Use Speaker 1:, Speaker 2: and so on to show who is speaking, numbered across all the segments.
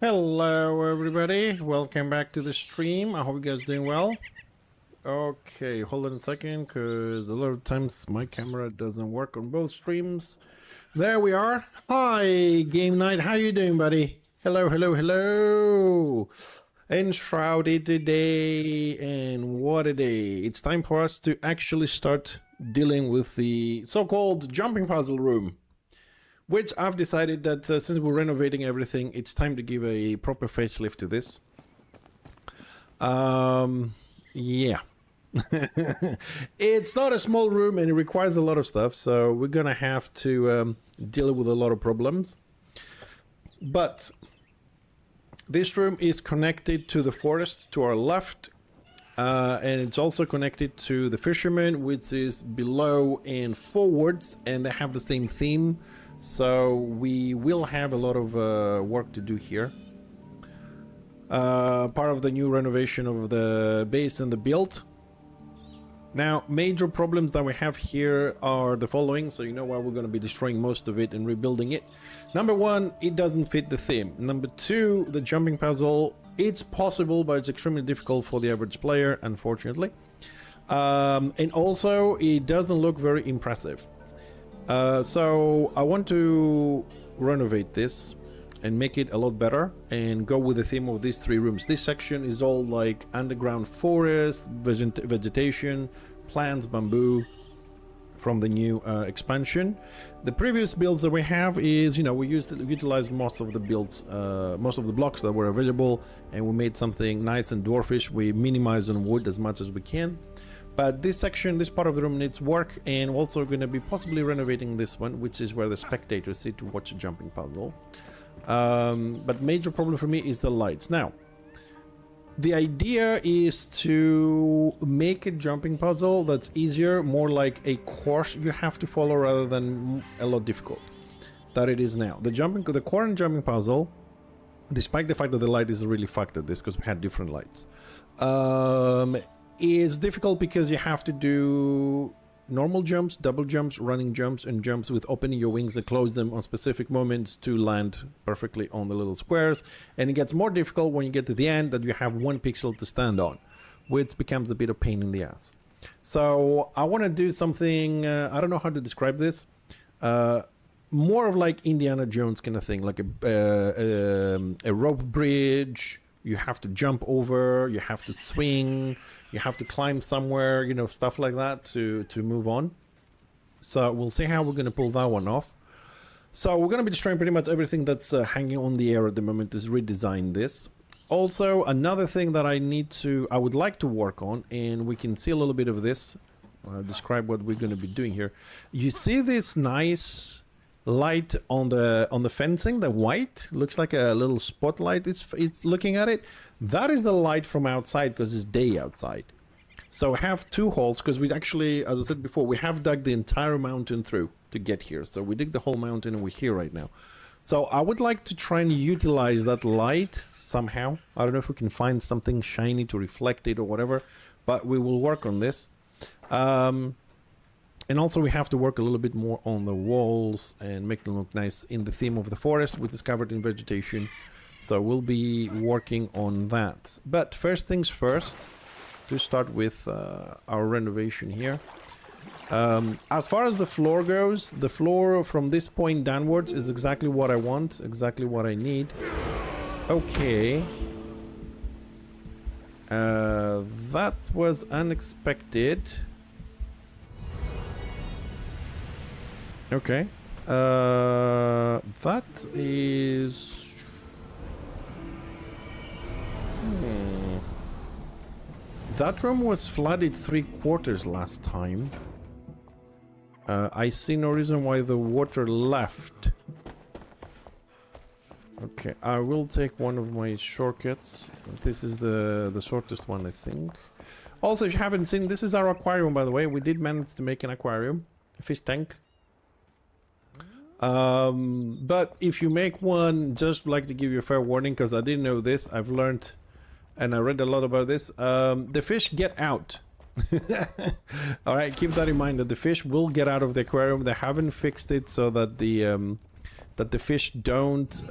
Speaker 1: Hello everybody, welcome back to the stream. I hope you guys doing well. Okay, hold on a second, because a lot of times my camera doesn't work on both streams. There we are. Hi, Game Night, how you doing, buddy? Hello, hello, hello. Enshrouded today, and what a day. It's time for us to actually start dealing with the so-called jumping puzzle room, which I've decided that since we're renovating everything, it's time to give a proper facelift to this. Yeah. It's not a small room and it requires a lot of stuff, so we're gonna have to deal with a lot of problems. But this room is connected to the forest to our left, and it's also connected to the fisherman, which is below and forwards, and they have the same theme. So we will have a lot of work to do here. Part of the new renovation of the base and the build. Now, major problems that we have here are the following, so you know why we're going to be destroying most of it and rebuilding it. Number one, it doesn't fit the theme. Number two, the jumping puzzle, it's possible, but it's extremely difficult for the average player, unfortunately. And also, it doesn't look very impressive. So I want to renovate this and make it a lot better and go with the theme of these three rooms. This section is all like underground forest, vegetation, plants, bamboo from the new expansion. The previous builds that we have is, you know, we utilized most of the builds, most of the blocks that were available, and we made something nice and dwarfish. We minimized on wood as much as we can. But this section, this part of the room needs work, and also going to be possibly renovating this one, which is where the spectators sit to watch a jumping puzzle. But major problem for me is the lights. Now, the idea is to make a jumping puzzle that's easier, more like a course you have to follow rather than a lot difficult that it is now. The core and jumping puzzle, despite the fact that the light is really fucked at this because we had different lights, is difficult because you have to do normal jumps, double jumps, running jumps, and jumps with opening your wings and close them on specific moments to land perfectly on the little squares. And it gets more difficult when you get to the end that you have one pixel to stand on, which becomes a bit of pain in the ass. So I want to do something, I don't know how to describe this, more of like Indiana Jones kind of thing, like a rope bridge. You have to jump over, you have to swing, you have to climb somewhere, you know, stuff like that to move on. So we'll see how we're going to pull that one off. So we're going to be destroying pretty much everything that's hanging on the air at the moment to redesign this. Also, another thing that I would like to work on, and we can see a little bit of this, describe what we're going to be doing here. You see this nice light on the fencing, the white looks like a little spotlight. It's looking at it. That is the light from outside because it's day outside. So we have two holes because we actually, as I said before, we have dug the entire mountain through to get here. So we dig the whole mountain and we're here right now. So I would like to try and utilize that light somehow. I don't know if we can find something shiny to reflect it or whatever, but we will work on this. And also we have to work a little bit more on the walls and make them look nice in the theme of the forest, which is covered in vegetation. So we'll be working on that. But first things first, to start with our renovation here. As far as the floor goes, the floor from this point downwards is exactly what I want, exactly what I need. Okay. That was unexpected. Okay, that is... That room was flooded 3/4 last time. I see no reason why the water left. Okay, I will take one of my shortcuts. This is the shortest one, I think. Also, if you haven't seen, this is our aquarium, by the way. We did manage to make an aquarium, a fish tank. But if you make one, just like to give you a fair warning, because I didn't know this, I've learned and I read a lot about this. The fish get out. All right, keep that in mind that the fish will get out of the aquarium. They haven't fixed it so that the that the fish don't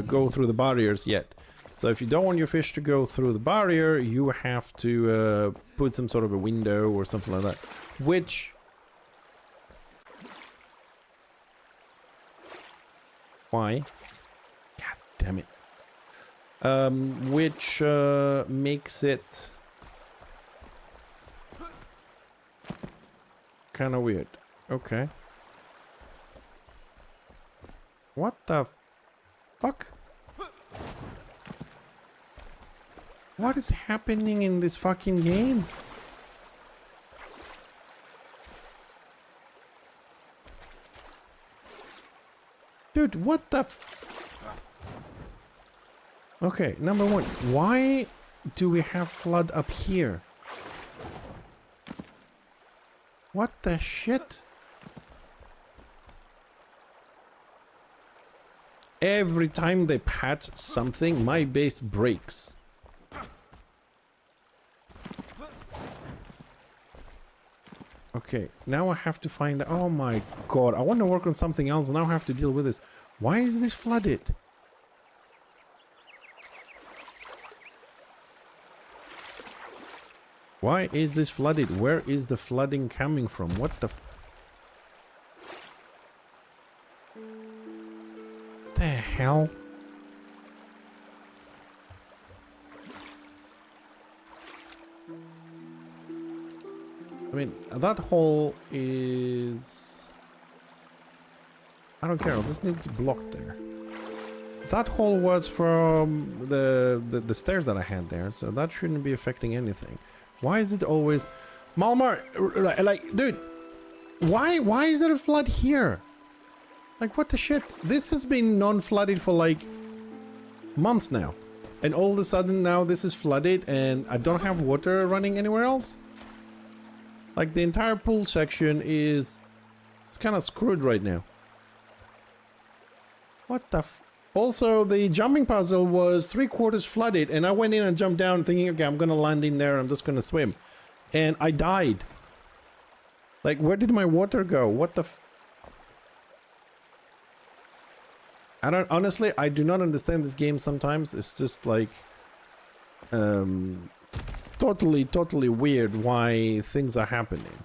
Speaker 1: go through the barriers yet. So if you don't want your fish to go through the barrier, you have to put some sort of a window or something like that. Which... Why? God damn it. Which makes it kind of weird. Okay. What the fuck? What is happening in this fucking game? Dude, what the Okay, number one, why do we have flood up here? What the shit? Every time they patch something, my base breaks. Okay, now I have to find... Oh my god, I want to work on something else, now I have to deal with this. Why is this flooded? Why is this flooded? Where is the flooding coming from? What the hell? I mean, that hole is... I don't care, I'll just need to block there. That hole was from the stairs that I had there, so that shouldn't be affecting anything. Why is it always... Malmar, like, dude, why is there a flood here? Like, what the shit? This has been non-flooded for like months now. And all of a sudden now this is flooded and I don't have water running anywhere else? Like, the entire pool section is... It's kind of screwed right now. What the f... Also, the jumping puzzle was 3/4 flooded, and I went in and jumped down thinking, okay, I'm gonna land in there, I'm just gonna swim. And I died. Like, where did my water go? What the f... I don't... Honestly, I do not understand this game sometimes. It's just like... totally weird why things are happening.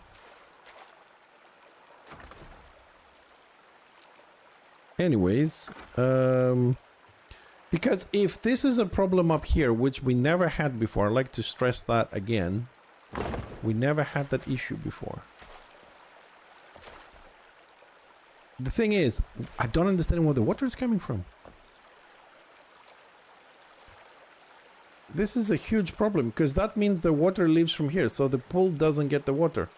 Speaker 1: Anyways, because if this is a problem up here, which we never had before, I'd like to stress that again. We never had that issue before. The thing is, I don't understand where the water is coming from. This is a huge problem, because that means the water leaves from here, so the pool doesn't get the water.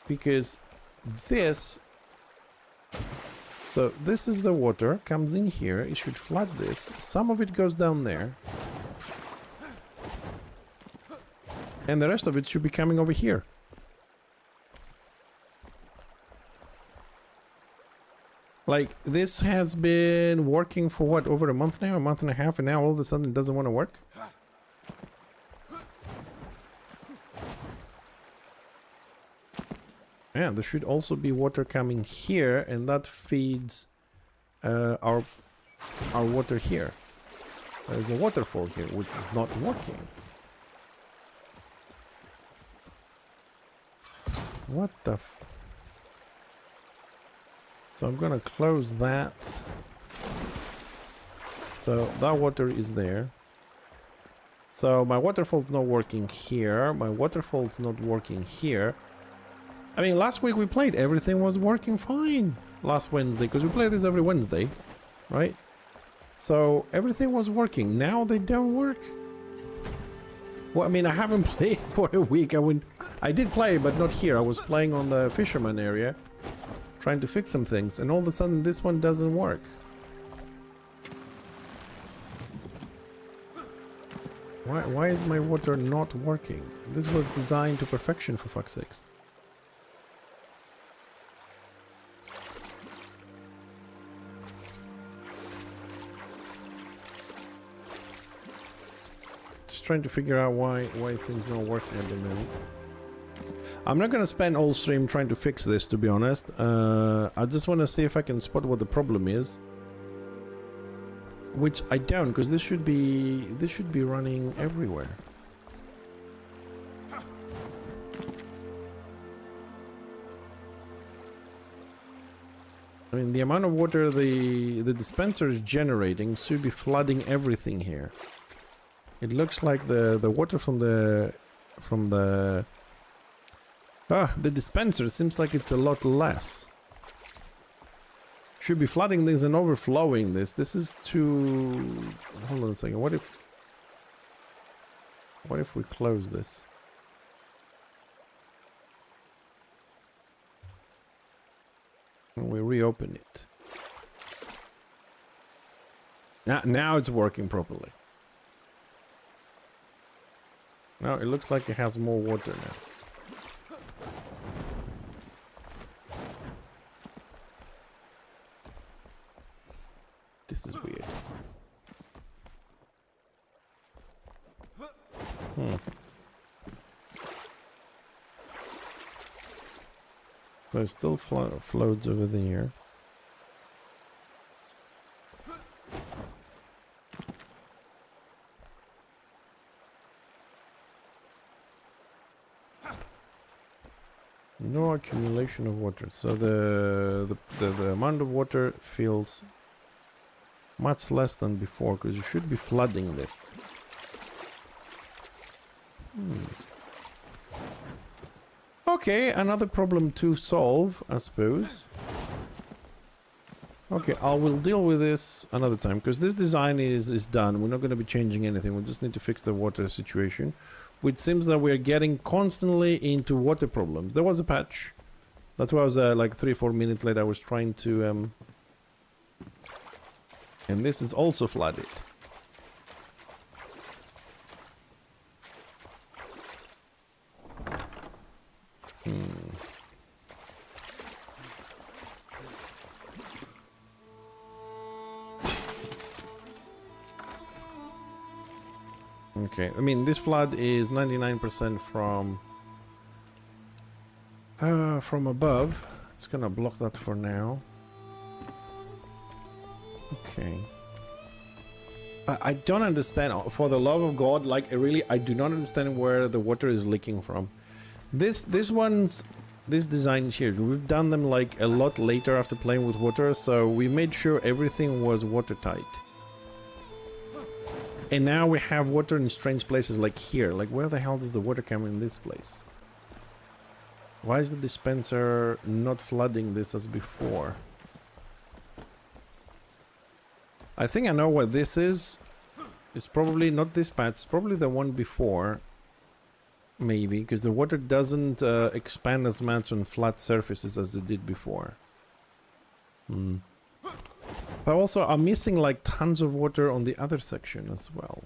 Speaker 1: Because this... So this is the water, comes in here, it should flood this. Some of it goes down there. And the rest of it should be coming over here. Like, this has been working for what, over a month now? A month and a half, and now all of a sudden it doesn't want to work? Yeah, there should also be water coming here, and that feeds our water here. There's a waterfall here, which is not working. What the f... So I'm gonna close that. So that water is there. So my waterfall's not working here. My waterfall's not working here. I mean, last week we played, everything was working fine. Last Wednesday, because we play this every Wednesday, right? So everything was working. Now they don't work. Well, I mean, I haven't played for a week. I did play, but not here. I was playing on the fisherman area, trying to fix some things, and all of a sudden this one doesn't work. Why is my water not working? This was designed to perfection, for fuck's sakes. Trying to figure out why things not working at the moment. I'm not gonna spend all stream trying to fix this, to be honest. I just want to see if I can spot what the problem is. Which I don't, because this should be running everywhere. I mean, the amount of water the dispenser is generating should be flooding everything here. It looks like the water from the dispenser seems like it's a lot less. Should be flooding this and overflowing this. This is too... Hold on a second. What if we close this? And we reopen it. Now it's working properly. Now it looks like it has more water now. This is weird. So it still floats over there. No accumulation of water. So the amount of water feels much less than before, because you should be flooding this. Okay, another problem to solve, I suppose. Okay, I will deal with this another time, because this design is done. We're not going to be changing anything. We just need to fix the water situation, which seems that we're getting constantly into water problems. There was a patch. That's why I was like 3-4 minutes late. I was trying to... And this is also flooded. Okay, I mean, this flood is 99% from above. It's gonna block that for now. Okay. I don't understand, for the love of God, like, really, I do not understand where the water is leaking from. This design here, we've done them like a lot later after playing with water, so we made sure everything was watertight. And now we have water in strange places like here. Like, where the hell does the water come in this place? Why is the dispenser not flooding this as before? I think I know what this is. It's probably not this patch. It's probably the one before. Maybe, because the water doesn't expand as much on flat surfaces as it did before. But also, I'm missing like tons of water on the other section as well.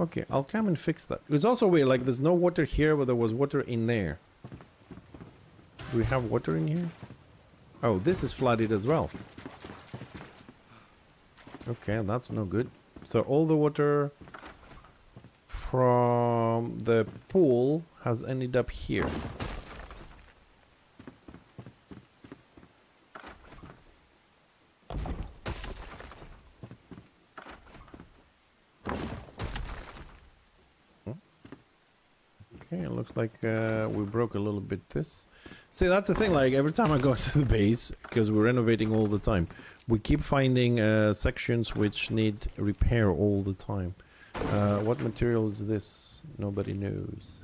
Speaker 1: Okay, I'll come and fix that. It's also weird, like there's no water here, but there was water in there. Do we have water in here? Oh, this is flooded as well. Okay, that's no good. So all the water from the pool has ended up here. Okay, it looks like we broke a little bit this. See, that's the thing, like every time I go to the base, because we're renovating all the time, we keep finding sections which need repair all the time. What material is this? Nobody knows.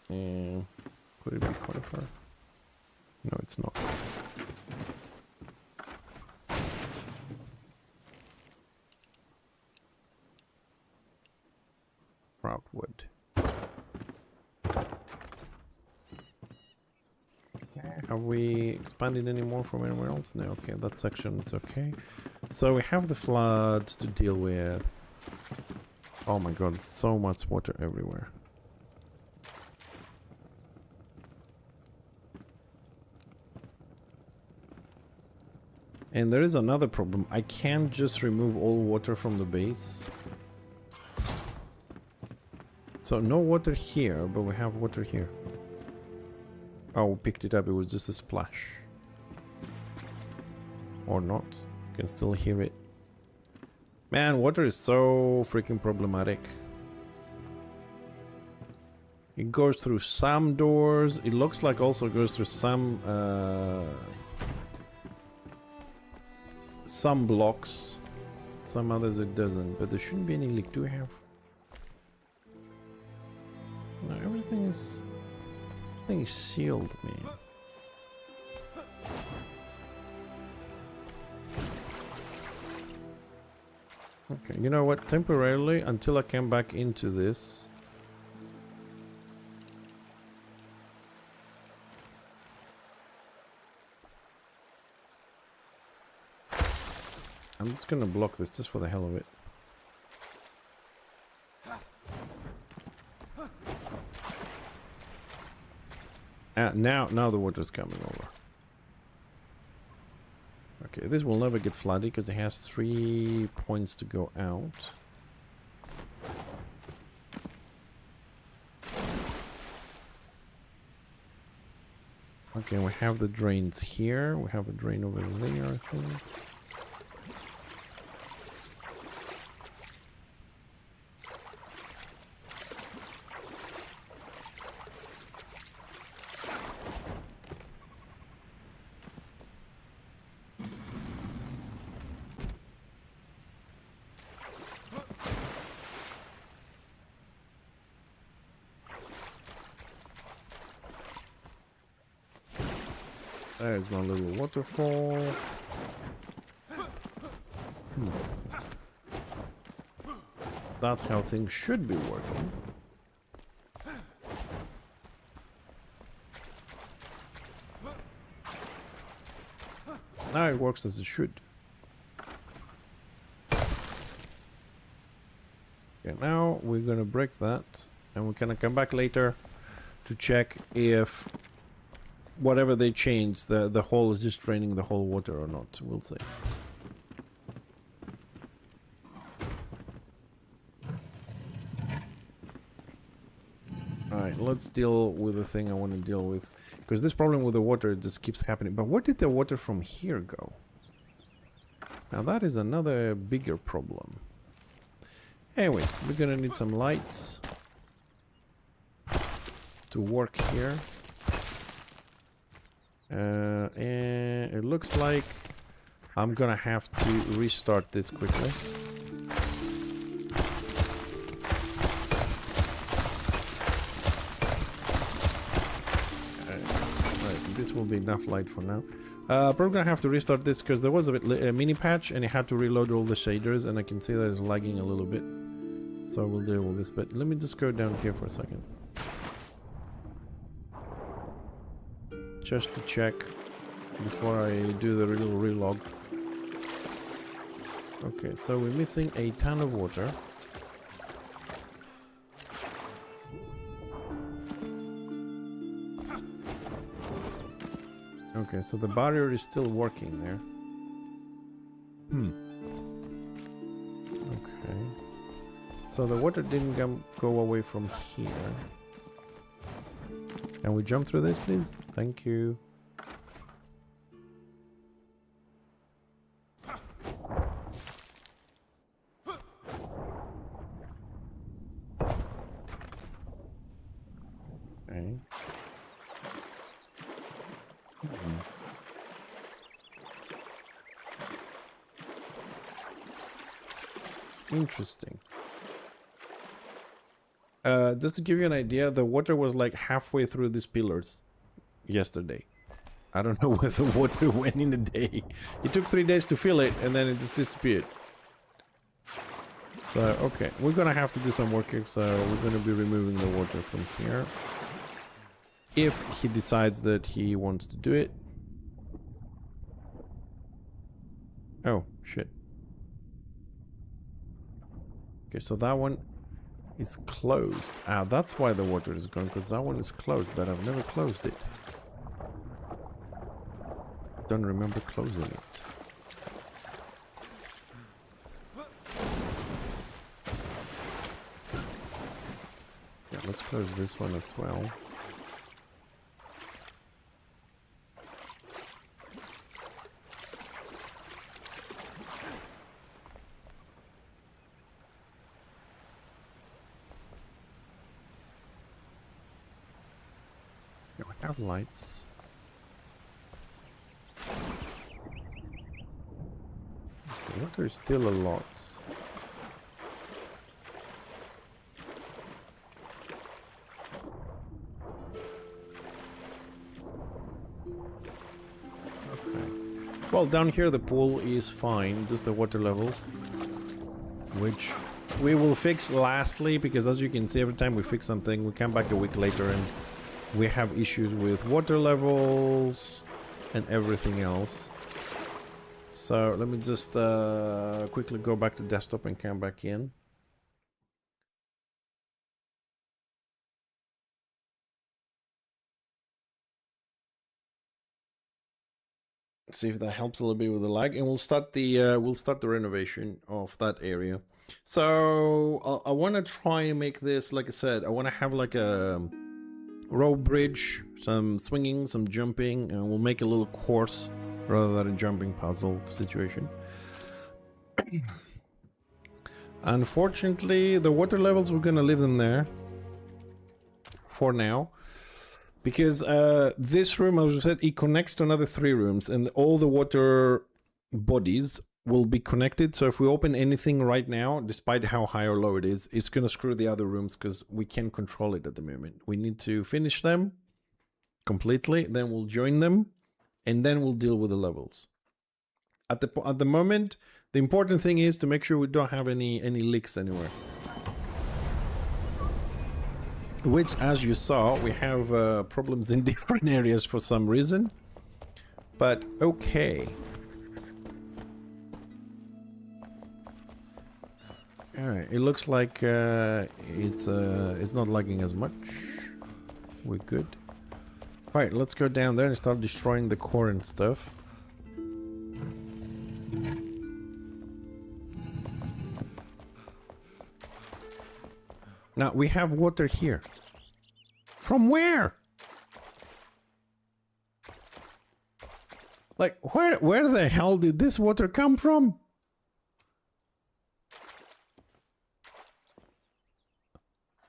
Speaker 1: Could it be conifer? No, it's not. Rockwood. Have we expanded any more from anywhere else? No, okay, that section it's okay. So we have the floods to deal with. Oh my god, so much water everywhere. And there is another problem. I can't just remove all water from the base. So no water here, but we have water here. Oh, we picked it up. It was just a splash. Or not. You can still hear it. Man, water is so freaking problematic. It goes through some doors. It looks like also goes through some blocks. Some others it doesn't. But there shouldn't be any leak. Do we have? No, everything is sealed, man. Okay, you know what? Temporarily, until I come back into this. I'm just gonna block this just for the hell of it. Now the water's coming over. Okay, this will never get flooded because it has 3 points to go out. Okay, we have the drains here. We have a drain over there, I think. There's my little waterfall. That's how things should be working. Now it works as it should. Okay, now we're gonna break that, and we're gonna come back later to check if whatever they change, the hole is just draining the whole water or not. We'll see. Alright, let's deal with the thing I want to deal with. Because this problem with the water just keeps happening. But where did the water from here go? Now that is another bigger problem. Anyways, we're gonna need some lights to work here. And it looks like I'm gonna have to restart this quickly. Right, this will be enough light for now. Probably gonna have to restart this because there was a mini patch and it had to reload all the shaders, and I can see that it's lagging a little bit. So we'll deal with this. But let me just go down here for a second. Just to check before I do the little relog. Okay, so we're missing a ton of water. Okay, so the barrier is still working there. Okay. So the water didn't go away from here. Can we jump through this, please? Thank you. Okay. Interesting. Just to give you an idea, the water was like halfway through these pillars yesterday. I don't know where the water went in a day. It took 3 days to fill it, and then it just disappeared. So, okay, we're gonna have to do some work here, so we're gonna be removing the water from here. If he decides that he wants to do it. Oh, shit. Okay, so that one is closed. Ah, that's why the water is gone, because that one is closed, but I've never closed it. Don't remember closing it. let's close this one as well. We have lights. The water is still a lot. Well, down here the pool is fine, just the water levels, which we will fix lastly, because as you can see, every time we fix something, we come back a week later and we have issues with water levels and everything else. So let me just quickly go back to desktop and come back in. See if that helps a little bit with the lag, and we'll start the renovation of that area. So I want to try and make this, like I said, I want to have like a rope bridge, some swinging, some jumping, and we'll make a little course rather than a jumping puzzle situation. Unfortunately, the water levels, we're gonna leave them there for now. Because this room, as I said, it connects to another 3 rooms, and all the water bodies will be connected. So if we open anything right now, despite how high or low it is, it's going to screw the other rooms because we can't control it at the moment. We need to finish them completely, then we'll join them, and then we'll deal with the levels. At the moment, the important thing is to make sure we don't have any leaks anywhere. Which, as you saw, we have problems in different areas for some reason. But okay. Alright, it looks like it's not lagging as much. We're good. Alright, let's go down there and start destroying the core and stuff. Now, we have water here. From where? Like, where the hell did this water come from?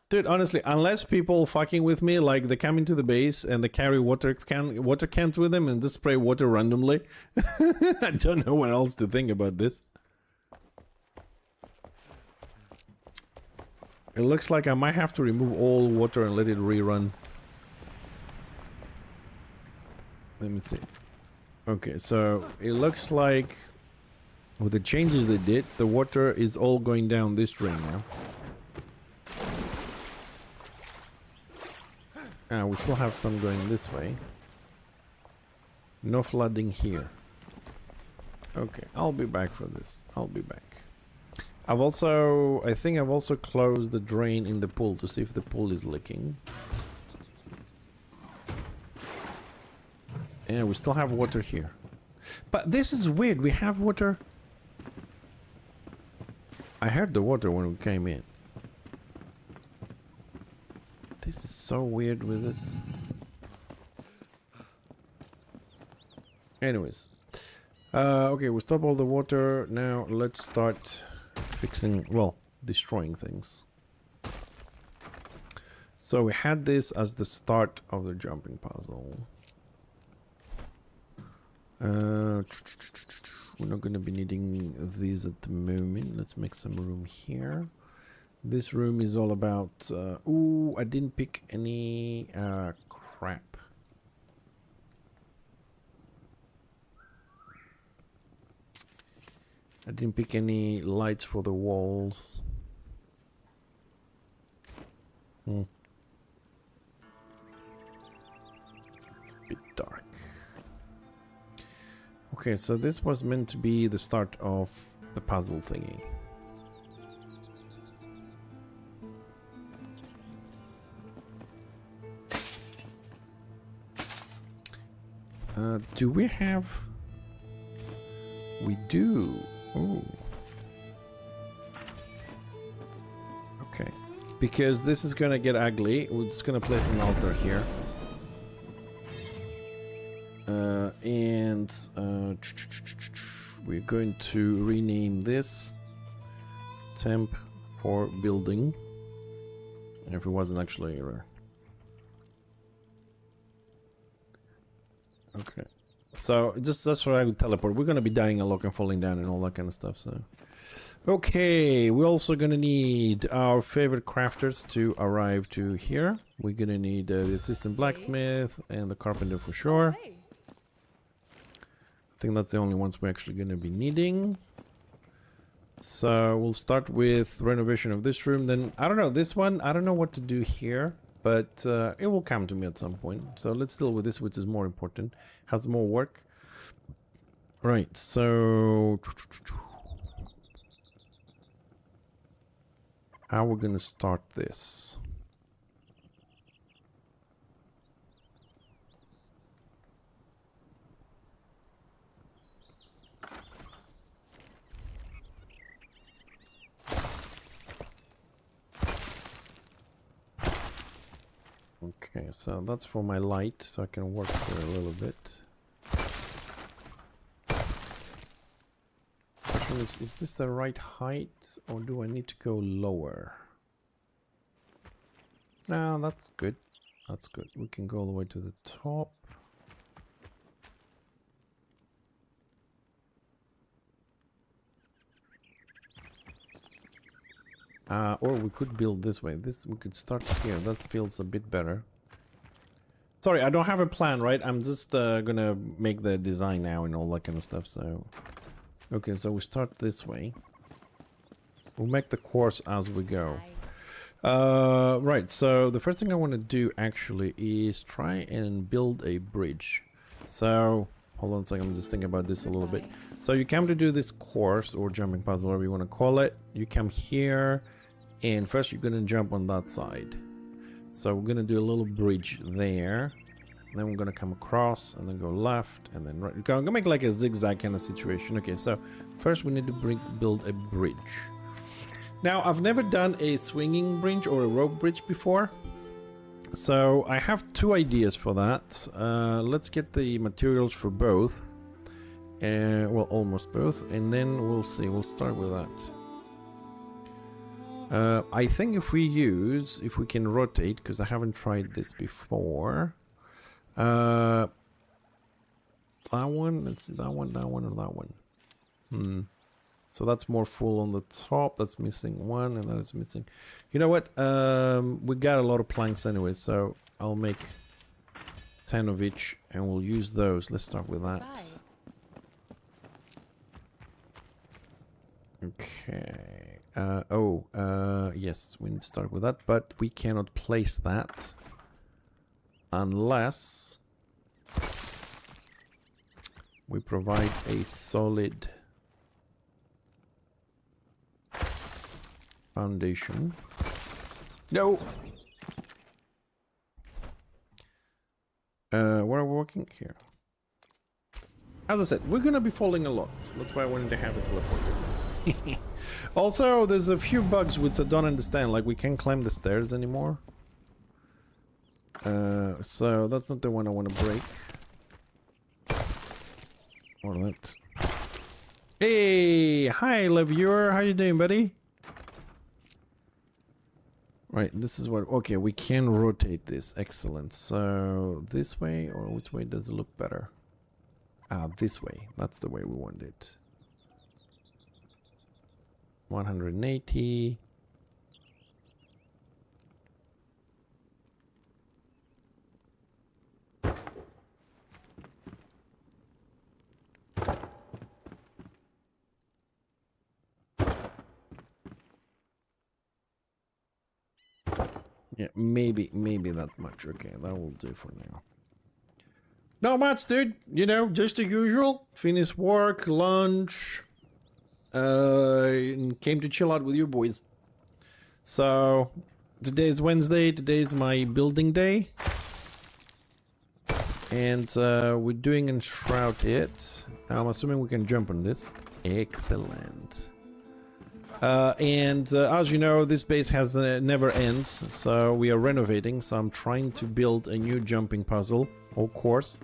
Speaker 1: Dude, honestly, unless people fucking with me, like they come into the base and they carry water cans with them and just spray water randomly. I don't know what else to think about this. It looks like I might have to remove all water and let it rerun. Let me see. Okay, so it looks like with the changes they did, the water is all going down this drain now. Ah, we still have some going this way. No flooding here. Okay, I'll be back for this. I'll be back. I think I've also closed the drain in the pool to see if the pool is leaking. Yeah, we still have water here. But this is weird, we have water. I heard the water when we came in. This is so weird with this. Anyways. Okay, we stop all the water. Now let's start fixing, well, destroying things. So we had this as the start of the jumping puzzle. We're not going to be needing these at the moment. Let's make some room here. This room is all about... ooh, I didn't pick any... crap. I didn't pick any lights for the walls. It's a bit dark. Okay, so this was meant to be the start of the puzzle thingy. Do we have... We do. Ooh. Okay. because this is gonna get ugly. We're just gonna place an altar here. And we're going to rename this temp for building. If it wasn't actually error. Okay. So just that's where I would teleport. We're gonna be dying a lot and falling down and all that kind of stuff, so. Okay, we're also gonna need our favorite crafters to arrive to here. We're gonna need the assistant blacksmith and the carpenter for sure. I think that's the only ones we're actually gonna be needing. So we'll start with renovation of this room. Then I don't know, this one, I don't know what to do here, but it will come to me at some point. So let's deal with this, which is more important, has more work. Right, so how we're gonna start this? Okay, so that's for my light, so I can work for a little bit. Question is this the right height, or do I need to go lower? No, that's good. That's good. We can go all the way to the top. Or we could build this way. We could start here. That feels a bit better. Sorry, I don't have a plan, right? I'm just gonna make the design now and all that kind of stuff, so... Okay, so we start this way. We'll make the course as we go. Right, so the first thing I want to do actually is try and build a bridge. So, hold on a second, I'm just thinking about this a little bit. So you come to do this course, or jumping puzzle, whatever you want to call it. You come here, and first you're going to jump on that side. So we're going to do a little bridge there. Then we're going to come across, and then go left, and then right. I'm going to make like a zigzag kind of situation. Okay, so first we need to build a bridge. Now, I've never done a swinging bridge or a rope bridge before. So I have two ideas for that. Let's get the materials for both. Well, almost both, and then we'll see. We'll start with that. I think if we can rotate, because I haven't tried this before. That one, let's see, that one, or that one. So that's more full on the top. That's missing one, and that is missing. You know what? We got a lot of planks anyway, so I'll make 10 of each, and we'll use those. Let's start with that.
Speaker 2: Bye.
Speaker 1: Okay. Yes, we need to start with that, but we cannot place that unless we provide a solid foundation. No! Where are we working here? As I said, we're gonna be falling a lot. So that's why I wanted to have it teleported. Also, there's a few bugs which I don't understand. Like, we can't climb the stairs anymore. So that's not the one I want to break. Or that. Hey! Hi, viewer. How you doing, buddy? Right, this is what... Okay, we can rotate this. Excellent. So, this way, or which way does it look better? This way. That's the way we want it. 180. Yeah, maybe that much. Okay, that will do for now. Not much, dude. You know, just the usual. Finish work, lunch, and came to chill out with you boys. So, today is Wednesday. Today is my building day. And we're doing Enshrouded. I'm assuming we can jump on this. Excellent. As you know, this base has never ends, so we are renovating. So I'm trying to build a new jumping puzzle or course,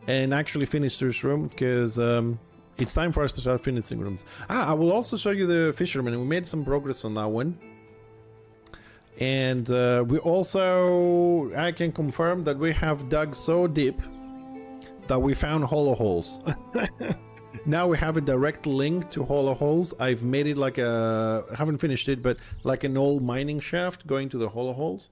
Speaker 1: and actually finish this room because it's time for us to start finishing rooms. I will also show you the fisherman. We made some progress on that one, and we also I can confirm that we have dug so deep that we found hollow holes. Now we have a direct link to hollow holes. I've made it like a, I haven't finished it, but like an old mining shaft going to the hollow holes.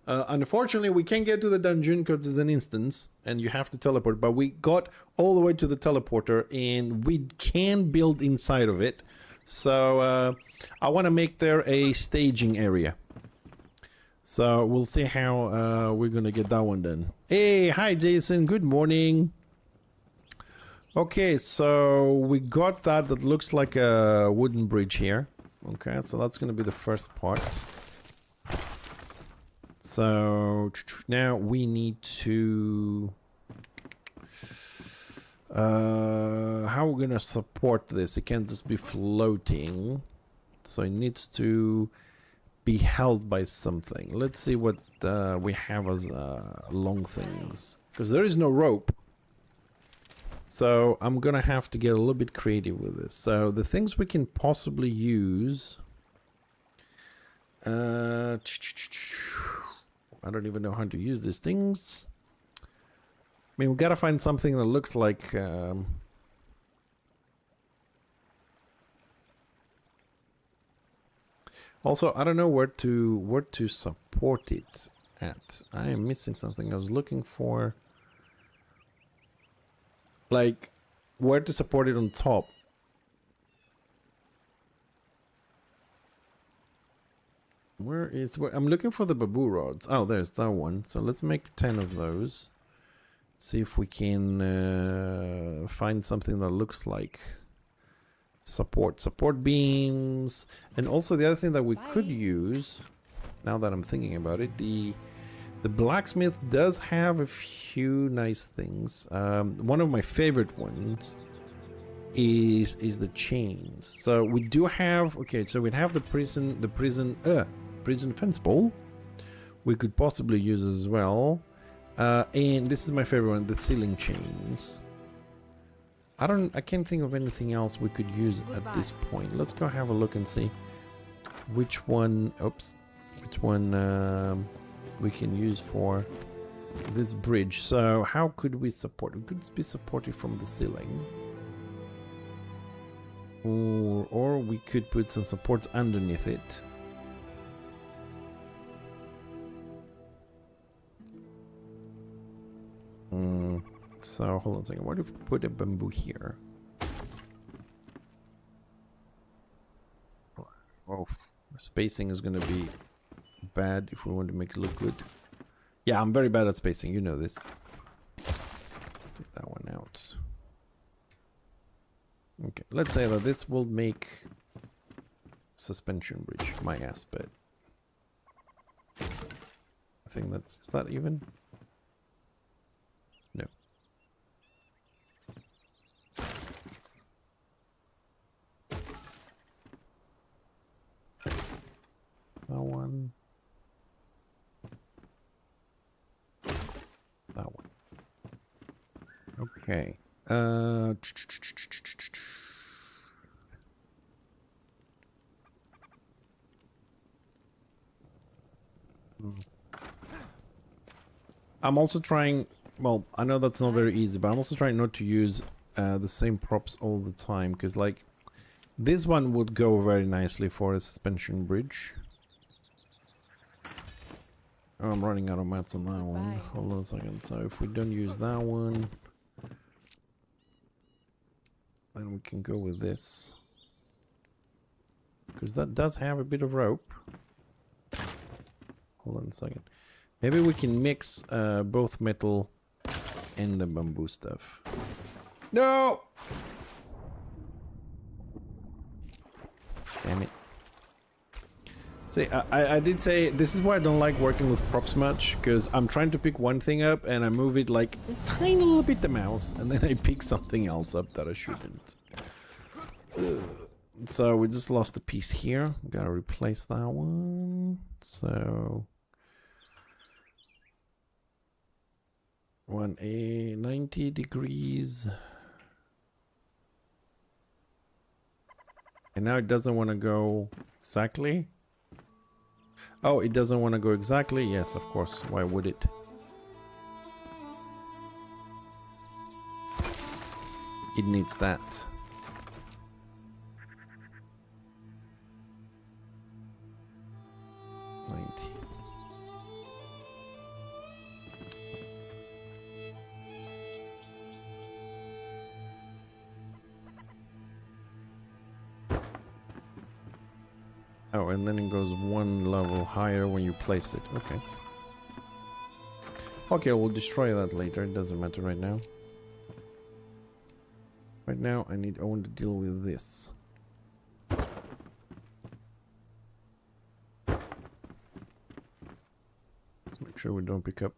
Speaker 1: Unfortunately, we can't get to the dungeon because it's an instance and you have to teleport, but we got all the way to the teleporter and we can build inside of it. So I want to make there a staging area. So we'll see how we're going to get that one done. Hey, hi Jason, good morning. Okay, so we got that looks like a wooden bridge here. Okay, so that's going to be the first part. So now we need to how we're going to support this. It can't just be floating, so it needs to be held by something. Let's see what we have as long things, because there is no rope. So I'm gonna have to get a little bit creative with this. So the things we can possibly use, I don't even know how to use these things. I mean, we gotta find something that looks like also, I don't know where to support it at. I am missing something. I was looking for like where to support it on top. Where I'm looking for the bamboo rods. Oh, there's that one. So let's make 10 of those. See if we can find something that looks like support beams. And also the other thing that we could use, now that I'm thinking about it, the blacksmith does have a few nice things. One of my favorite ones is the chains. So we do have, okay, so we'd have the prison fence pole. We could possibly use as well. And this is my favorite one, the ceiling chains. I can't think of anything else we could use at this point. Let's go have a look and see which one, we can use for this bridge. So how could we support? We could be supported from the ceiling, or we could put some supports underneath it. So hold on a second. What if we put a bamboo here? Oh, spacing is going to be bad if we want to make it look good. Yeah, I'm very bad at spacing, you know this. Take that one out. Okay, let's say that this will make suspension bridge my ass, but I think that's, is that even? No. That one. That one. Okay. I'm also trying, well, I know that's not very easy, but I'm also trying not to use the same props all the time, because like this one would go very nicely for a suspension bridge. Oh, I'm running out of mats on that one. Hold on a second. So if we don't use that one, then we can go with this, because that does have a bit of rope. Hold on a second. Maybe we can mix both metal and the bamboo stuff. No! Damn it. See, I did say this is why I don't like working with props much, because I'm trying to pick one thing up and I move it like a tiny little bit the mouse, and then I pick something else up that I shouldn't. So we just lost a piece here. Gotta replace that one. So 90 degrees. And now it doesn't want to go exactly. Oh, it doesn't want to go exactly. Yes, of course. Why would it? It needs that. Oh, and then it goes one level higher when you place it. Okay. Okay, we'll destroy that later. It doesn't matter right now. Right now, I want to deal with this. Let's make sure we don't pick up.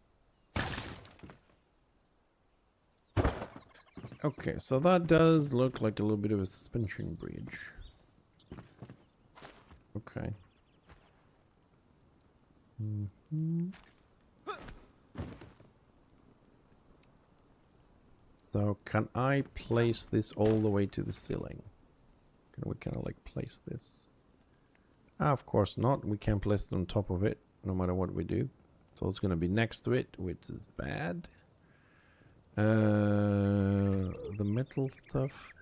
Speaker 1: Okay, so that does look like a little bit of a suspension bridge. Okay. So can I place this all the way to the ceiling? Can we kind of like place this? Ah, of course not. We can't place it on top of it, no matter what we do. So it's going to be next to it, which is bad. The metal stuff.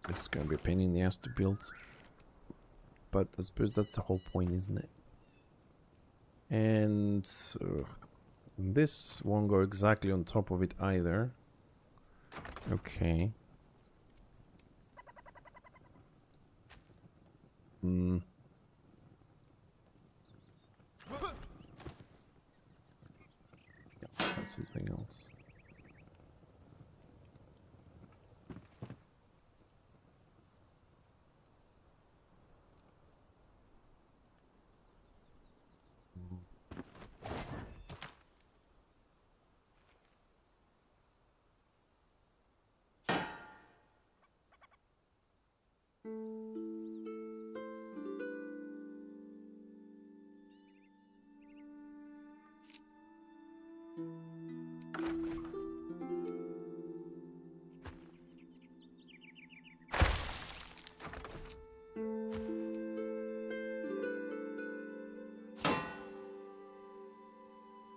Speaker 1: This is going to be a pain in the ass to build. But I suppose that's the whole point, isn't it? And this won't go exactly on top of it either. Okay. Something else.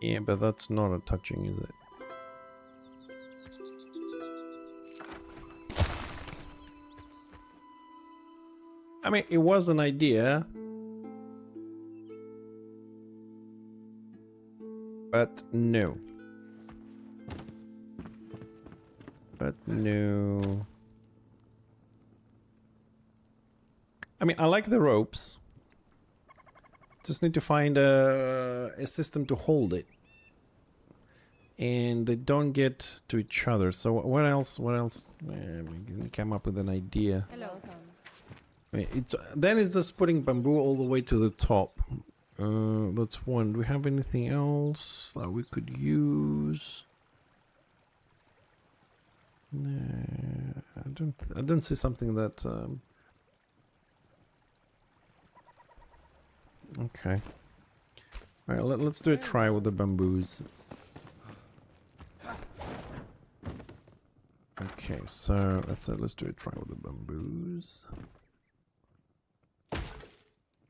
Speaker 1: Yeah, but that's not a touching, is it? I mean, it was an idea. But no. But no. I mean, I like the ropes. Just need to find a system to hold it. And they don't get to each other. So what else? What else? We can come up with an idea.
Speaker 2: Hello.
Speaker 1: Then it's just putting bamboo all the way to the top. That's one. Do we have anything else that we could use? No, I don't see something that. Okay. All right, let's do a try with the bamboos. Okay, so let's do a try with the bamboos.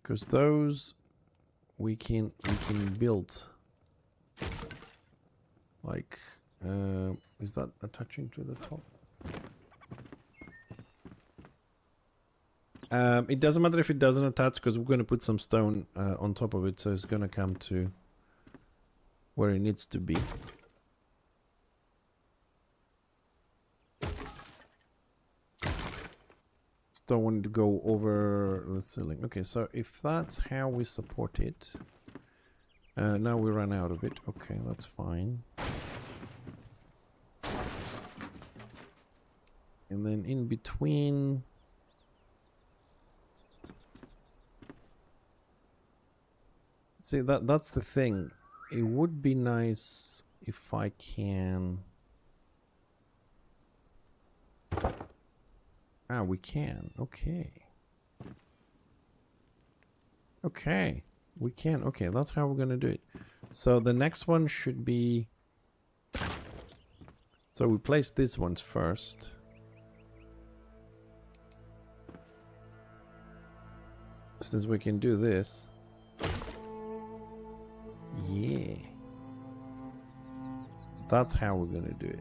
Speaker 1: Because those we can build. Like, is that attaching to the top? It doesn't matter if it doesn't attach because we're going to put some stone on top of it, so it's going to come to where it needs to be. Don't want to go over the ceiling. Okay, so if that's how we support it, now we run out of it. Okay, that's fine. And then in between, see that's the thing. it would be nice if I can... Ah, we can. Okay. Okay. We can. Okay, that's how we're gonna do it. So the next one should be... So we place these ones first. Since we can do this. Yeah. That's how we're gonna do it.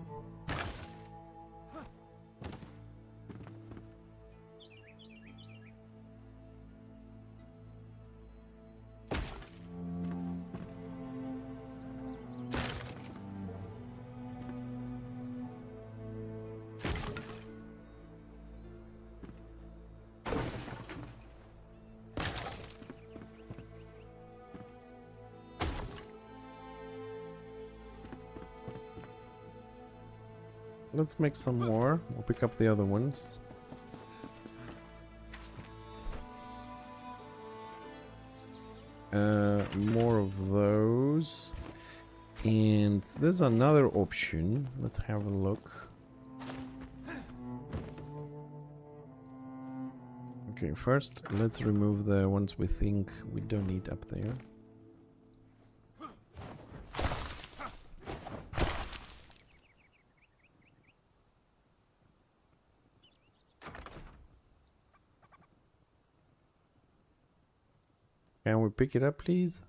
Speaker 1: Let's make some more. We'll pick up the other ones. More of those. And there's another option. Let's have a look. Okay, first let's remove the ones we think we don't need up there. Can we pick it up, please?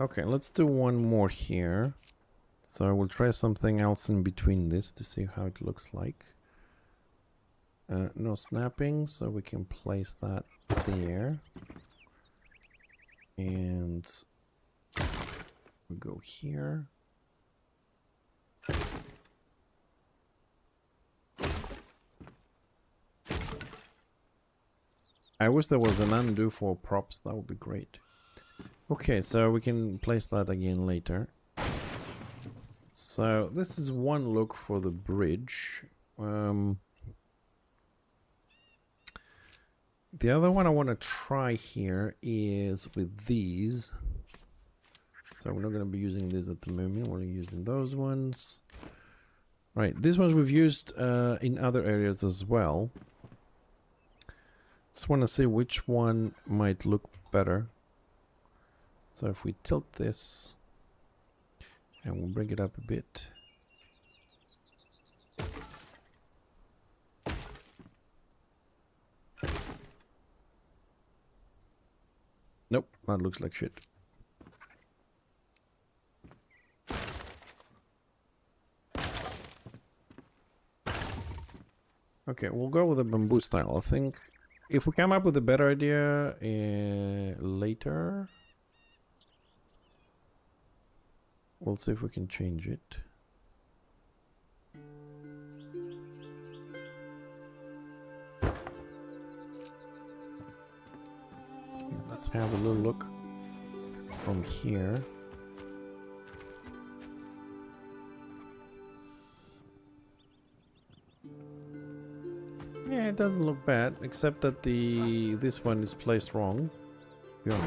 Speaker 1: Okay, let's do one more here. So we'll try something else in between this to see how it looks like. No snapping, so we can place that there. And we go here. I wish there was an undo for props, that would be great. Okay, so we can place that again later. So this is one look for the bridge. The other one I want to try here is with these. So we're not going to be using these at the moment. We're using those ones. Right, these ones we've used in other areas as well. Just want to see which one might look better. So if we tilt this and we'll bring it up a bit. Nope, that looks like shit. Okay, we'll go with the bamboo style. I think if we come up with a better idea later, we'll see if we can change it. Okay, let's have a little look from here. Yeah, it doesn't look bad, except that this one is placed wrong. Be honest.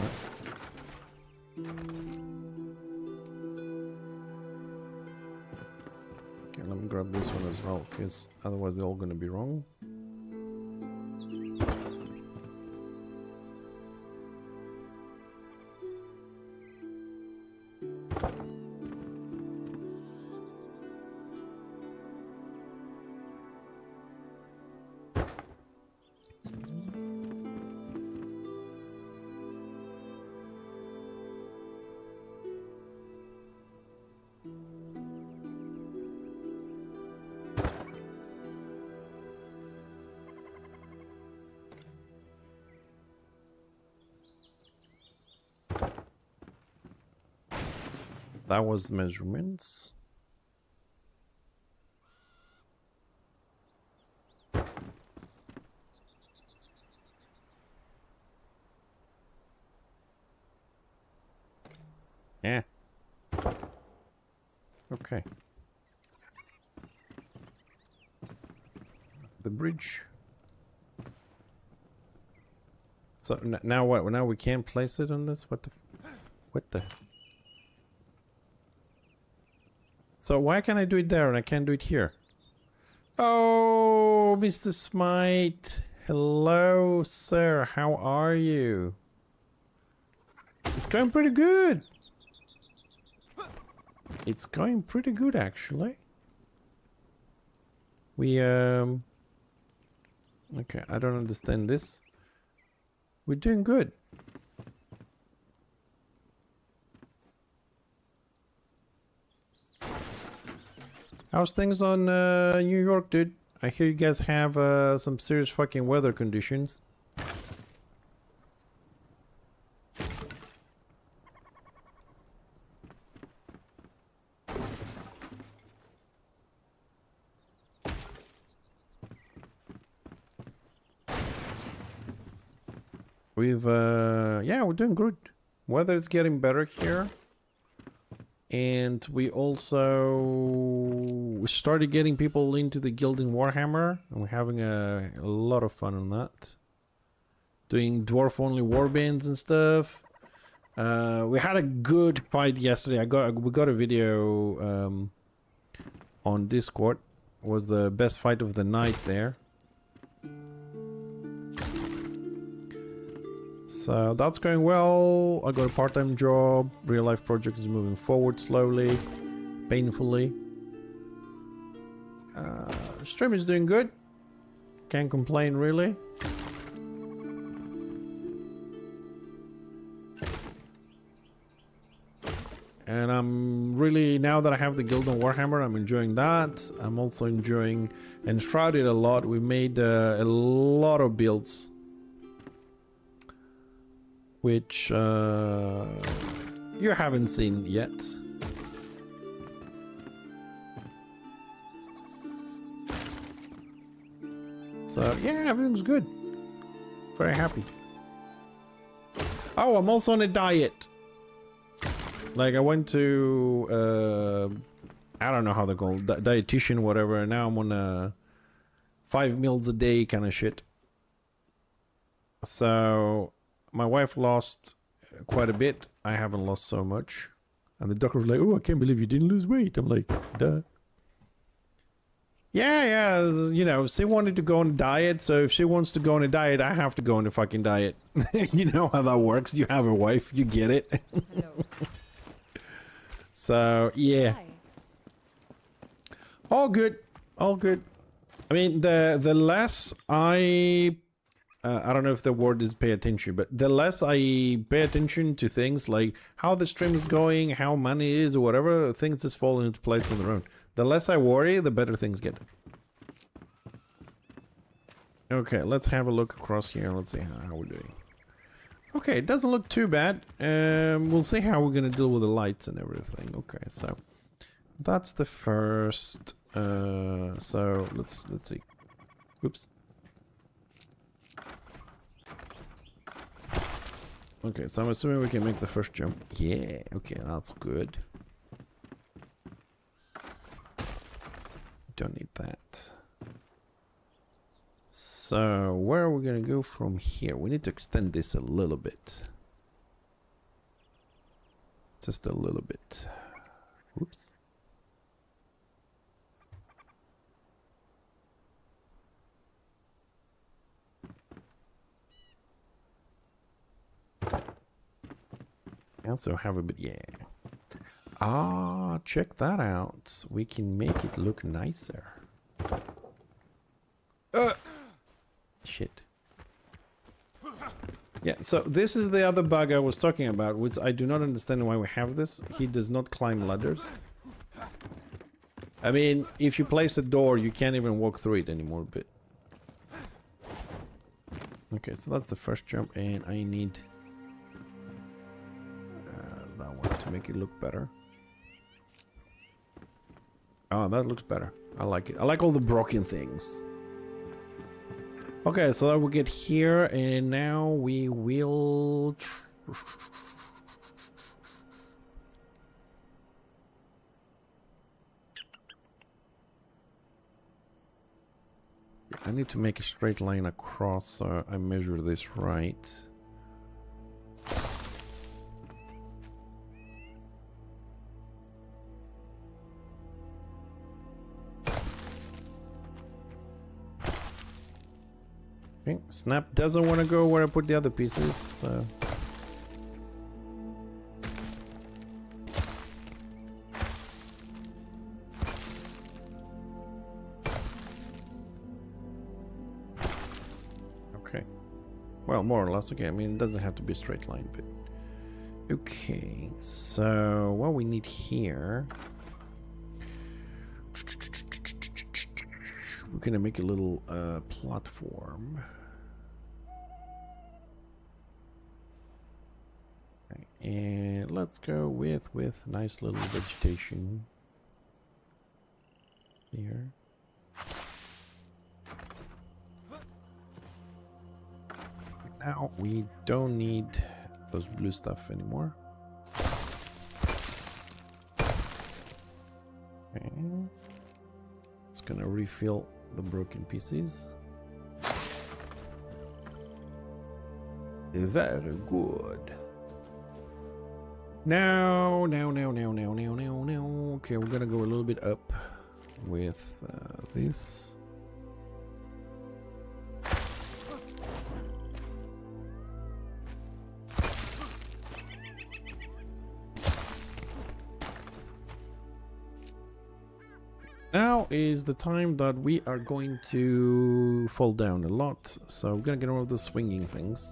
Speaker 1: Okay, let me grab this one as well, because otherwise they're all going to be wrong. That was measurements. Yeah. Okay. bridge. So now what? Now we can't place it on this? What the? What the? So why can't I do it there and I can't do it here? Oh, Mr. Smite. Hello, sir. How are you? It's going pretty good. It's going pretty good, actually. We, okay, I don't understand this. We're doing good. How's things on New York, dude? I hear you guys have some serious fucking weather conditions. We've yeah, we're doing good. Weather's getting better here. And we started getting people into the guild in Warhammer, and we're having a lot of fun on that. Doing dwarf-only warbands and stuff. We had a good fight yesterday. We got a video on Discord. It was the best fight of the night there. So that's going well. I got a part-time job. Real life project is moving forward slowly, painfully. Stream is doing good. Can't complain really. And I'm really, now that I have the guild on Warhammer, I'm enjoying that. I'm also enjoying Enshrouded a lot. We made a lot of builds, which you haven't seen yet. So yeah, everything's good. Very happy. Oh, I'm also on a diet. Like I went to I don't know how they're called, dietitian, whatever, and now I'm on a 5 meals a day kind of shit. So my wife lost quite a bit. I haven't lost so much. And the doctor was like, oh, I can't believe you didn't lose weight. I'm like, duh. Yeah, you know, she wanted to go on a diet, so if she wants to go on a diet, I have to go on a fucking diet. You know how that works. You have a wife, you get it. So, yeah.
Speaker 2: Hi.
Speaker 1: All good. All good. I mean, the less I don't know if the word is pay attention, but the less I pay attention to things like how the stream is going, how money is, or whatever, things just fall into place on their own. The less I worry, the better things get. Okay, let's have a look across here. Let's see how we're doing. Okay, it doesn't look too bad. We'll see how we're gonna deal with the lights and everything. Okay, so that's the first. So let's see. Oops. Okay, so I'm assuming we can make the first jump. Yeah, okay, that's good. Don't need that. So, where are we gonna go from here? We need to extend this a little bit. Just a little bit. Oops. I also have a bit, yeah. Ah, check that out. We can make it look nicer. Shit. Yeah, so this is the other bug I was talking about, which I do not understand why we have this. He does not climb ladders. I mean, if you place a door, you can't even walk through it anymore, but... Okay, so that's the first jump, and I need... that one to make it look better. Oh, that looks better. I like it. I like all the broken things. Okay, so that we get here, and now we will... I need to make a straight line across so I measure this right. Okay, Snap doesn't want to go where I put the other pieces, so... Okay. Well, more or less, okay. I mean, it doesn't have to be a straight line, but... Okay, so what we need here... We're gonna make a little platform. Okay, and let's go with nice little vegetation here. Now we don't need those blue stuff anymore. Okay. It's gonna refill the broken pieces. Very good. Now. Okay, we're gonna go a little bit up with this. Now is the time that we are going to fall down a lot, so we're gonna get rid of the swinging things.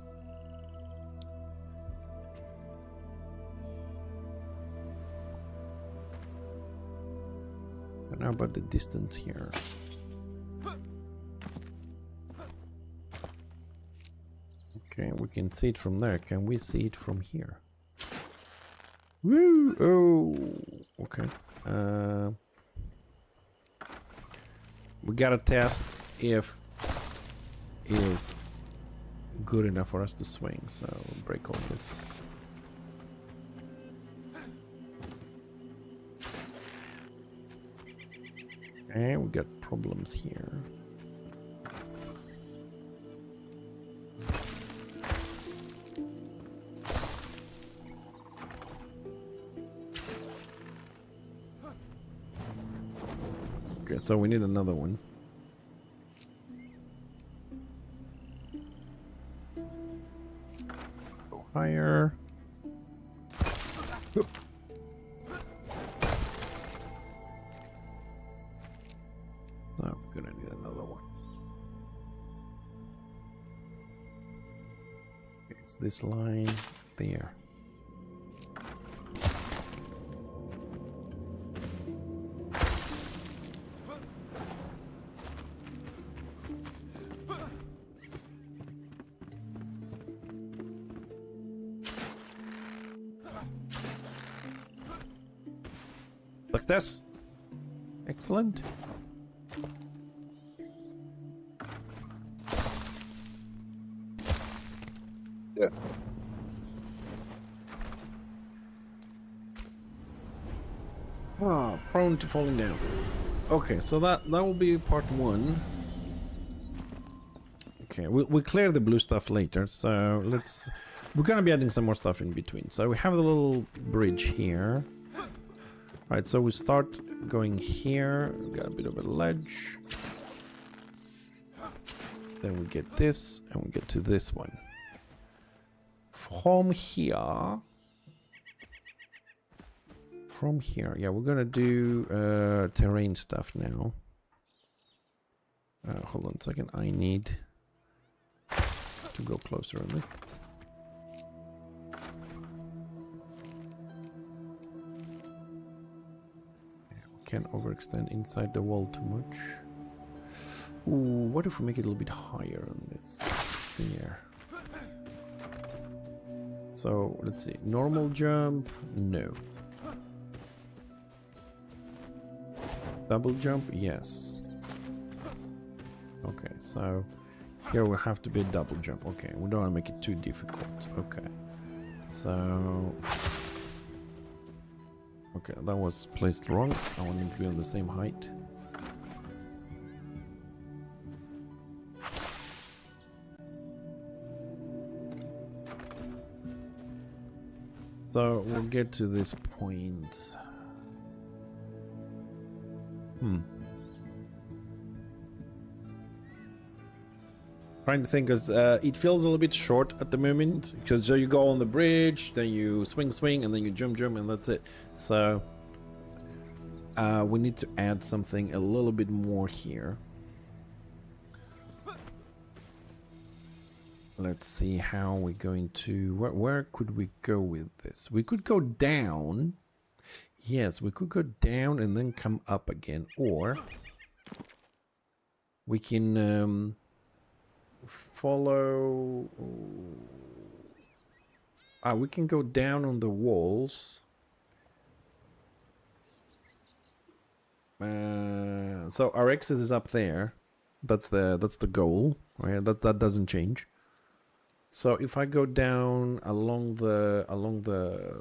Speaker 1: And now about the distance here. Okay, we can see it from there. Can we see it from here? Woo! Oh, okay. We gotta test if it is good enough for us to swing, so we'll break all this. And we got problems here. Okay, so we need another one. Go higher. Oop. So we're gonna need another one. Okay, it's this line there. Like this. Excellent. Yeah. Ah, prone to falling down. Okay, so that will be part one. Okay, we'll clear the blue stuff later. So we're gonna be adding some more stuff in between. So we have the little bridge here. Right, so we start going here, we got a bit of a ledge. Then we get this, and we get to this one. From here, yeah, we're gonna do terrain stuff now. Hold on a second, I need to go closer on this. Can't overextend inside the wall too much. Ooh, what if we make it a little bit higher on this here? So let's see, normal jump, no. Double jump, yes. Okay, so here will have to be a double jump. Okay, we don't want to make it too difficult. Okay, so okay, that was placed wrong. I want them to be on the same height. So we'll get to this point. Trying to think, because it feels a little bit short at the moment. Because so you go on the bridge, then you swing, and then you jump, and that's it. So we need to add something a little bit more here. Let's see how we're going to... Where could we go with this? We could go down. Yes, we could go down and then come up again. Or we can follow... we can go down on the walls. So our exit is up there. That's the goal. Right? That doesn't change. So if I go down along the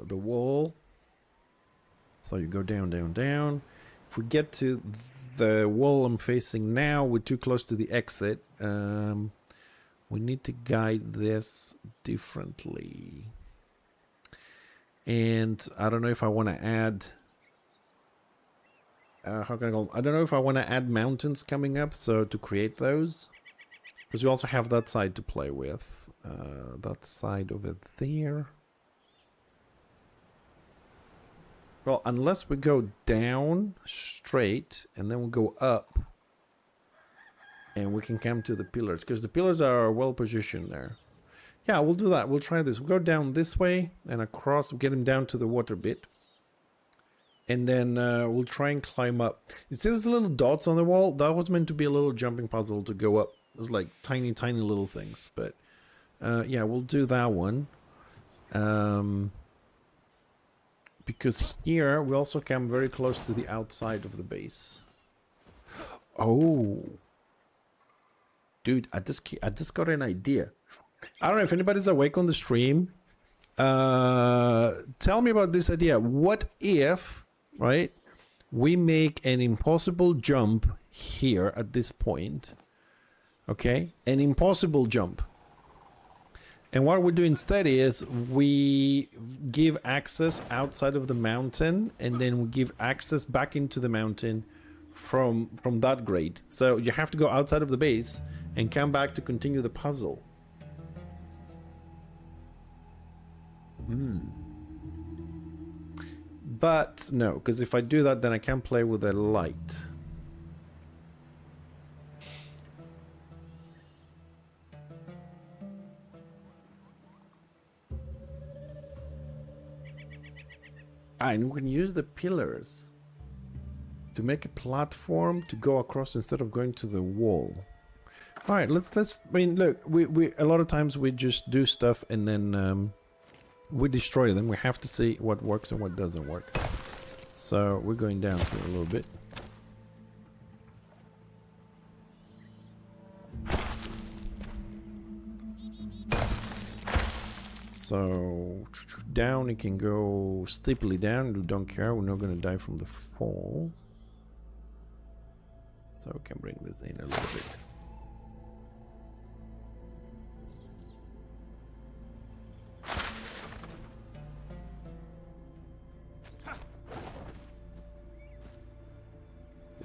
Speaker 1: wall, so you go down. If we get to the wall I'm facing now, we're too close to the exit. We need to guide this differently. And I don't know if I want to add. How can I go? I don't know if I want to add mountains coming up, so to create those. Because we also have that side to play with. That side over there. Well, unless we go down straight and then we'll go up. And we can come to the pillars. Because the pillars are well positioned there. Yeah, we'll do that. We'll try this. We'll go down this way and across. We'll get him down to the water bit. And then we'll try and climb up. You see these little dots on the wall? That was meant to be a little jumping puzzle to go up. It was like tiny little things. But yeah, we'll do that one. Because here we also come very close to the outside of the base. Oh. Dude, I just got an idea. I don't know if anybody's awake on the stream. Tell me about this idea. What if, right, we make an impossible jump here at this point? Okay, an impossible jump. And what we do instead is we give access outside of the mountain, and then we give access back into the mountain from that grade. So you have to go outside of the base and come back to continue the puzzle. But no, because if I do that, then I can't play with a light. And we can use the pillars to make a platform to go across instead of going to the wall. All right, let's. I mean, look, we a lot of times we just do stuff and then we destroy them. We have to see what works and what doesn't work. So we're going down here a little bit. So down, it can go steeply down. We don't care. We're not going to die from the fall. So we can bring this in a little bit.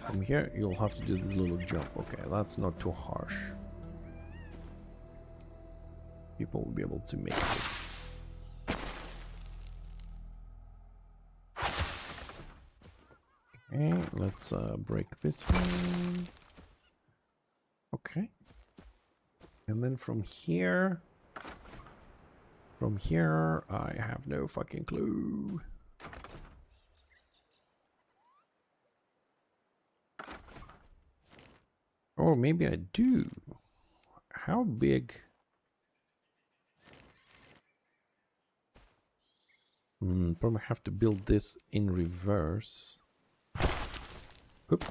Speaker 1: From here, you'll have to do this little jump. Okay, that's not too harsh. People will be able to make this. Okay, let's break this one. Okay. And then from here, I have no fucking clue. Or maybe I do. How big? Probably have to build this in reverse. Oop.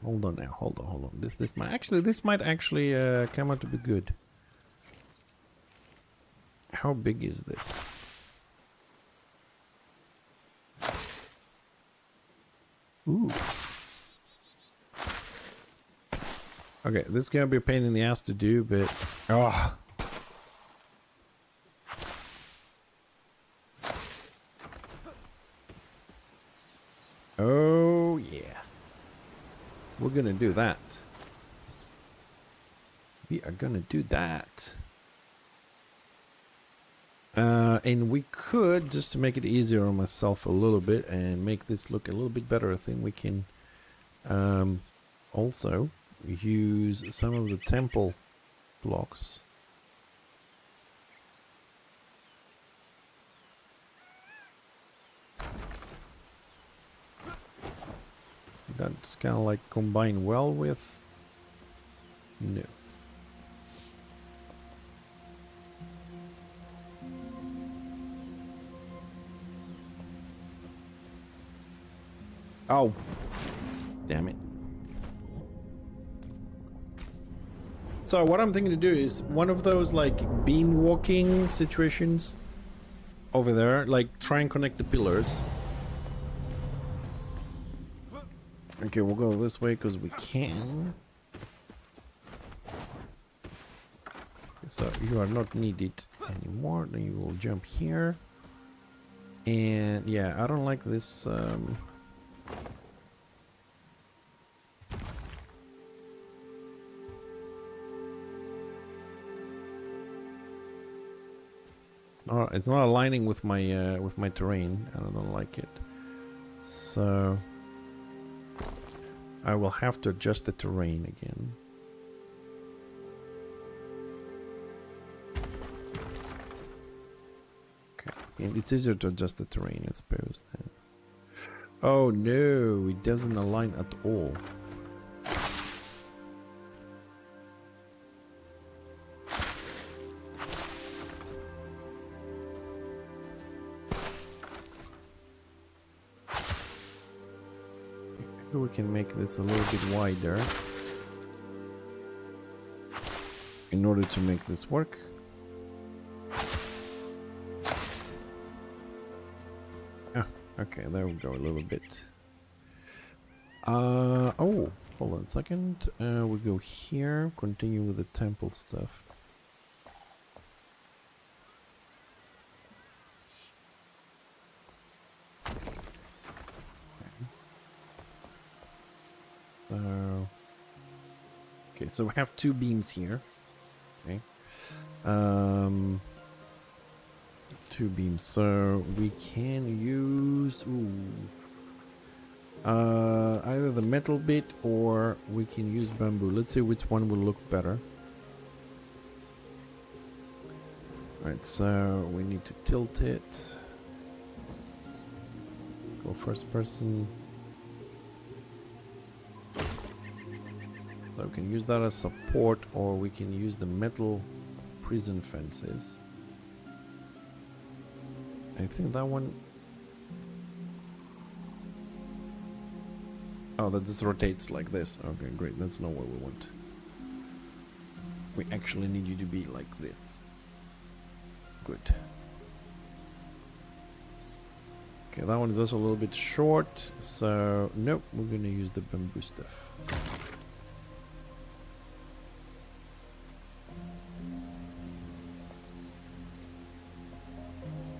Speaker 1: Hold on now. Hold on. This might actually come out to be good. How big is this? Ooh. Okay, this is gonna be a pain in the ass to do, but Oh, yeah. We're gonna do that. We are gonna do that. And we could, just to make it easier on myself a little bit and make this look a little bit better, I think we can also use some of the temple blocks. That's kind of like combine well with... No. Oh, damn it. So what I'm thinking to do is one of those like beam walking situations over there, like try and connect the pillars. Okay, we'll go this way because we can. So you are not needed anymore. Then you will jump here. And yeah, I don't like this. It's not aligning with my terrain, and I don't like it. So I will have to adjust the terrain again. Okay, and it's easier to adjust the terrain, I suppose. Then. Oh no, it doesn't align at all. We can make this a little bit wider in order to make this work. Ah, okay, there we go a little bit. Oh, hold on a second. We go here, continue with the temple stuff. Okay, so we have two beams here. Okay. Two beams. So we can use either the metal bit or we can use bamboo. Let's see which one will look better. Alright, so we need to tilt it. Go first person. So we can use that as support, or we can use the metal prison fences. I think that one... Oh, that just rotates like this. Okay, great. That's not what we want. We actually need you to be like this. Good. Okay, that one is also a little bit short, so nope, we're gonna use the bamboo stuff.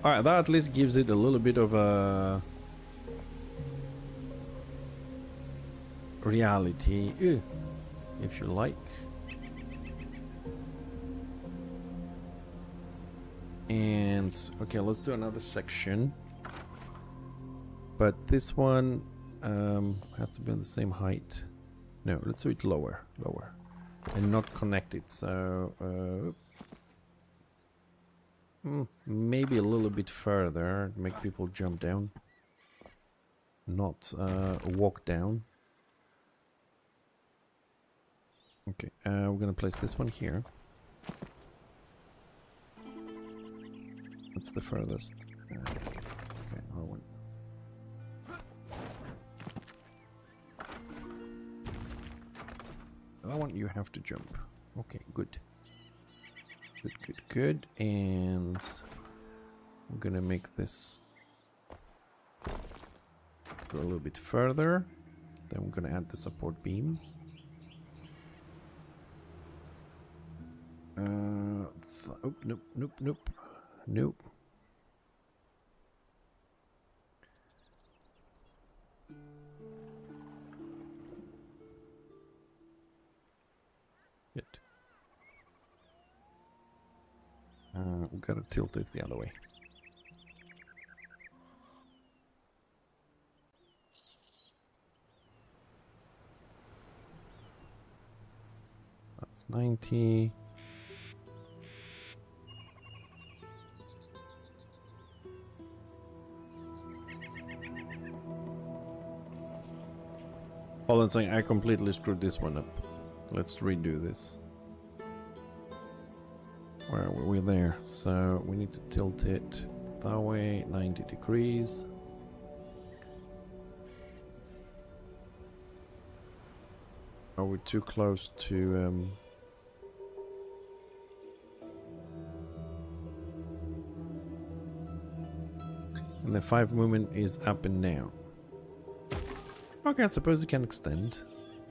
Speaker 1: Alright, that at least gives it a little bit of a reality, if you like. And okay, let's do another section. But this one has to be on the same height. No, let's do it lower, and not connected. So maybe a little bit further, make people jump down, not walk down. Okay, we're gonna place this one here. What's the furthest? Okay, that one. That one you have to jump. Okay, good. Good. And I'm gonna make this go a little bit further. Then I'm gonna add the support beams. Oh, nope. gotta tilt this the other way. That's 90. Hold on a second, I completely screwed this one up. Let's redo this. Where were we there? So we need to tilt it that way, 90 degrees. Are we too close to... And the 5 movement is up and down. Okay, I suppose you can extend.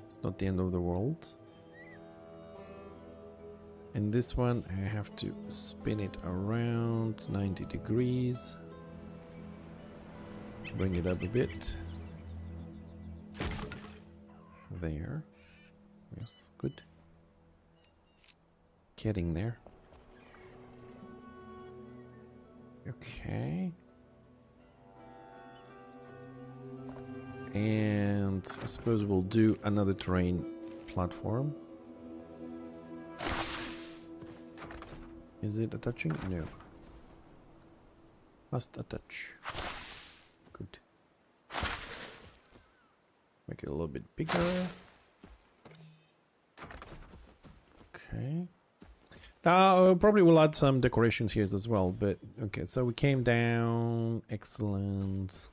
Speaker 1: It's not the end of the world. And this one, I have to spin it around 90 degrees. Bring it up a bit. There. Yes, good. Getting there. Okay. And I suppose we'll do another terrain platform. Is it attaching? No. Must attach. Good. Make it a little bit bigger. Okay. Now, probably we'll add some decorations here as well, but okay, so we came down. Excellent.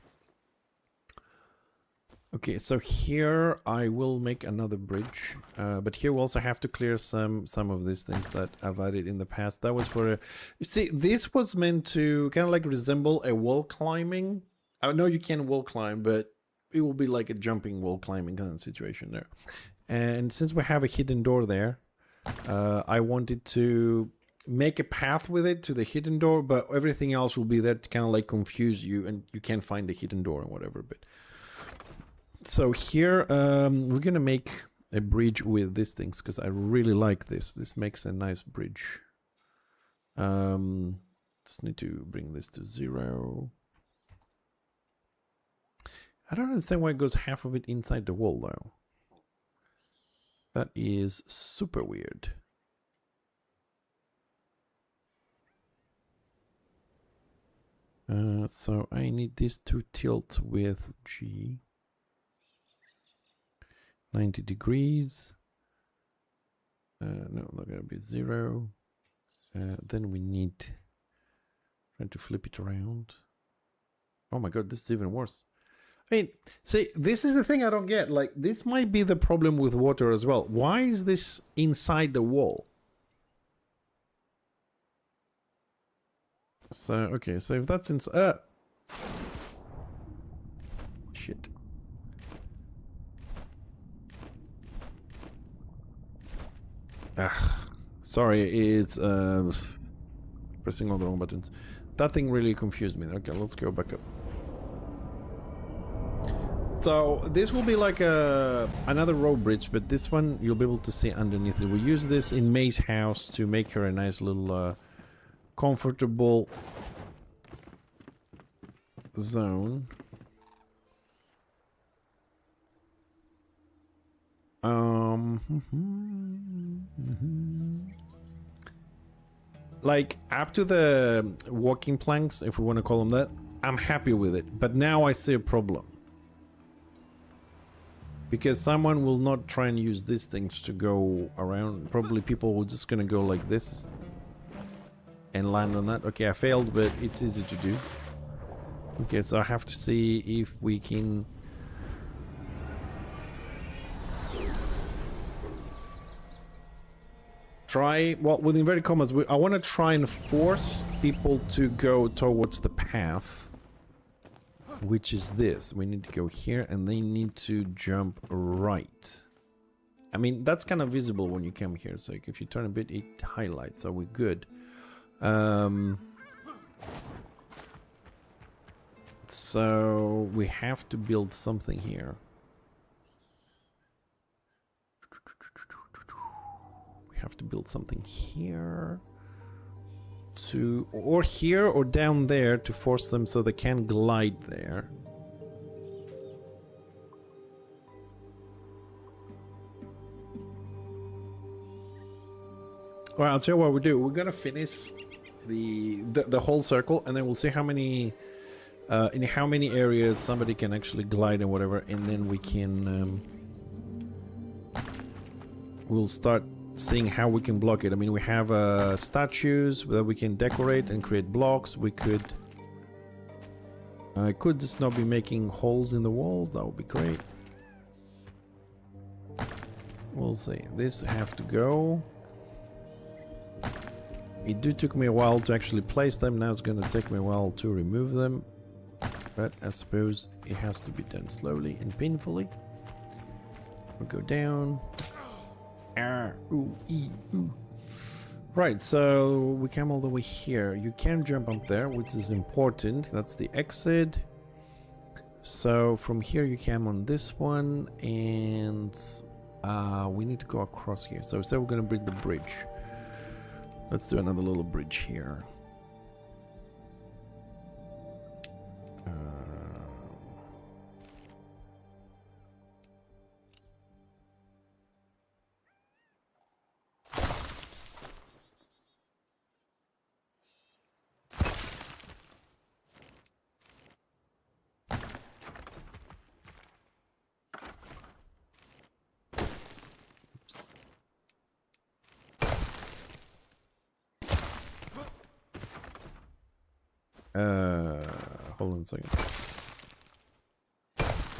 Speaker 1: Okay, so here I will make another bridge, but here we also have to clear some of these things that I've added in the past. That was for a... You see, this was meant to kind of like resemble a wall climbing. I know you can wall climb, but it will be like a jumping wall climbing kind of situation there. And since we have a hidden door there, I wanted to make a path with it to the hidden door, but everything else will be there to kind of like confuse you and you can't find the hidden door or whatever, but... So here we're gonna make a bridge with these things because I really like this. This makes a nice bridge. Just need to bring this to 0. I don't understand why it goes half of it inside the wall though. That is super weird. So I need this to tilt with G. 90 degrees. No, not gonna be 0. Then we need trying to flip it around. Oh my god, this is even worse. I mean, see, this is the thing I don't get. Like, this might be the problem with water as well. Why is this inside the wall? So, okay, so if that's inside... Shit. Sorry, it's pressing all the wrong buttons. That thing really confused me. Okay, let's go back up. So this will be like another road bridge, but this one you'll be able to see underneath it. We use this in May's house to make her a nice little comfortable zone. Like up to the walking planks, if we want to call them that, I'm happy with it. But now I see a problem. Because someone will not try and use these things to go around. Probably people will just gonna go like this and land on that. Okay, I failed, but it's easy to do. Okay, so I have to see if we can... Try, well, with inverted commas, I want to try and force people to go towards the path, which is this. We need to go here, and they need to jump right. I mean, that's kind of visible when you come here, so if you turn a bit, it highlights, so we're good. So we have to build something here. Have to build something here. to, or here or down there, to force them so they can glide there. Well, I'll tell you what we do. We're gonna finish the whole circle, and then we'll see how many in how many areas somebody can actually glide and whatever, and then we can we'll start seeing how we can block it. I mean, we have statues that we can decorate and create blocks. We could I could just not be making holes in the walls. That would be great. We'll see. This have to go. It took me a while to actually place them. Now it's going to take me a while to remove them. But I suppose it has to be done slowly and painfully. We'll go down. Ooh, ooh. Right, so we came all the way here. You can jump up there, which is important. That's the exit. So from here you came on this one, and we need to go across here. So we're going to build the bridge. Let's do another little bridge here. Hold on a second.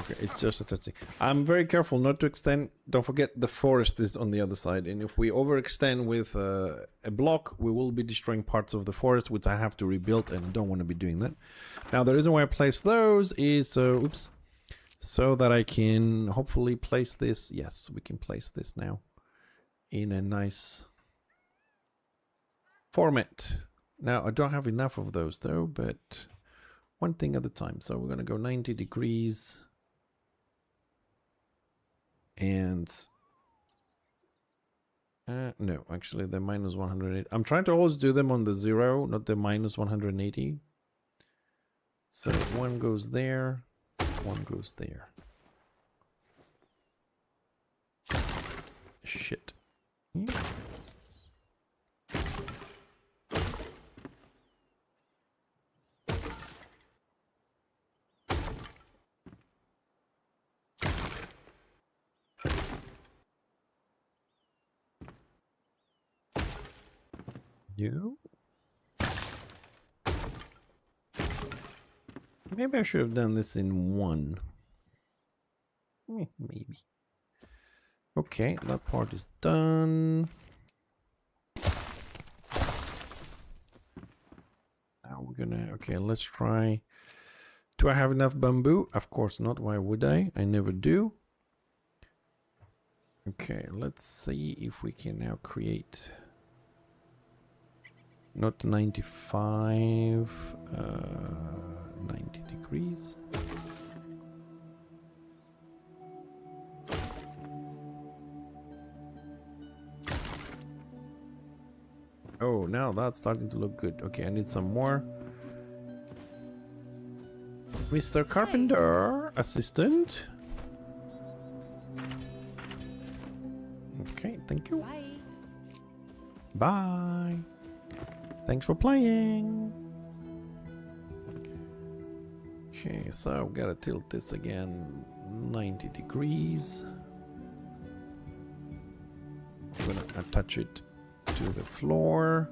Speaker 1: Okay, it's just a touching. I'm very careful not to extend. Don't forget the forest is on the other side, and if we overextend with a block, we will be destroying parts of the forest, which I have to rebuild, and I don't want to be doing that. Now, the reason why I place those is so that I can hopefully place this. Yes, we can place this now in a nice format. Now, I don't have enough of those though, but one thing at a time. So we're going to go 90 degrees. And no, actually they're minus 180. I'm trying to always do them on the 0, not the minus 180. So one goes there, one goes there. Shit. You? Maybe I should have done this in one. Maybe. Okay, that part is done. Now we're gonna... Okay, let's try... Do I have enough bamboo? Of course not. Why would I? I never do. Okay, let's see if we can now create... Not 95, 90 degrees. Oh, now that's starting to look good. Okay, I need some more. Mr. Carpenter, assistant. Okay, thank you. Bye. Bye. Thanks for playing. Okay, so I've got to tilt this again 90 degrees. I'm gonna attach it to the floor.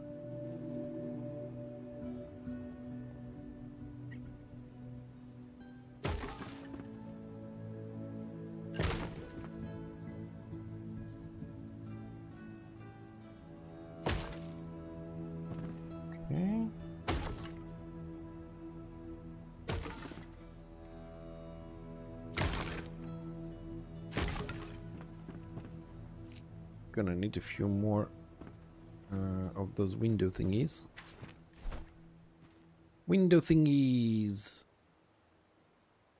Speaker 1: Gonna need a few more of those window thingies. Window thingies.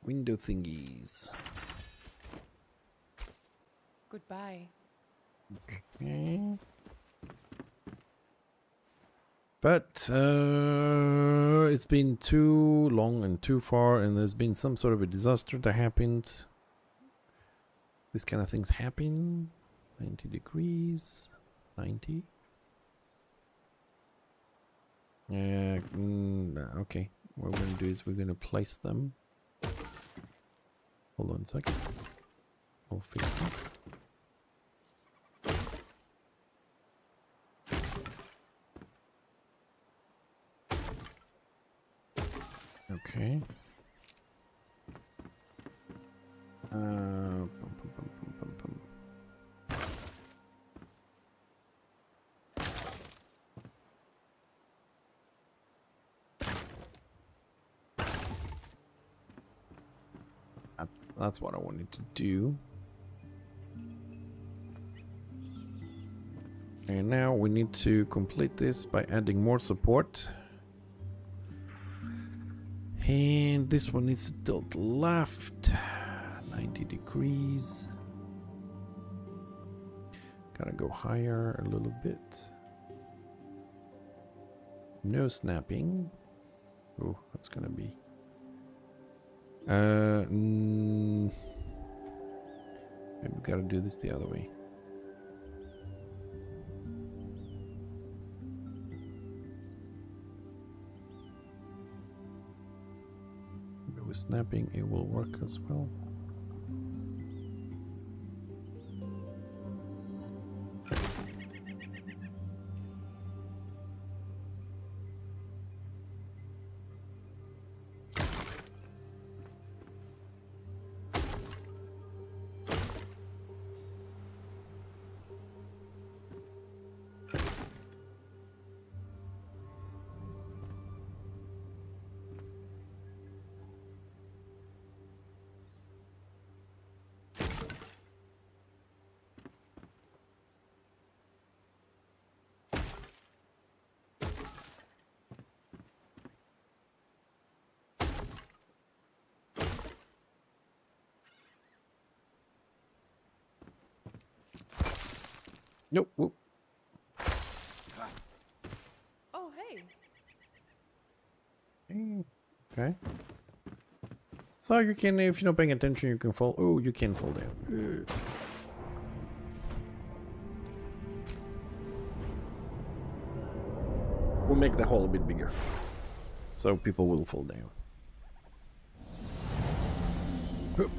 Speaker 1: Window thingies.
Speaker 2: Goodbye.
Speaker 1: Okay. But it's been too long and too far, and there's been some sort of a disaster that happened. This kind of things happen. 90 degrees. 90. Okay. What we're going to do is we're going to place them. Hold on a second. I'll fix that. Okay. Pum, pum, pum, pum, pum, pum. That's what I wanted to do. And now we need to complete this by adding more support. And this one needs to tilt left 90 degrees. Gotta go higher a little bit. No snapping. Oh, that's gonna be. Maybe we gotta do this the other way. With snapping, it will work as well. Nope. Whoop.
Speaker 2: Oh, hey.
Speaker 1: Okay. So you can, if you're not paying attention, you can fall. Oh, you can fall down. We'll make the hole a bit bigger, so people will fall down. Oop.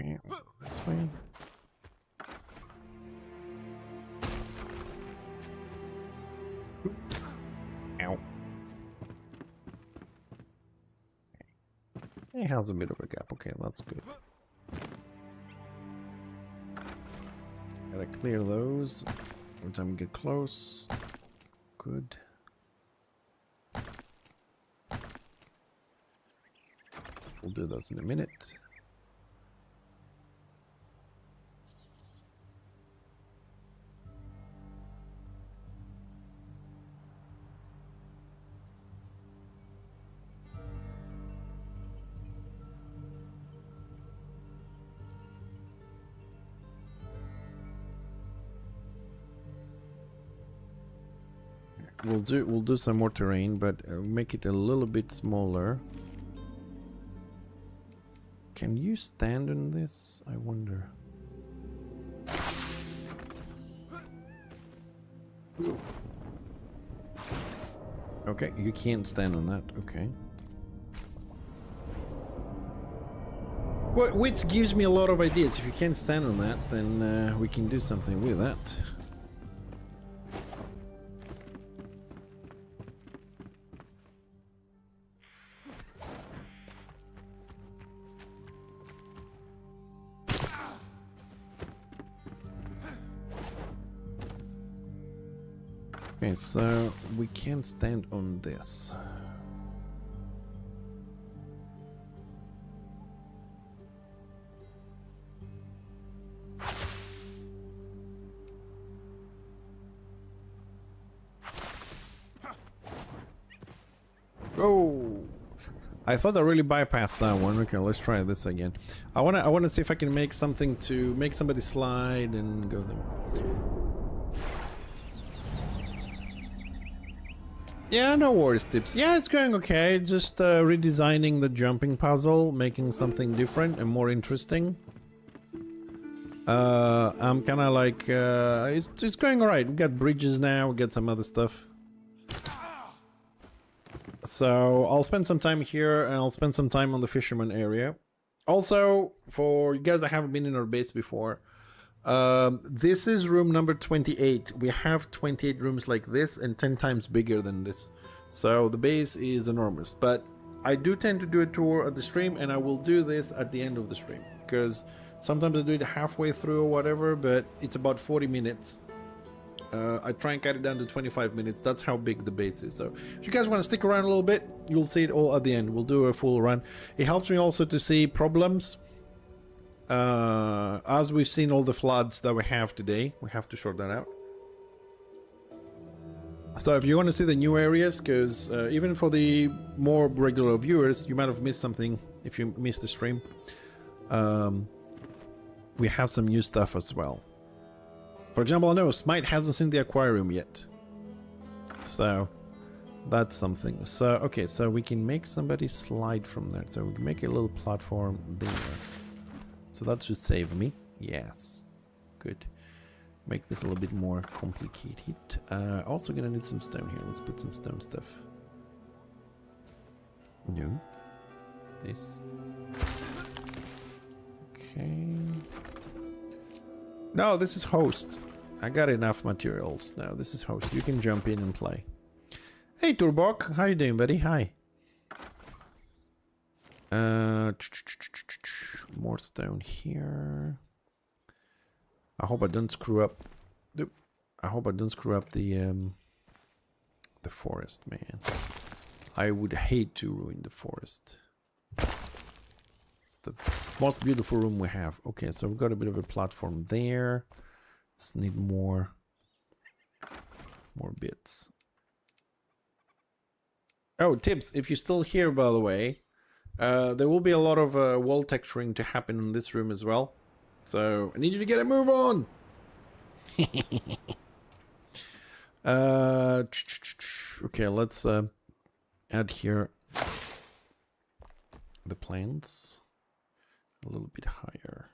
Speaker 1: Okay, we'll go this way. Oop. Ow. It has a bit of a gap. Okay, that's good. Gotta clear those every time we get close. Good. We'll do those in a minute. We'll do some more terrain, but make it a little bit smaller. Can you stand on this? I wonder. Okay, you can't stand on that. Okay. Well, which gives me a lot of ideas. If you can't stand on that, then we can do something with that. Okay, so we can stand on this. Oh! I thought I really bypassed that one. Okay, let's try this again. I wanna see if I can make something to make somebody slide and go there. Yeah, no worries, tips. Yeah, it's going okay. Just redesigning the jumping puzzle, making something different and more interesting. I'm kind of like it's going alright. We got bridges now. We got some other stuff. So I'll spend some time here and I'll spend some time on the fisherman area. Also, for you guys that haven't been in our base before, this is room number 28. We have 28 rooms like this and 10 times bigger than this. So the base is enormous. But I do tend to do a tour at the stream, and I will do this at the end of the stream, because sometimes I do it halfway through or whatever, but it's about 40 minutes. I try and cut it down to 25 minutes. That's how big the base is. So if you guys want to stick around a little bit, you'll see it all at the end. We'll do a full run. It helps me also to see problems. As we've seen all the floods that we have today, we have to sort that out. So if you want to see the new areas, because even for the more regular viewers, you might have missed something if you missed the stream. We have some new stuff as well. For example, I know Smite hasn't seen the aquarium yet. So that's something. So, okay, so we can make somebody slide from there. So we can make a little platform there. So that should save me. Yes. Good. Make this a little bit more complicated. Also gonna need some stone here. Let's put some stone stuff. No. This. Okay. No, this is host. I got enough materials now. This is host. You can jump in and play. Hey, Turbok. How you doing, buddy? Hi. More stone here. I hope I don't screw up. I hope I don't screw up the forest, man. I would hate to ruin the forest. It's the most beautiful room we have. Okay, so we've got a bit of a platform there. Let's need more bits. Oh, tips, if you're still here, by the way, there will be a lot of wall texturing to happen in this room as well. So I need you to get a move on. Okay, let's add here the plants a little bit higher.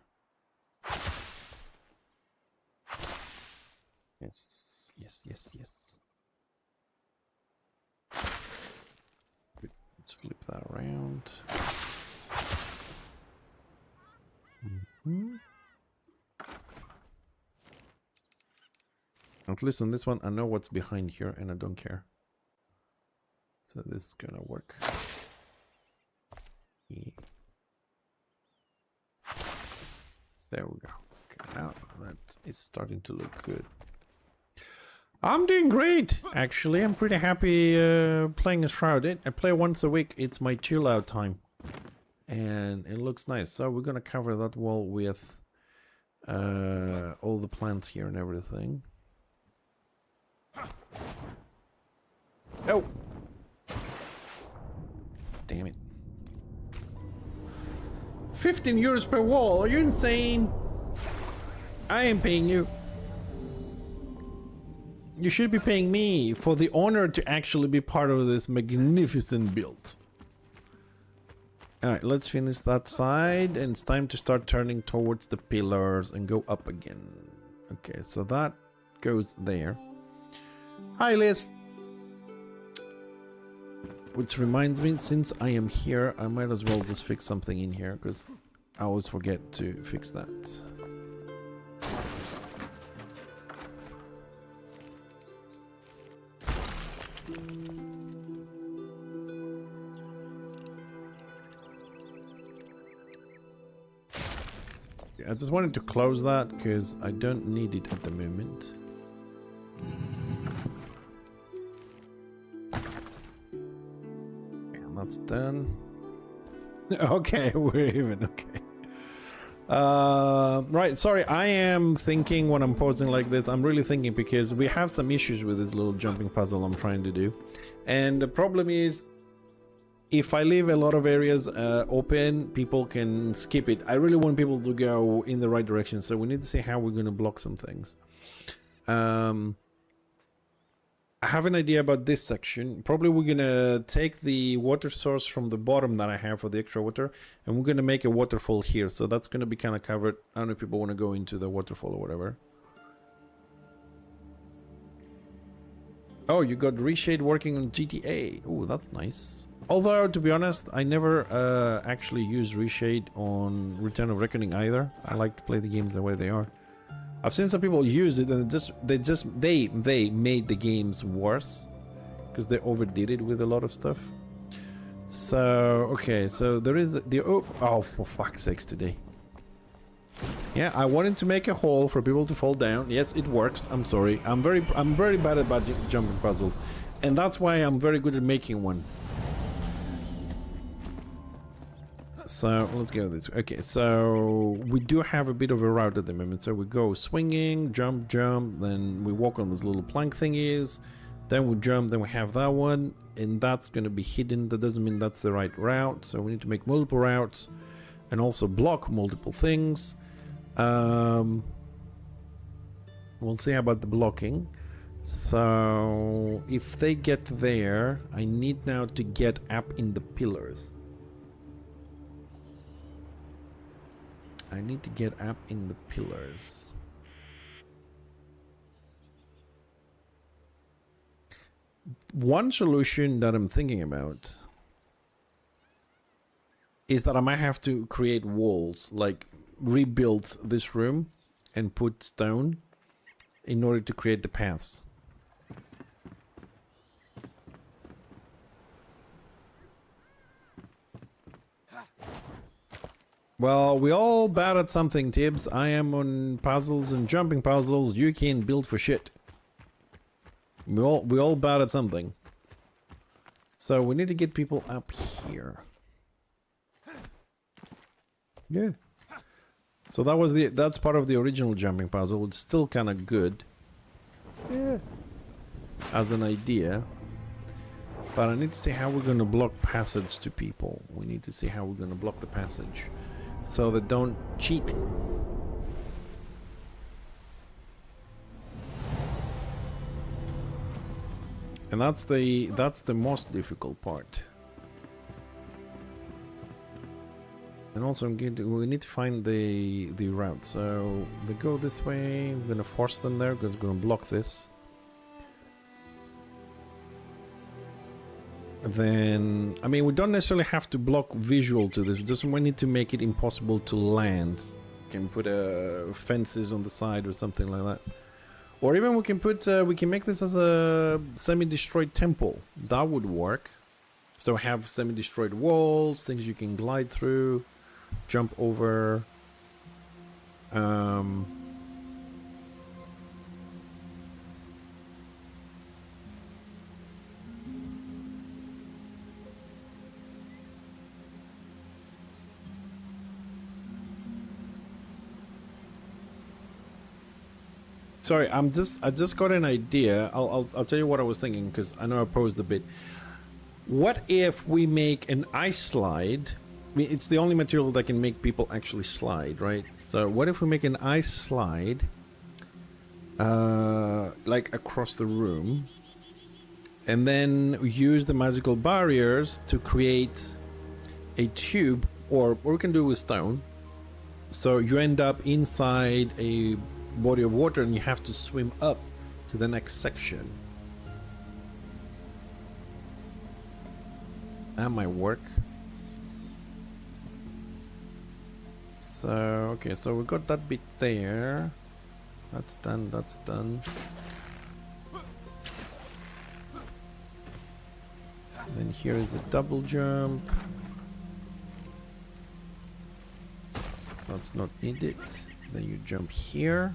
Speaker 1: Yes, yes, yes, yes. Good. Let's flip that around. At least on this one, I know what's behind here and I don't care. So this is gonna work. Yeah. There we go. Okay, now that is starting to look good. I'm doing great, actually. I'm pretty happy playing Enshrouded. I play once a week. It's my chill out time. And it looks nice. So we're gonna cover that wall with all the plants here and everything. Oh! Damn it. 15 euros per wall? Are you insane? I am paying you. You should be paying me for the honor to actually be part of this magnificent build. Alright, let's finish that side, and it's time to start turning towards the pillars and go up again. Okay, so that goes there. Hi, Liz! Which reminds me, since I am here, I might as well just fix something in here, because I always forget to fix that. I just wanted to close that because I don't need it at the moment. And that's done. Okay, we're even. Okay. Right, sorry, I am thinking when I'm posing like this, I'm really thinking because we have some issues with this little jumping puzzle I'm trying to do. And the problem is, if I leave a lot of areas open, people can skip it. I really want people to go in the right direction, so we need to see how we're going to block some things. I have an idea about this section. Probably we're going to take the water source from the bottom that I have for the extra water, and we're going to make a waterfall here. So that's going to be kind of covered. I don't know if people want to go into the waterfall or whatever. Oh, you got Reshade working on GTA. Oh, that's nice. Although, to be honest, I never actually use Reshade on Return of Reckoning either. I like to play the games the way they are. I've seen some people use it and they made the games worse because they overdid it with a lot of stuff. So okay, so there is the oh for fuck's sakes today. Yeah, I wanted to make a hole for people to fall down. Yes, it works. I'm sorry. I'm very bad at jumping puzzles, and that's why I'm very good at making one. So let's go this way. Okay, so we do have a bit of a route at the moment. So we go swinging, jump, then we walk on those little plank thingies, then we jump, then we have that one, and that's going to be hidden. That doesn't mean that's the right route. So we need to make multiple routes and also block multiple things. We'll see about the blocking. So if they get there, I need now to get up in the pillars. I need to get up in the pillars. One solution that I'm thinking about is that I might have to create walls, like rebuild this room and put stone in order to create the paths. Well, we all bad at something, Tibbs. I am on puzzles and jumping puzzles. You can build for shit. We all bad at something. So we need to get people up here. Yeah. So that's part of the original jumping puzzle. It's still kind of good. Yeah. As an idea. But I need to see how we're going to block passage to people. We need to see how we're going to block the passage. So they don't cheat. And that's the most difficult part. And also we need to find the route. So they go this way. We're gonna force them there because we're gonna block this. Then, I mean, we don't necessarily have to block visual to this. Just we need to make it impossible to land. We can put fences on the side or something like that. Or even we can put, we can make this as a semi-destroyed temple. That would work. So have semi-destroyed walls, things you can glide through, jump over. Sorry, I just got an idea. I'll tell you what I was thinking because I know I posed a bit. What if we make an ice slide? I mean, it's the only material that can make people actually slide, right? So what if we make an ice slide, like across the room, and then use the magical barriers to create a tube, or we can do it with stone. So you end up inside a body of water and you have to swim up to the next section. That might work. So okay, so we got that bit there. That's done, that's done. Then here is a double jump. That's not needed. Then you jump here.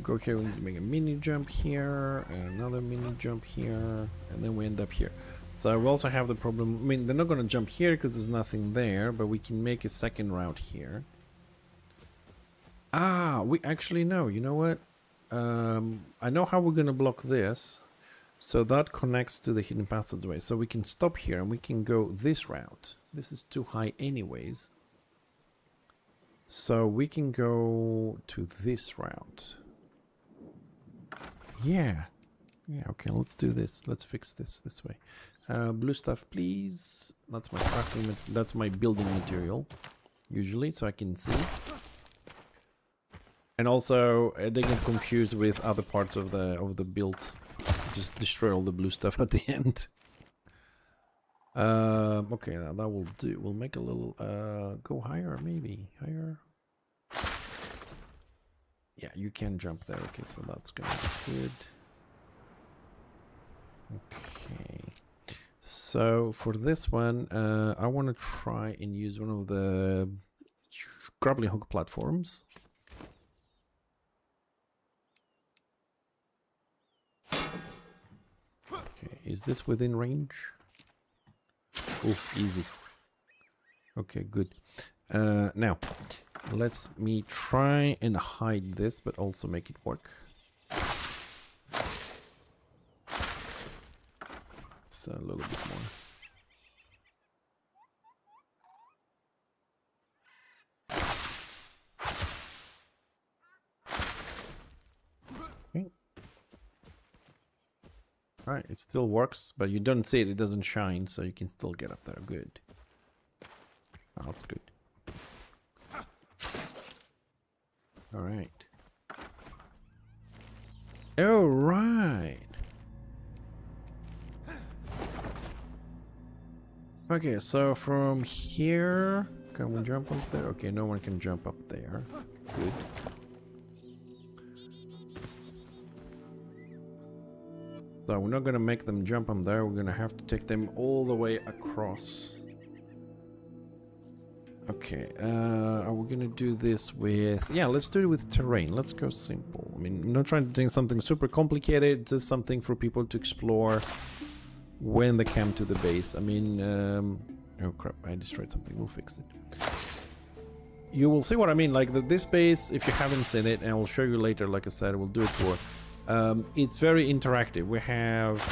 Speaker 1: Go here, we need to make a mini jump here, and another mini jump here, and then we end up here. So we also have the problem, I mean, they're not going to jump here because there's nothing there, but we can make a second route here. Ah, we actually know, you know what? I know how we're going to block this. So that connects to the hidden passageway. So we can stop here and we can go this route. This is too high anyways. So we can go to this route. Yeah. Yeah, okay, let's do this. Let's fix this way. Blue stuff, please. That's my crafting, that's my building material, usually, so I can see. And also, they get confused with other parts of the build. Just destroy all the blue stuff at the end. Okay, now that will do. We'll make a little, go higher, maybe. Higher. Yeah, you can jump there. Okay, so that's gonna be good. Okay. So, for this one, I want to try and use one of the grappling hook platforms. Okay, is this within range? Oh, easy. Okay, good. Now, let me try and hide this, but also make it work. It's a little bit more. Okay. Alright, it still works, but you don't see it, it doesn't shine, so you can still get up there. Good. Oh, that's good. Alright. Oh, right. Okay, so from here, can we jump up there? Okay, no one can jump up there. Good. So we're not gonna make them jump on there, we're gonna have to take them all the way across. Okay, are we gonna do this with... Yeah, let's do it with terrain. Let's go simple. I mean, I'm not trying to do something super complicated, it's just something for people to explore when they come to the base. I mean, oh crap, I destroyed something. We'll fix it. You will see what I mean. Like this base, if you haven't seen it, and I'll show you later, like I said, we'll do it for... it's very interactive. We have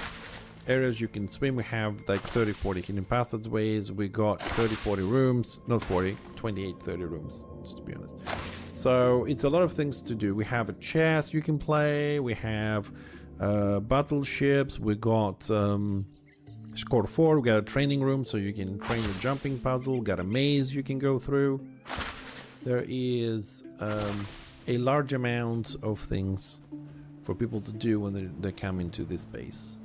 Speaker 1: areas you can swim. We have like 30-40 hidden passageways. We got 30-40 rooms. Not 40, 28-30 rooms, just to be honest. So it's a lot of things to do. We have a chess you can play. We have battleships. We got score 4. We got a training room so you can train your jumping puzzle. Got a maze you can go through. There is a large amount of things for people to do when they come into this base.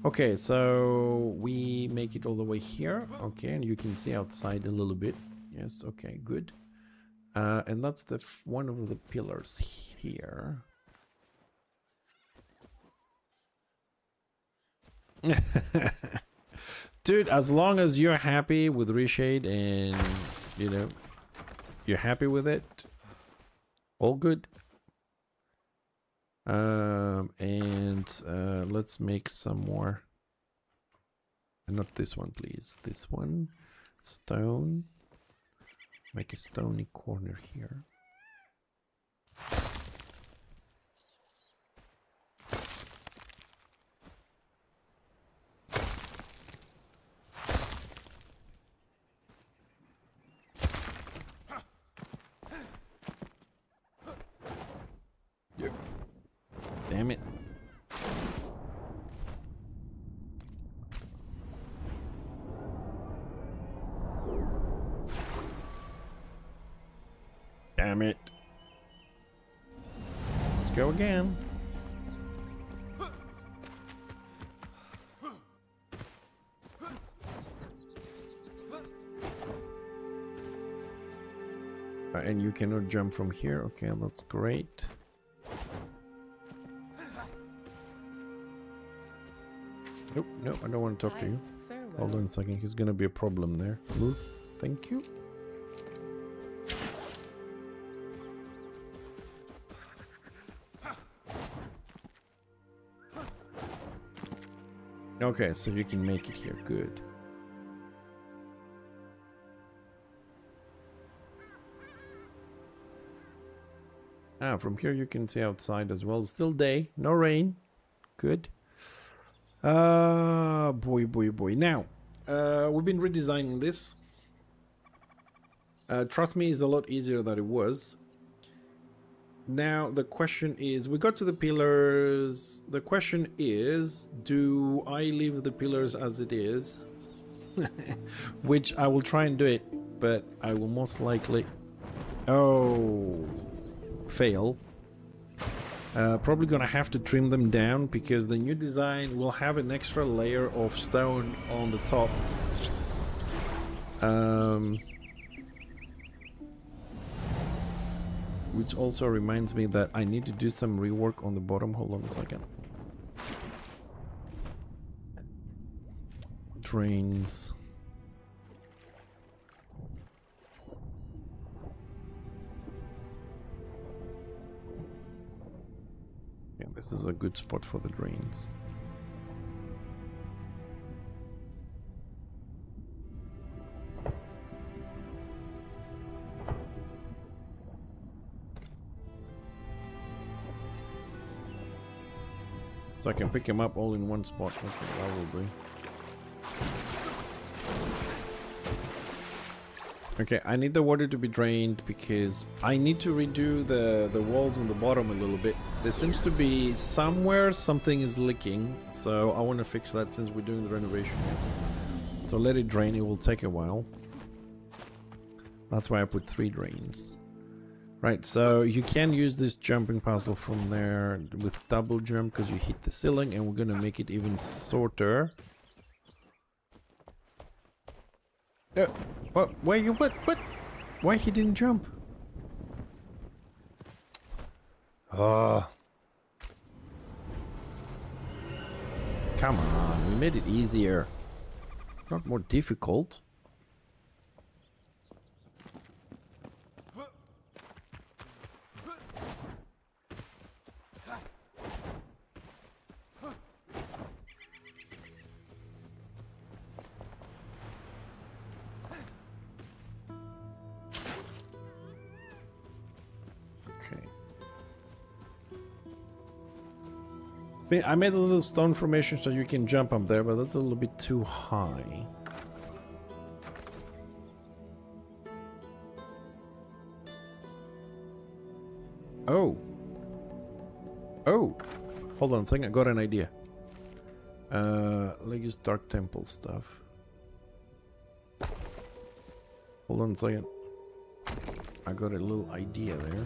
Speaker 1: Okay, so we make it all the way here. Okay, and you can see outside a little bit. Yes, okay, good. And that's the one of the pillars here. Dude, as long as you're happy with reshade and, you know, you're happy with it, all good. Let's make some more. Not this one, please. This one. Stone. Make a stony corner here. Yep. Damn it. Damn it. Let's go again. And you cannot jump from here. Okay, that's great. Nope, nope, I don't want to talk to you.
Speaker 2: Farewell.
Speaker 1: Hold on a second, he's gonna be a problem there. Move. Thank you. Okay, so you can make it here. Good. Ah, from here you can see outside as well. Still day, no rain. good. Boy. Now, we've been redesigning this. Trust me, it's a lot easier than it was. Now, the question is, we got to the pillars. The question is, do I leave the pillars as it is? Which I will try and do it, but I will most likely... Oh, fail. Probably gonna have to trim them down because the new design will have an extra layer of stone on the top. Which also reminds me that I need to do some rework on the bottom. Hold on a second. Drains. Yeah, this is a good spot for the drains. So I can pick him up all in one spot. Okay, that will do. Okay, I need the water to be drained because I need to redo the walls on the bottom a little bit. There seems to be somewhere something is leaking, so I want to fix that since we're doing the renovation. So let it drain, it will take a while. That's why I put 3 drains. Right, so you can use this jumping puzzle from there with double jump because you hit the ceiling, and we're gonna make it even shorter. What? Wait, what? Why he didn't jump? Come on, we made it easier, not more difficult. I made a little stone formation so you can jump up there, but that's a little bit too high. Oh. Hold on a second, I got an idea. Let's use Dark Temple stuff. Hold on a second. I got a little idea there.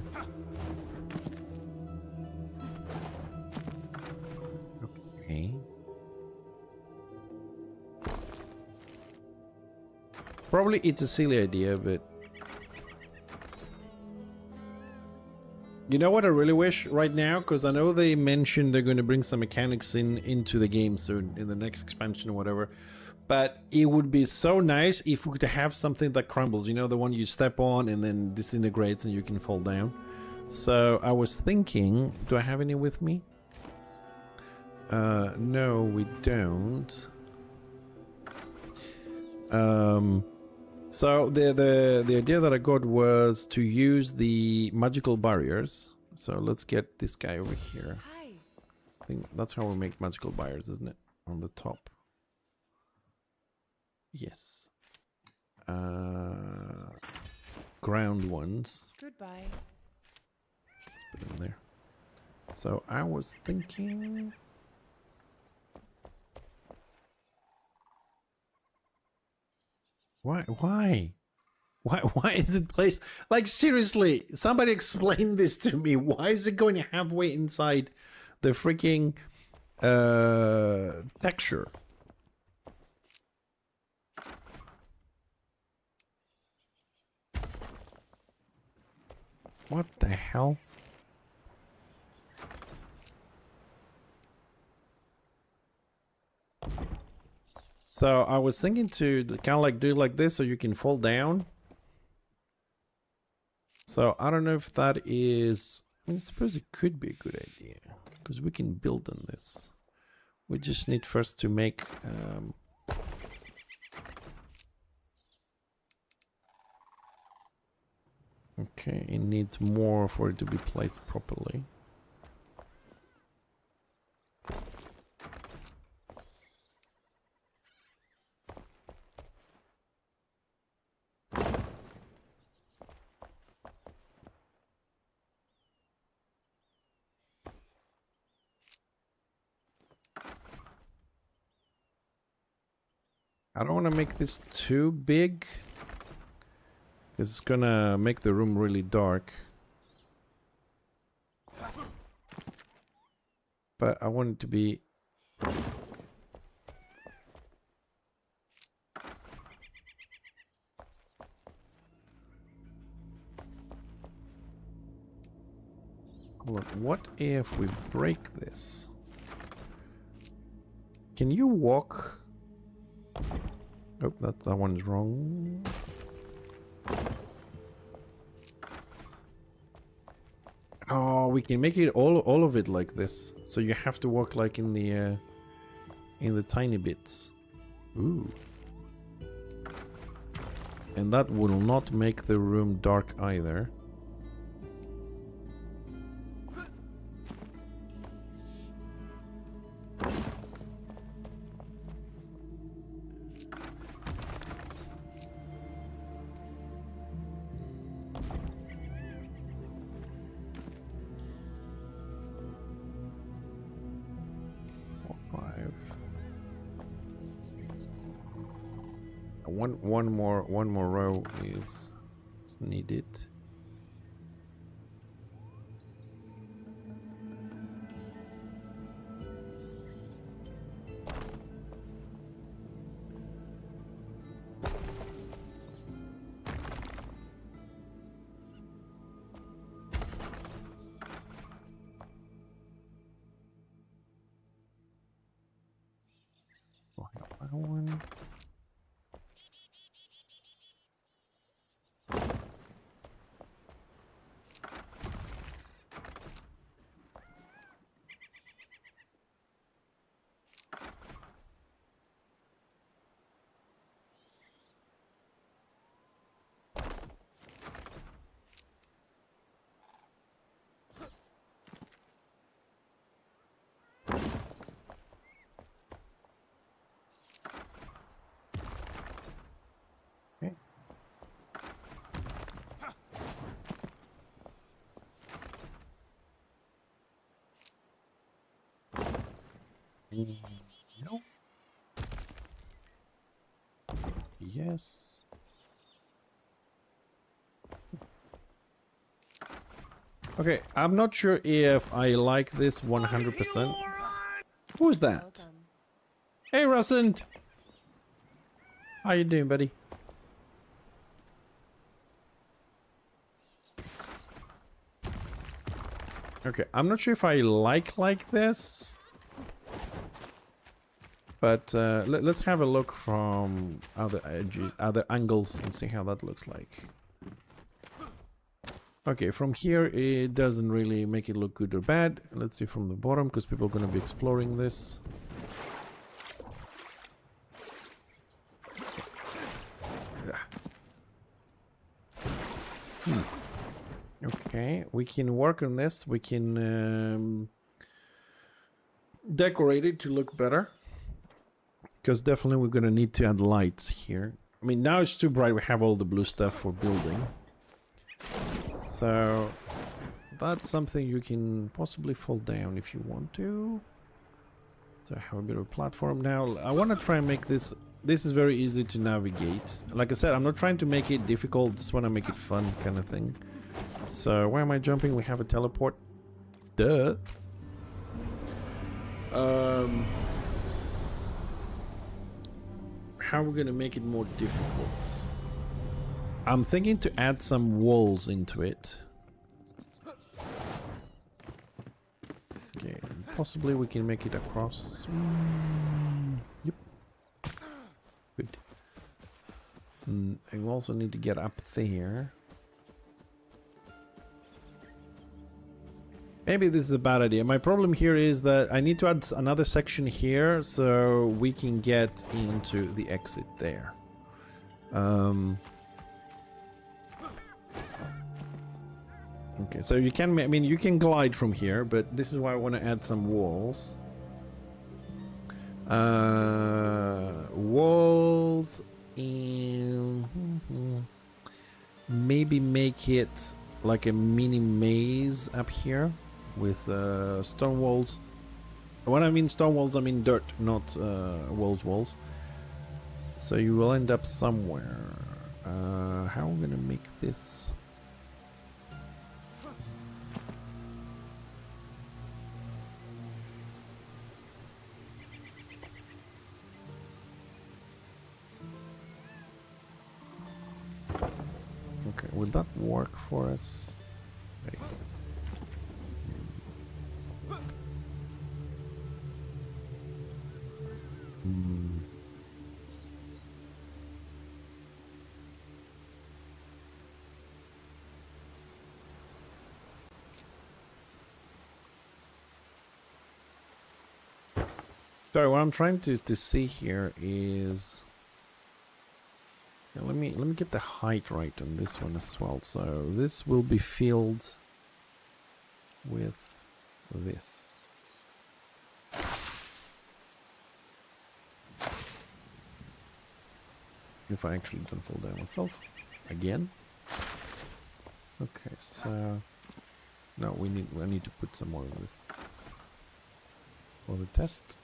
Speaker 1: Probably it's a silly idea, but you know what I really wish right now, because I know they mentioned they're going to bring some mechanics into the game soon in the next expansion or whatever, but it would be so nice if we could have something that crumbles, you know, the one you step on and then disintegrates and you can fall down. So I was thinking, do I have any with me? No, we don't. So the idea that I got was to use the magical barriers. So let's get this guy over here.
Speaker 2: Hi.
Speaker 1: I think that's how we make magical barriers, isn't it? On the top. Yes. Ground ones.
Speaker 2: Goodbye.
Speaker 1: Let's put them there. So I was thinking... Why is it placed? Like, seriously, somebody explain this to me. Why is it going halfway inside the freaking texture? What the hell? So I was thinking to kind of like do it like this so you can fall down. So I don't know if that is... I suppose it could be a good idea because we can build on this. We just need first to make... Okay, it needs more for it to be placed properly. I don't want to make this too big. It's gonna make the room really dark. But I want it to be... Hold on. What if we break this? Can you walk? Oh, that one's wrong. Oh, we can make it all of it like this. So you have to walk like in the tiny bits. Ooh. And that will not make the room dark either. One more row is needed. Oh, that one. No. Yes. Okay, I'm not sure if I like this 100%. Who's that?
Speaker 2: Well done.
Speaker 1: Hey, Russell. How you doing, buddy? Okay, I'm not sure if I like this. But let's have a look from other edges, other angles, and see how that looks like. Okay, from here it doesn't really make it look good or bad. Let's see from the bottom, because people are going to be exploring this. Okay, we can work on this. We can decorate it to look better. Because definitely we're going to need to add lights here. I mean, now it's too bright. We have all the blue stuff for building. So that's something you can possibly fall down if you want to. So I have a bit of a platform now. I want to try and make this... This is very easy to navigate. Like I said, I'm not trying to make it difficult. Just want to make it fun kind of thing. So where am I jumping? We have a teleport. Duh. How are we going to make it more difficult? I'm thinking to add some walls into it. Okay, possibly we can make it across. Yep. Good. And we also need to get up there. Maybe this is a bad idea. My problem here is that I need to add another section here so we can get into the exit there. Okay, so you can, I mean, you can glide from here, but this is why I want to add some walls. Walls and maybe make it like a mini maze up here with stone walls. When I mean stone walls, I mean dirt, not walls. So you will end up somewhere. How am I gonna make this? Okay, would that work for us? Wait. Hmm. Sorry, what I'm trying to see here is, yeah, let me get the height right on this one as well. So this will be filled with this. If I actually don't fall down myself again. Okay, so no, I need to put some more of this for the test.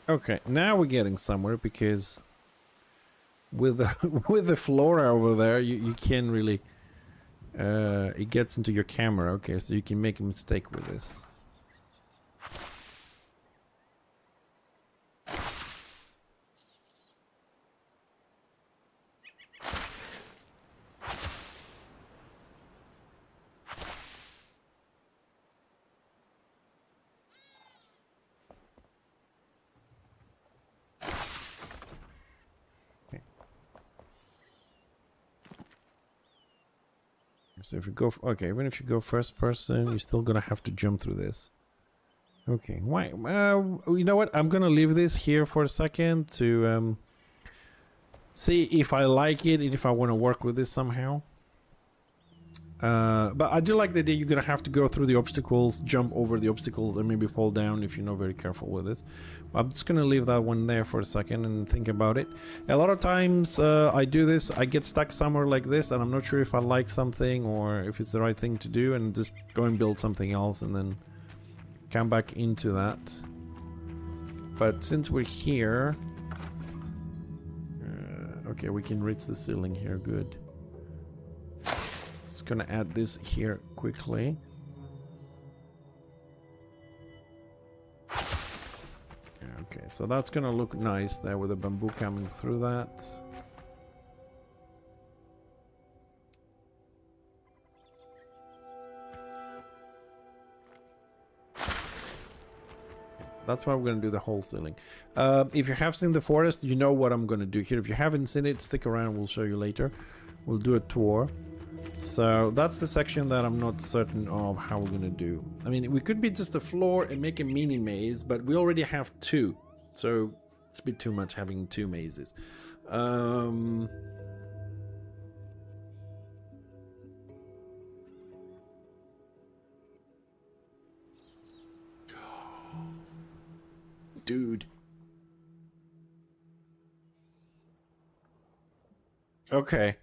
Speaker 1: Okay, now we're getting somewhere, because with the with the floor over there, you can really it gets into your camera. Okay, so you can make a mistake with this. So if you go, okay, even if you go first person, you're still gonna have to jump through this. Okay, why? You know what? I'm gonna leave this here for a second to see if I like it and if I want to work with this somehow. But I do like the idea you're gonna have to go through the obstacles, jump over the obstacles, and maybe fall down if you're not very careful with this. I'm just gonna leave that one there for a second and think about it. A lot of times I do this, I get stuck somewhere like this, and I'm not sure if I like something or if it's the right thing to do, and just go and build something else and then come back into that. But since we're here, okay, we can reach the ceiling here, good. Just gonna add this here quickly. Okay, so that's gonna look nice there with the bamboo coming through that. That's why we're gonna do the whole ceiling. If you have seen the forest, you know what I'm gonna do here. If you haven't seen it, stick around, we'll show you later. We'll do a tour. So that's the section that I'm not certain of how we're gonna do. I mean, we could be just a floor and make a mini maze, but we already have two, so it's a bit too much having two mazes. Dude. Okay.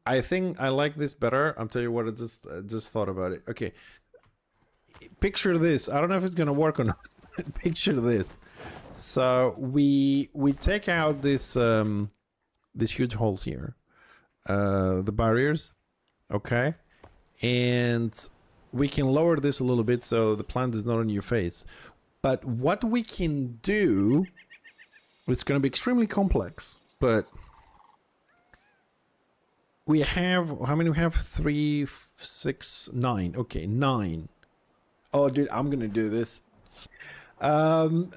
Speaker 1: I think I like this better. I'll tell you what, I just thought about it. Okay. Picture this. I don't know if it's gonna work or not. Picture this. So we take out this these huge holes here. The barriers. Okay. And we can lower this a little bit so the plant is not on your face. But what we can do, it's gonna be extremely complex, but we have, how many we have? 3, 6, 9. Okay, 9. Oh, dude, I'm gonna do this. I'm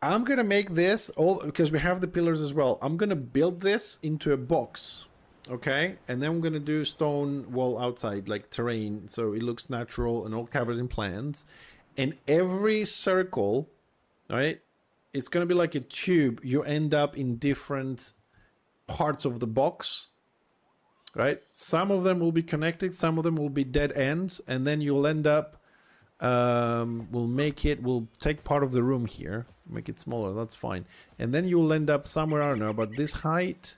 Speaker 1: gonna make this all, because we have the pillars as well. I'm gonna build this into a box, okay? And then I'm gonna do stone wall outside, like terrain, so it looks natural and all covered in plants. And every circle, right? It's gonna be like a tube. You end up in different parts of the box, right? Some of them will be connected, some of them will be dead ends, and then you'll end up We'll take part of the room here, make it smaller, that's fine. And then you'll end up somewhere, I don't know, about this height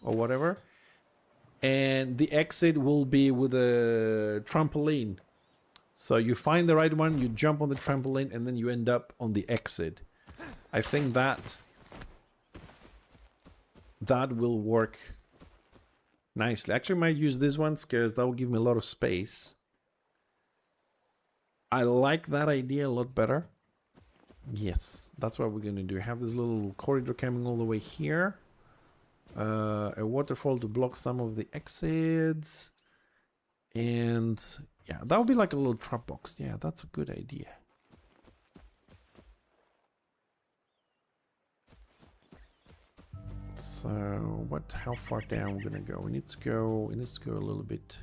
Speaker 1: or whatever. And the exit will be with a trampoline. So you find the right one, you jump on the trampoline, and then you end up on the exit. I think that will work nicely. Actually, I might use this one because that will give me a lot of space. I like that idea a lot better. Yes, that's what we're going to do. Have this little corridor coming all the way here. A waterfall to block some of the exits. And yeah, that would be like a little trap box. Yeah, that's a good idea. So how far down we're gonna go? It needs to go a little bit.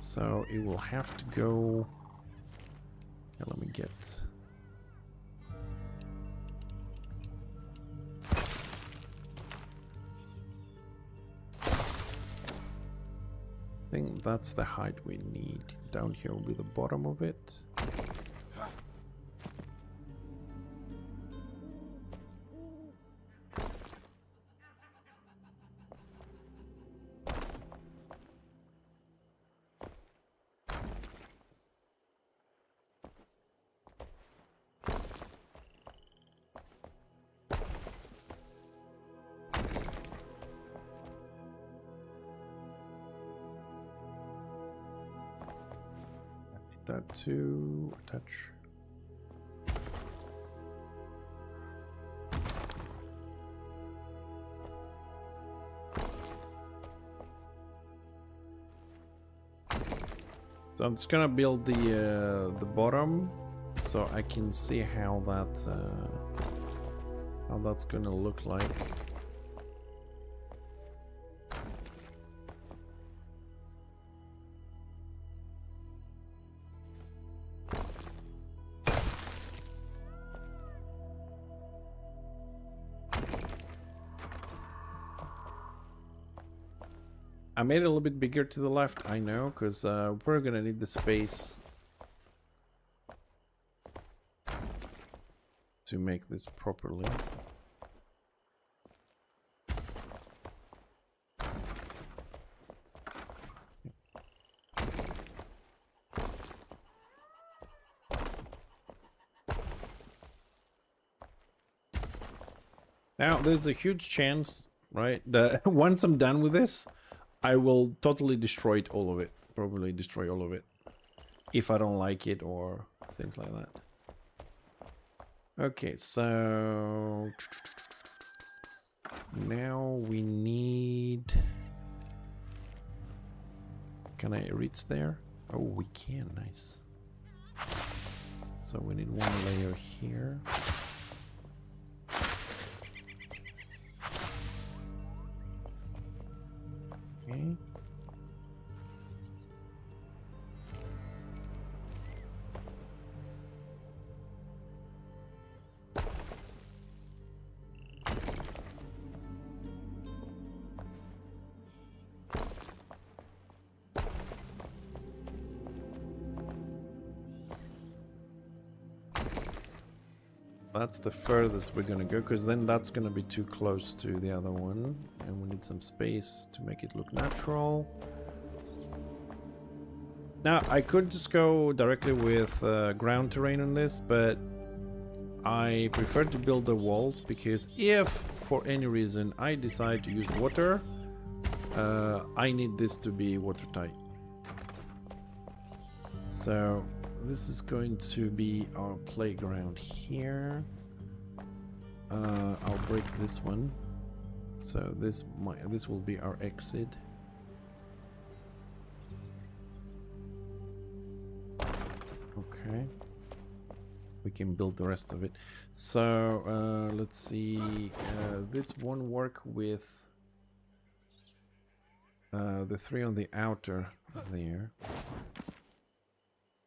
Speaker 1: So it will have to go. Yeah, let me get. I think that's the height we need. Down here will be the bottom of it. That to attach. So I'm just gonna build the bottom, so I can see how that's gonna look like. I made it a little bit bigger to the left, I know, because we're gonna need the space to make this properly. Now, there's a huge chance, right, that once I'm done with this, I will totally destroy it, all of it. Probably destroy all of it. If I don't like it or things like that. Okay, so... now we need... Can I reach there? Oh, we can, nice. So we need one layer here. Okay. That's the furthest we're gonna go, because then that's gonna be too close to the other one, and we need some space to make it look natural. Now, I could just go directly with ground terrain on this, but I prefer to build the walls, because if for any reason I decide to use water, I need this to be watertight. So this is going to be our playground here. I'll break this one. So this will be our exit. Okay. We can build the rest of it. So let's see. This won't work with the three on the outer there.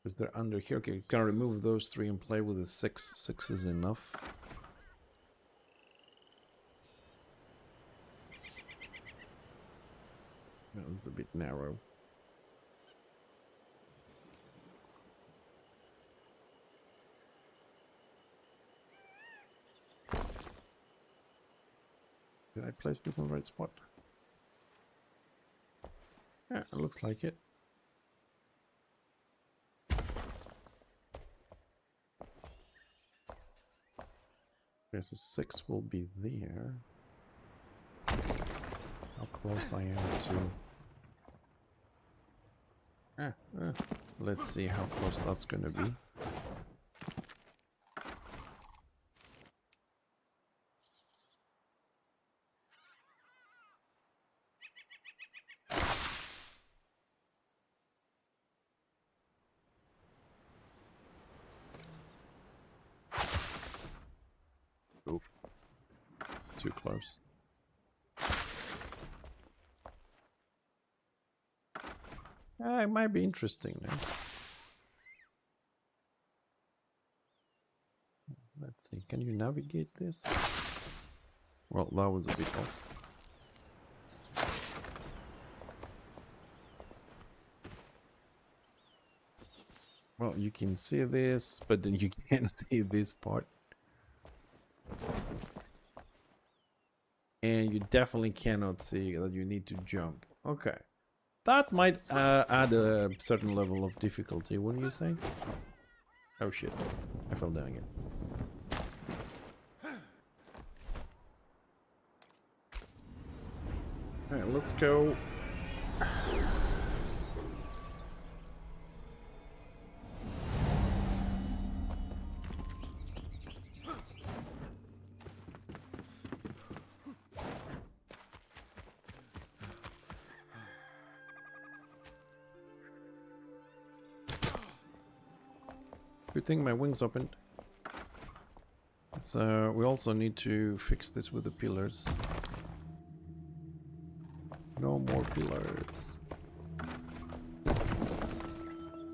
Speaker 1: Because they're under here. Okay, gonna remove those three and play with the six. Six is enough. That was a bit narrow. Did I place this on the right spot? Yeah, it looks like it. Okay, so 6 will be there. How close I am to... let's see how close that's going to be. Oof. Too close. It might be interesting now. Let's see, can you navigate this? Well, that was a bit off. Well, you can see this, but then you can't see this part. And you definitely cannot see that you need to jump. Okay. That might add a certain level of difficulty, wouldn't you say? Oh shit. I fell down again. Alright, let's go. Good thing my wings opened. So we also need to fix this with the pillars. No more pillars.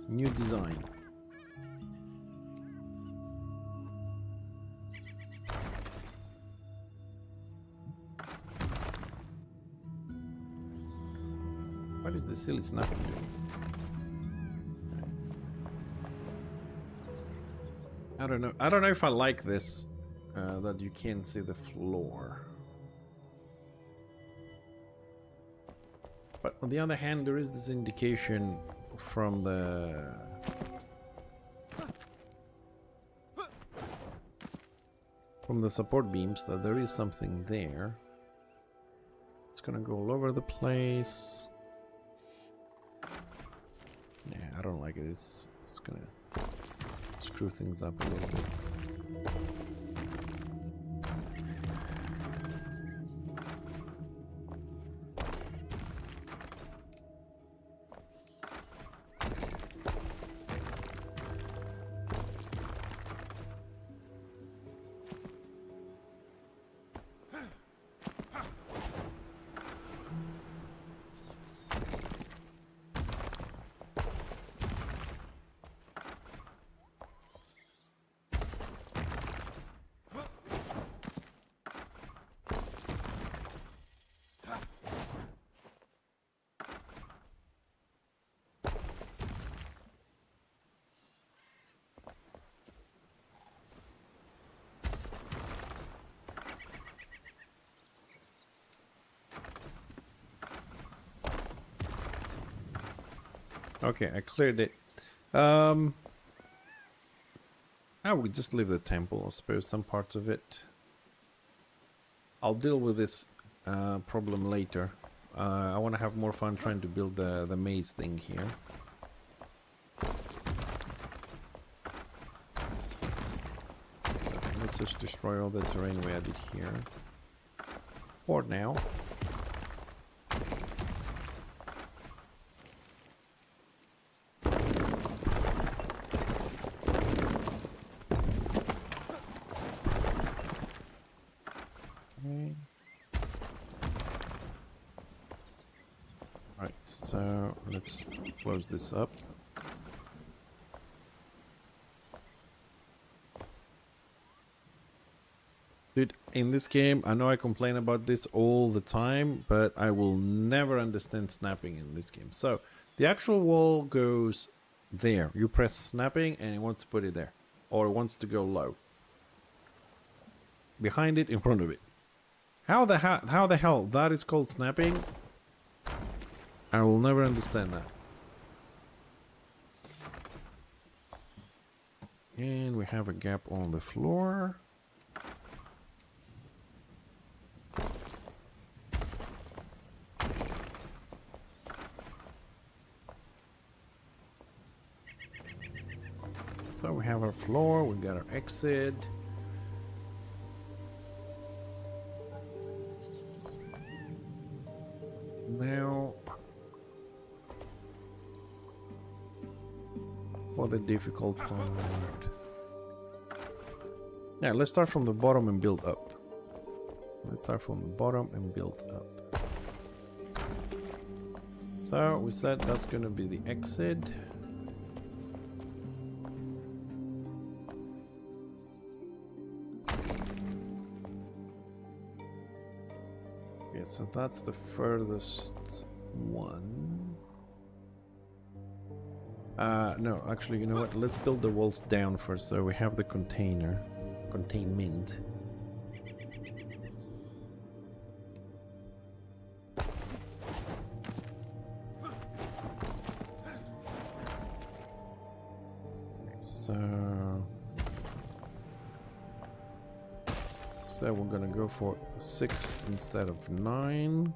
Speaker 1: New design. What is the silly snapping doing? I don't know. I don't know if I like this, that you can't see the floor. But on the other hand, there is this indication from the support beams that there is something there. It's gonna go all over the place. Yeah, I don't like it. It's gonna screw things up a little bit. Okay, I cleared it. I would just leave the temple, I suppose, some parts of it. I'll deal with this problem later. I want to have more fun trying to build the maze thing here. Let's just destroy all the terrain we added here. For now. Right, so let's close this up. Dude, in this game, I know I complain about this all the time, but I will never understand snapping in this game. So, the actual wall goes there. You press snapping and it wants to put it there. Or it wants to go low. Behind it, in front of it. How the hell that is called snapping? I will never understand that. And we have a gap on the floor. So we have our floor, we got our exit. Now, for the difficult part. Yeah, let's start from the bottom and build up. Let's start from the bottom and build up. So we said that's gonna be the exit. Okay, so that's the furthest one. No, actually, you know what? Let's build the walls down first so we have the containment. So we're gonna go for 6 instead of 9.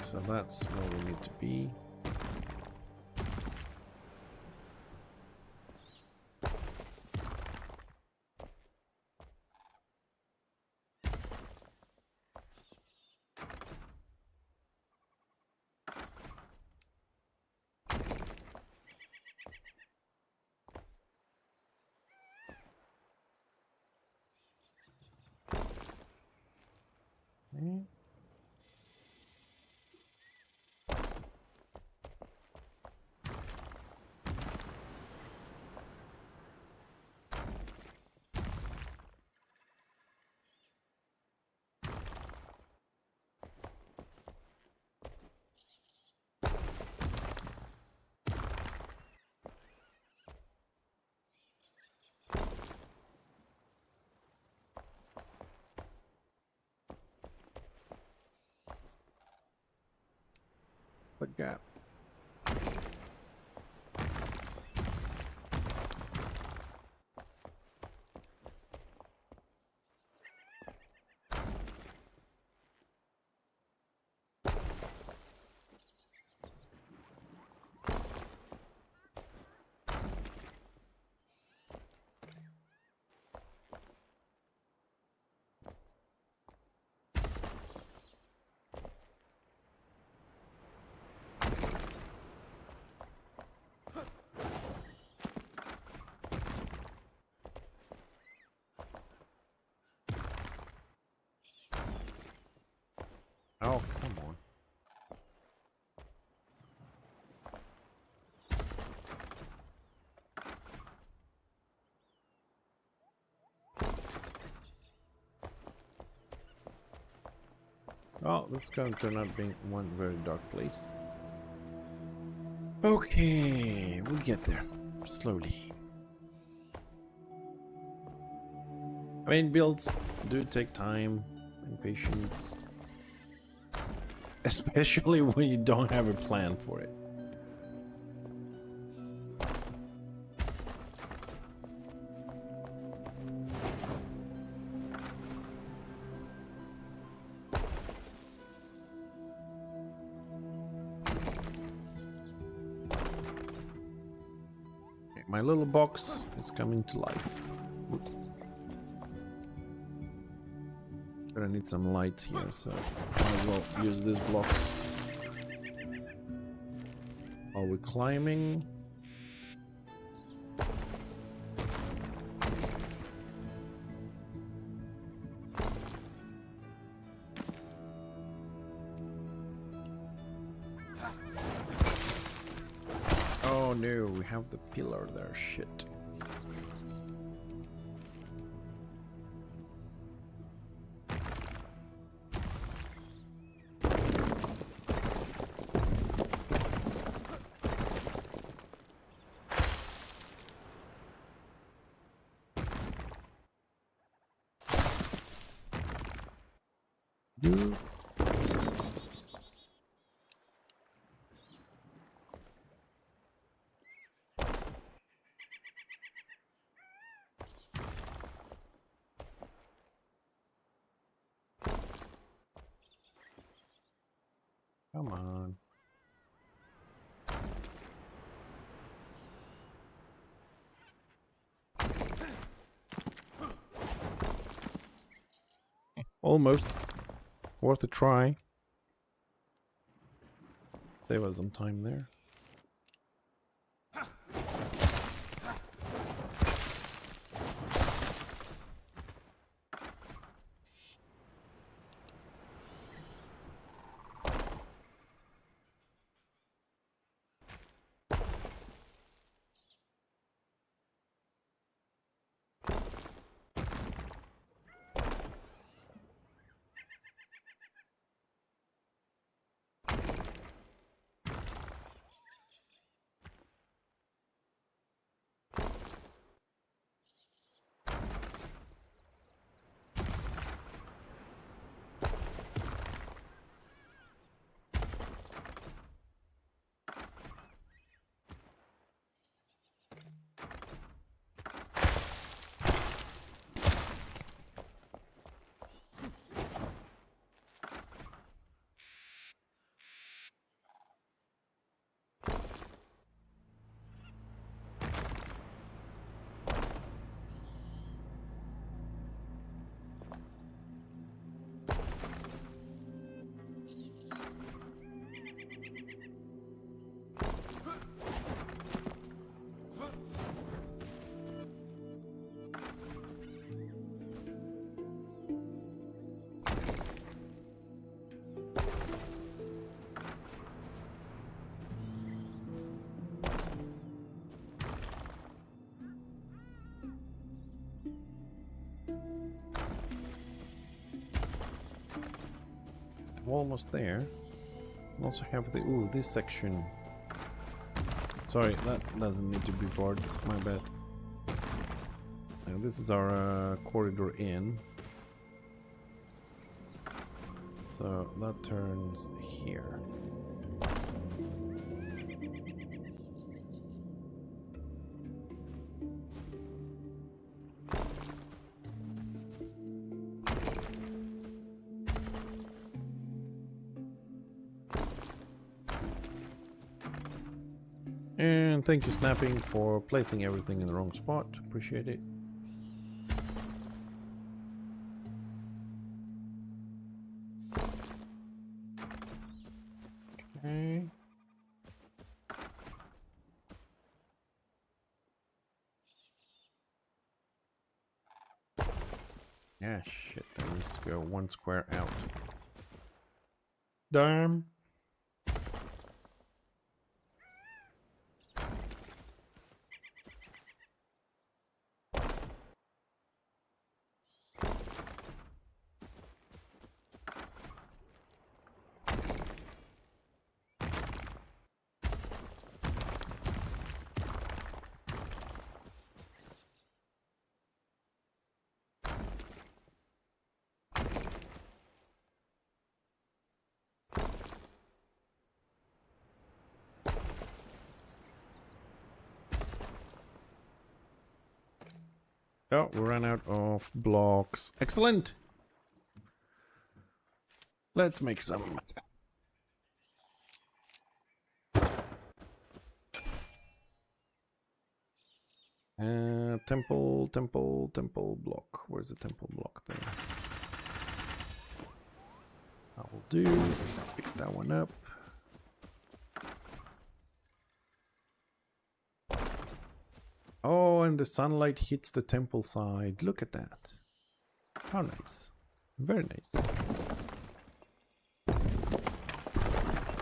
Speaker 1: So that's where we need to be. Okay. The gap. Oh, come on. Oh, this is going to turn out being one very dark place. Okay, we'll get there. Slowly. I mean, builds do take time and patience. Especially when you don't have a plan for it. Okay, my little box is coming to life. Whoops. I need some light here, so might as well use these blocks. While we're climbing. Oh no, we have the pillar there, shit. do. Come on. Almost. Worth a try. There was some time there. Almost there. We also have the this section. Sorry, that doesn't need to be bored. My bad. Now this is our corridor in. So that turns here. And thank you, Snapping, for placing everything in the wrong spot. Appreciate it. Okay. Yeah, shit. That needs to go one square out. Damn. Oh, we ran out of blocks. Excellent! Let's make some. Temple block. Where's the temple block there? That will do. Pick that one up. Oh, and the sunlight hits the temple side. Look at that. How nice. Very nice.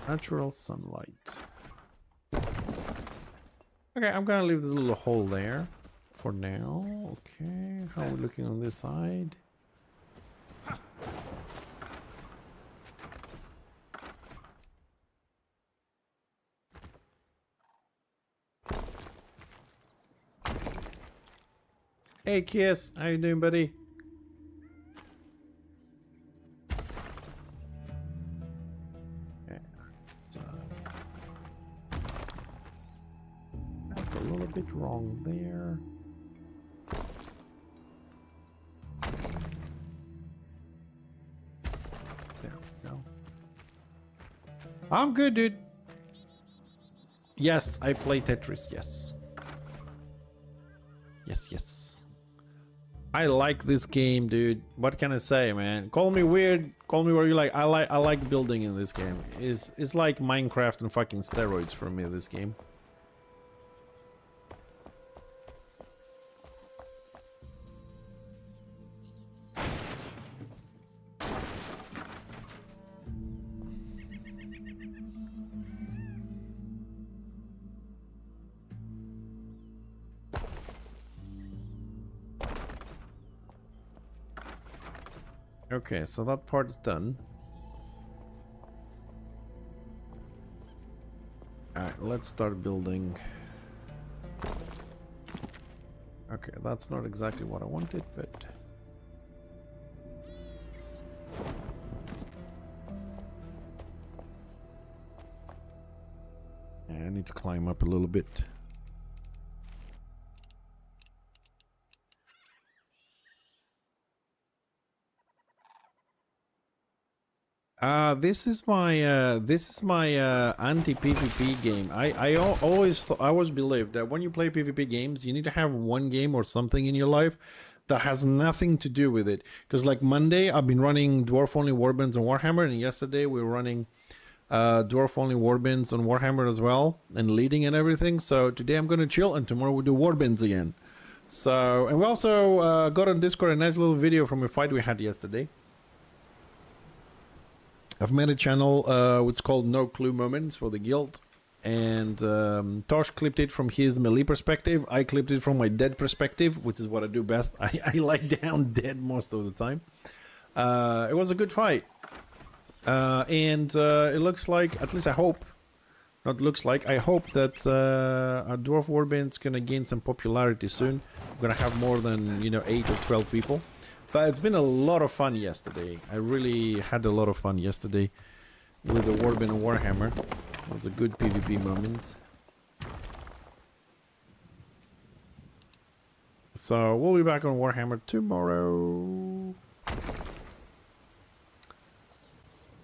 Speaker 1: Natural sunlight. Okay, I'm gonna leave this little hole there for now. Okay, how are we looking on this side? Hey Kiss, how you doing, buddy? That's a little bit wrong there. There we go. I'm good, dude. Yes, I play Tetris, yes. Yes. I like this game, dude. What can I say, man? Call me weird, call me what you like. I like building in this game. It's like Minecraft and fucking steroids for me, this game. Okay, so that part is done. Alright, let's start building. Okay, that's not exactly what I wanted, but... yeah, I need to climb up a little bit. This is my anti-PvP game. I always believed that when you play PvP games, you need to have one game or something in your life that has nothing to do with it. Because like Monday, I've been running Dwarf Only Warbands on Warhammer, and yesterday we were running Dwarf Only Warbands on Warhammer as well, and leading and everything. So today I'm gonna chill, and tomorrow we'll do Warbands again. So, and we also got on Discord a nice little video from a fight we had yesterday. I've made a channel, it's called No Clue Moments for the Guild, and Tosh clipped it from his melee perspective. I clipped it from my dead perspective, which is what I do best. I lie down dead most of the time. It was a good fight, and it looks like, at least I hope, not looks like, I hope that our Dwarf Warband's gonna gain some popularity soon. We're gonna have more than, you know, 8 or 12 people. But it's been a lot of fun yesterday. I really had a lot of fun yesterday with the Warband and Warhammer. It was a good PvP moment. So we'll be back on Warhammer tomorrow.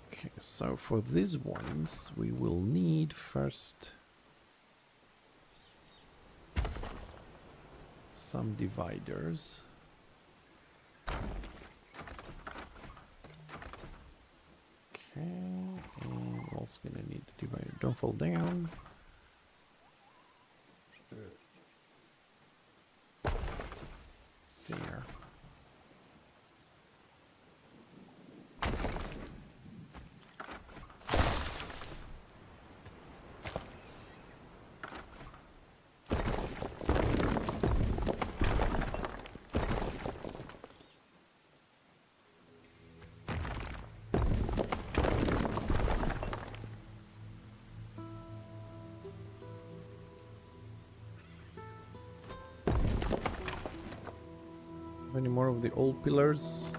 Speaker 1: Okay, so for these ones, we will need first some dividers. Okay, and we're also gonna need a divider. Don't fall down. There. Any more of the old pillars?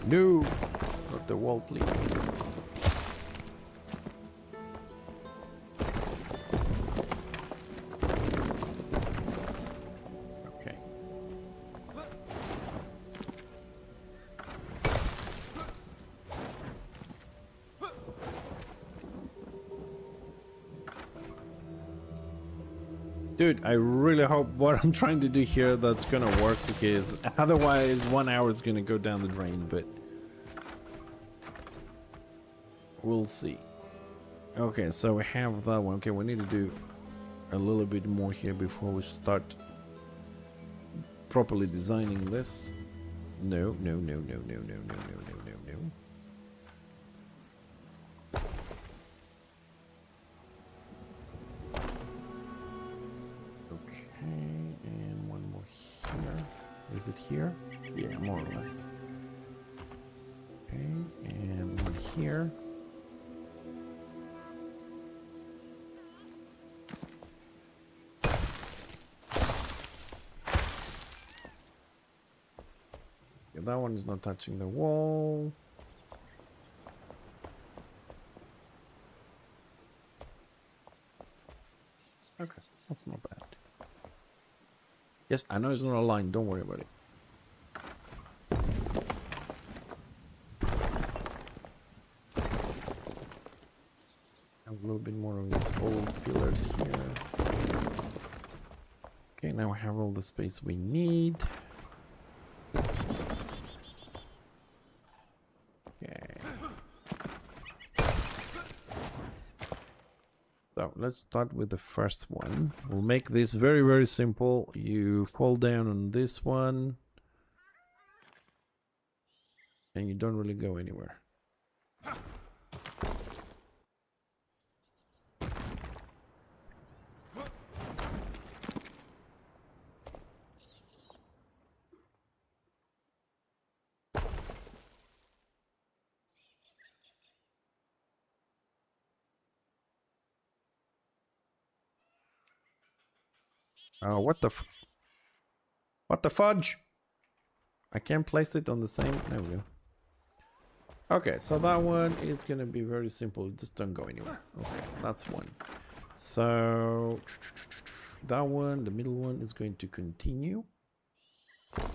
Speaker 1: No! Not the wall, please. Okay. Dude, I really hope what I'm trying to do here that's gonna work, because otherwise 1 hour is gonna go down the drain, but we'll see. Okay, so we have that one. Okay, we need to do a little bit more here before we start properly designing this. No. And one more here. Is it here? Yeah, more or less. Okay, and one here. Okay, that one is not touching the wall. Okay, that's not bad. Yes, I know it's not a line. Don't worry about it. A little bit more of these old pillars here. Okay, now we have all the space we need. Okay. So let's start with the first one. We'll make this very, very simple. You fall down on this one. And you don't really go anywhere. Oh, what the fudge? I can't place it on the same. There we go. Okay, so that one is gonna be very simple. Just don't go anywhere. Okay, that's one. So that one, the middle one, is going to continue. Okay,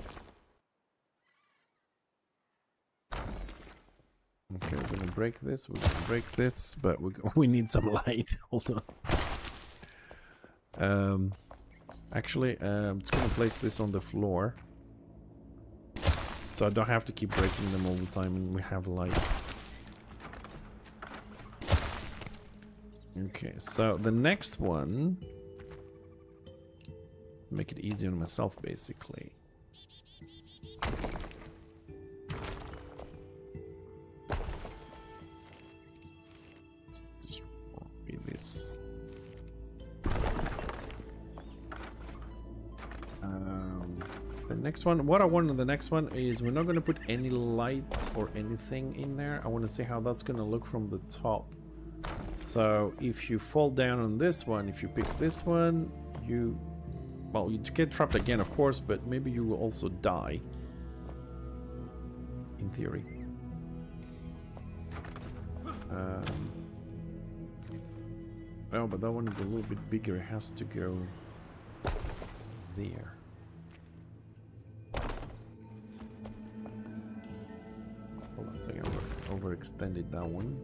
Speaker 1: we're gonna break this. We're gonna break this, but we need some light. Hold on. Actually, I'm just gonna place this on the floor, so I don't have to keep breaking them all the time, and we have light. Okay, so the next one, make it easier on myself, basically. Just be this. The next one, what I want on the next one is we're not going to put any lights or anything in there. I want to see how that's going to look from the top. So if you fall down on this one, if you pick this one, you get trapped again, of course, but maybe you will also die. In theory. Oh, but that one is a little bit bigger. It has to go there. Hold on a second, I overextended that one.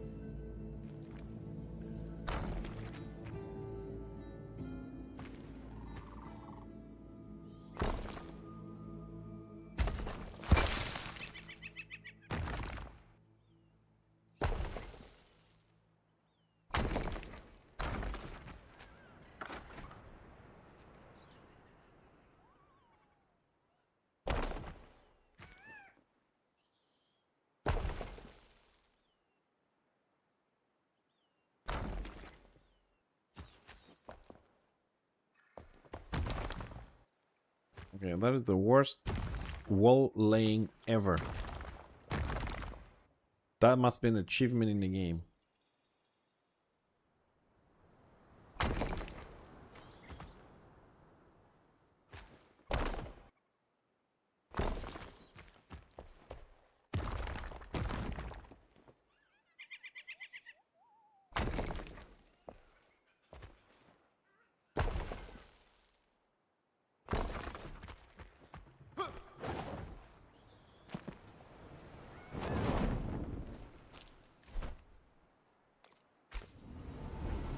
Speaker 1: Okay, that is the worst wall laying ever. That must be an achievement in the game.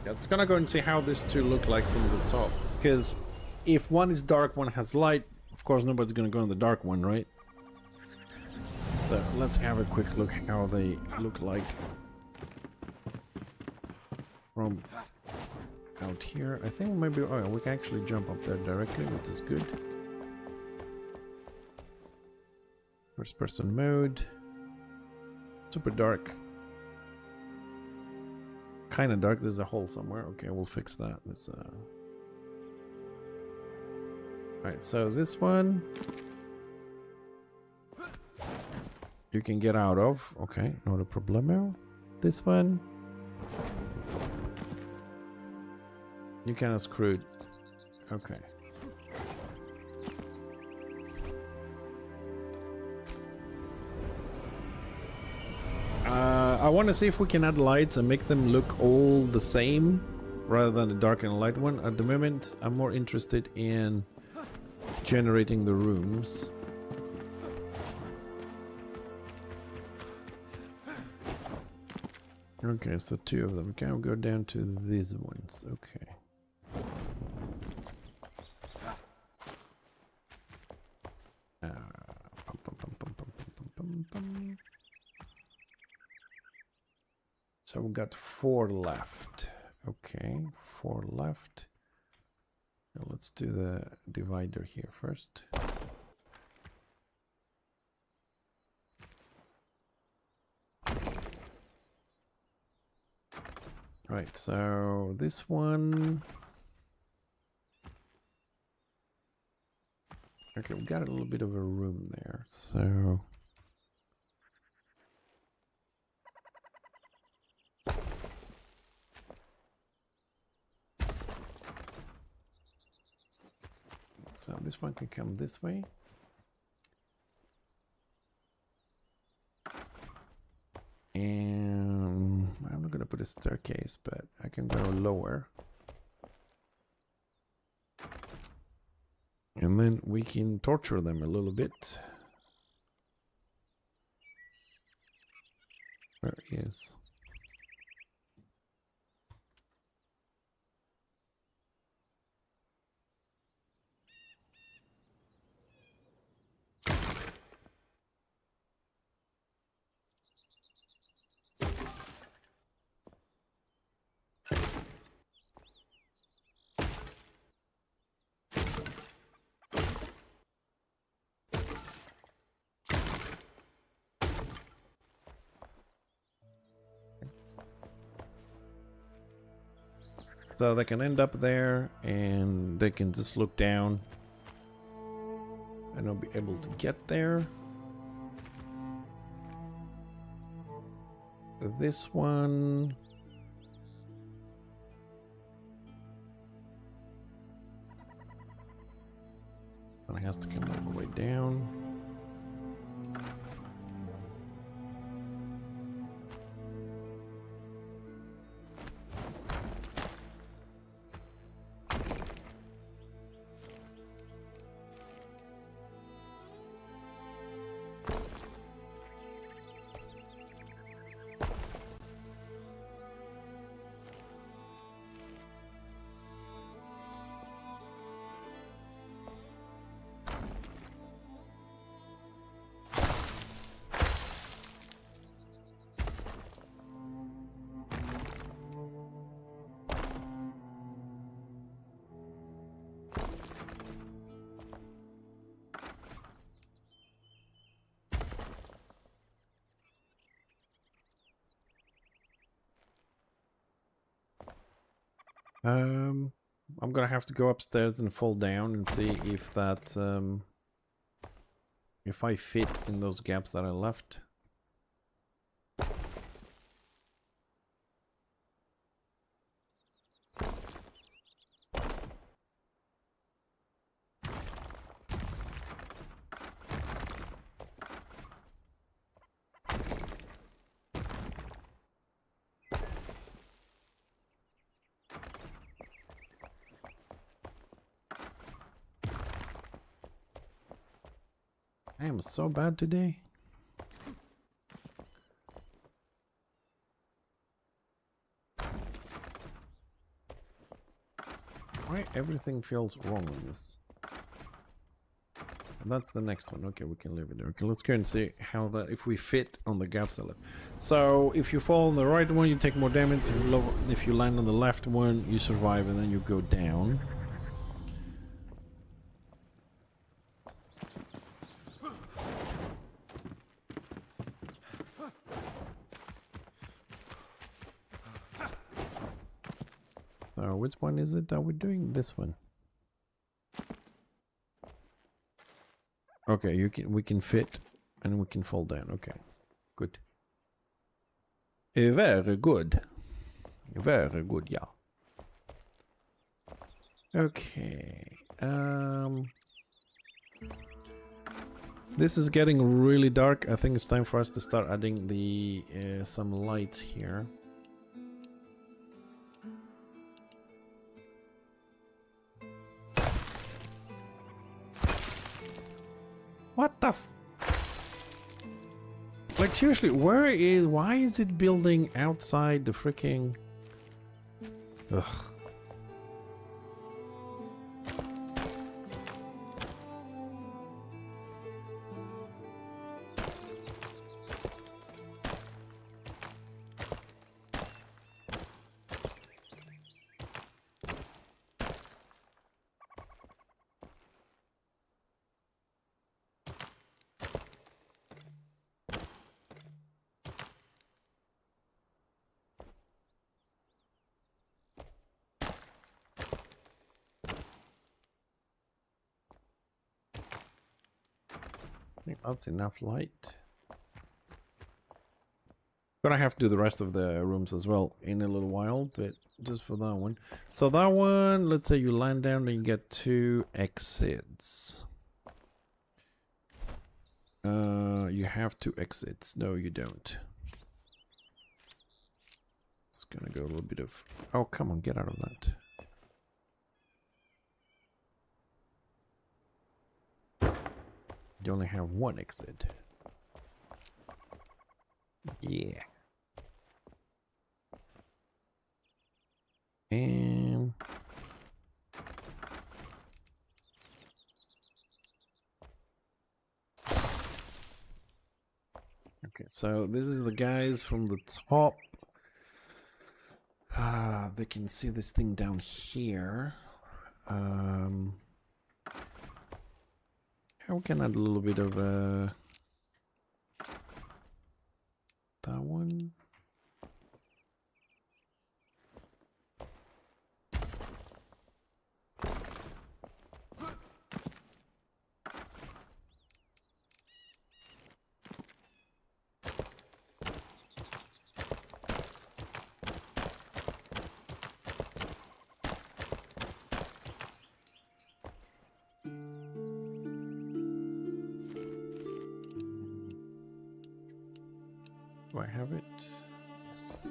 Speaker 1: Yeah, it's gonna go and see how these two look like from the top. Because if one is dark, one has light, of course nobody's gonna go on the dark one, right? So let's have a quick look how they look like from out here. I think maybe, oh, we can actually jump up there directly, which is good. First person mode. Super dark. Kind of dark. There's a hole somewhere. Okay, we'll fix that. There's Alright, so this one you can get out of. Okay, not a problemo. This one you kind of screwed. Okay. I want to see if we can add lights and make them look all the same, rather than a dark and a light one. At the moment, I'm more interested in generating the rooms. Okay, so 2 of them. Can we go down to these ones? Okay. So we've got 4 left. Okay, 4 left. Now let's do the divider here first. Right, so this one. Okay, we got a little bit of a room there, so. So this one can come this way. And I'm not gonna put a staircase, but I can go lower. And then we can torture them a little bit. Where is? So they can end up there and they can just look down and I'll be able to get there. This one. It has to come all the way down. I'm gonna have to go upstairs and fall down and see if that if I fit in those gaps that I left. I am so bad today. Why everything feels wrong in this? And that's the next one. Okay, we can leave it there. Okay, let's go and see how that, if we fit on the gaps I left. So if you fall on the right one, you take more damage. If you land on the left one, you survive and then you go down. So which one is it that we're doing? This one. Okay, we can fit and we can fall down. Okay, good. Very good. Very good, yeah. Okay. This is getting really dark. I think it's time for us to start adding the some lights here. What the Like, seriously, why is it building outside the freaking... Ugh. I think that's enough light. Gonna have to do the rest of the rooms as well in a little while, but just for that one. So that one, let's say you land down and you get 2 exits. You have 2 exits. No, you don't. It's gonna go a little bit of... Oh, come on, get out of that. You only have 1 exit. Yeah. And... Okay, so this is the guys from the top. They can see this thing down here. How can I add a little bit of that one? Do I have it? Yes.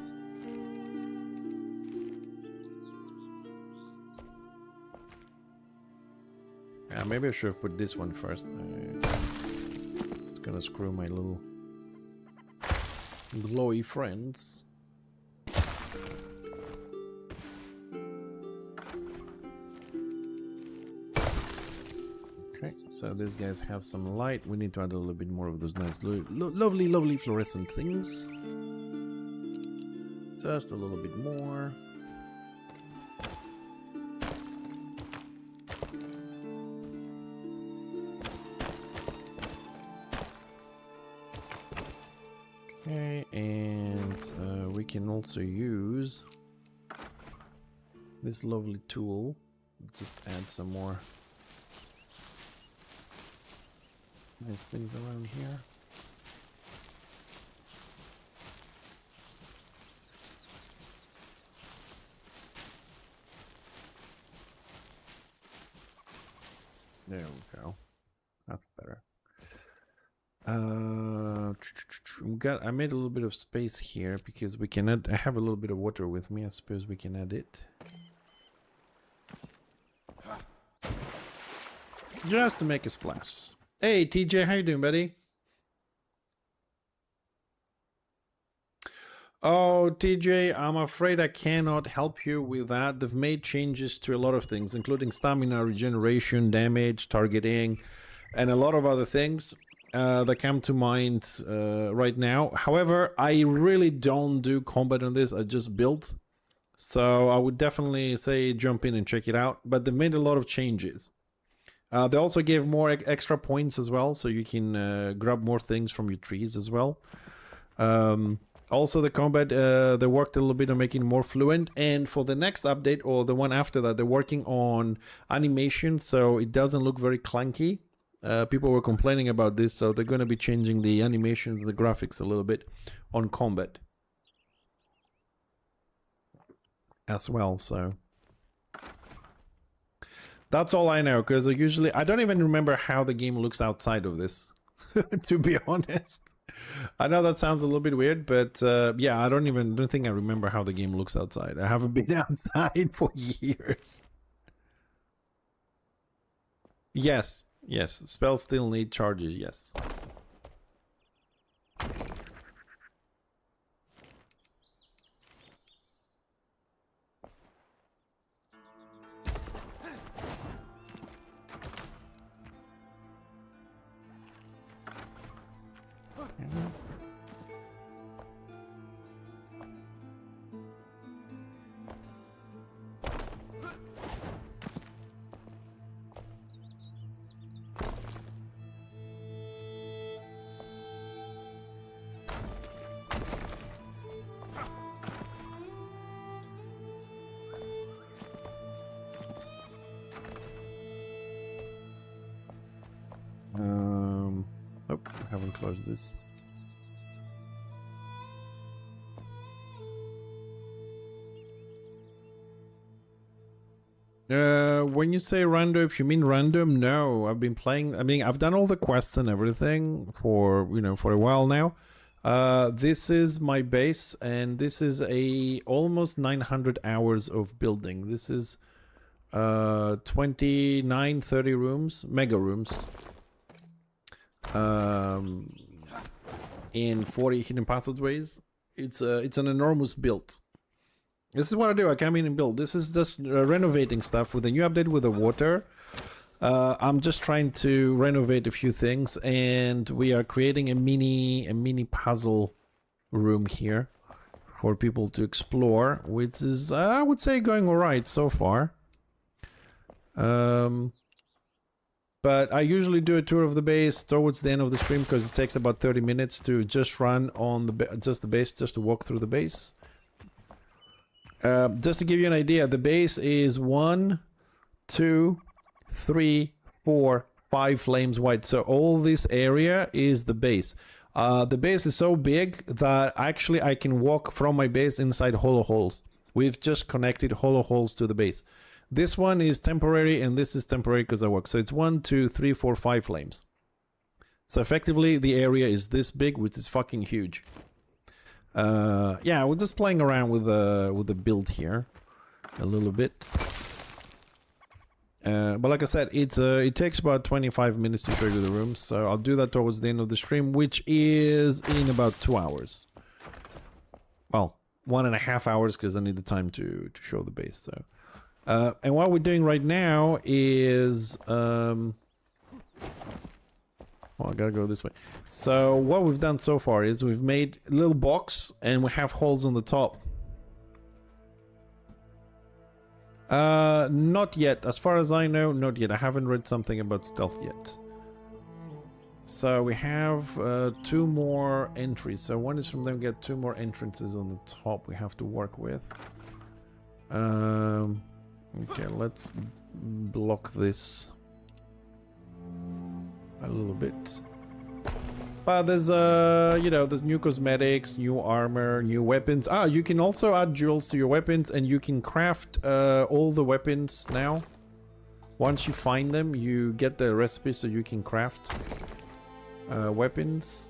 Speaker 1: Yeah, maybe I should have put this one first. It's gonna screw my little glowy friends. Okay, so these guys have some light. We need to add a little bit more of those nice, lovely fluorescent things. Just a little bit more. Okay, and we can also use this lovely tool. Just add some more nice things around here. There we go. That's better. I made a little bit of space here because we can add. I have a little bit of water with me. I suppose we can add it. Just to make a splash. Hey TJ, how you doing, buddy? Oh, TJ, I'm afraid I cannot help you with that. They've made changes to a lot of things, including stamina, regeneration, damage, targeting, and a lot of other things that come to mind right now. However, I really don't do combat on this. I just build. So I would definitely say jump in and check it out. But they made a lot of changes. They also gave more extra points as well, so you can grab more things from your trees as well. Also, the combat, they worked a little bit on making it more fluent. And for the next update, or the one after that, they're working on animation, so it doesn't look very clunky. People were complaining about this, so they're going to be changing the animations, the graphics a little bit on combat as well, so... That's all I know, because usually... I don't even remember how the game looks outside of this, to be honest. I know that sounds a little bit weird, but yeah, I don't think I remember how the game looks outside. I haven't been outside for years. Yes, Yes, spells still need charges, yes. Nope, I haven't closed this. When you say random, if you mean random, no. I've been playing. I mean, I've done all the quests and everything for for a while now. This is my base, and this is almost 900 hours of building. This is 29, 30 rooms, mega rooms. In 40 hidden passageways. It's an enormous build. This is what I do. I come in and build. This is just renovating stuff with the new update with the water. I'm just trying to renovate a few things, and we are creating a mini puzzle room here for people to explore, which is I would say going all right so far. But I usually do a tour of the base towards the end of the stream because it takes about 30 minutes to just run on the base, just to walk through the base. Just to give you an idea, the base is 1, 2, 3, 4, 5 flames wide. So all this area is the base. The base is so big that actually I can walk from my base inside hollow holes. We've just connected hollow holes to the base. This one is temporary, and this is temporary because I work. So it's 1, 2, 3, 4, 5 flames. So effectively, the area is this big, which is fucking huge. Yeah, we're just playing around with the build here a little bit. But like I said, it takes about 25 minutes to show you the rooms. So I'll do that towards the end of the stream, which is in about 2 hours. Well, 1.5 hours because I need the time to show the base. So. And what we're doing right now is, well, I gotta go this way. So what we've done so far is we've made a little box and we have holes on the top. Not yet. As far as I know, not yet. I haven't read something about stealth yet. So we have 2 more entries. So one is from them, get 2 more entrances on the top we have to work with. Okay, let's block this a little bit. But there's there's new cosmetics, new armor, new weapons. Ah, you can also add jewels to your weapons, and you can craft all the weapons now. Once you find them, you get the recipe so you can craft weapons.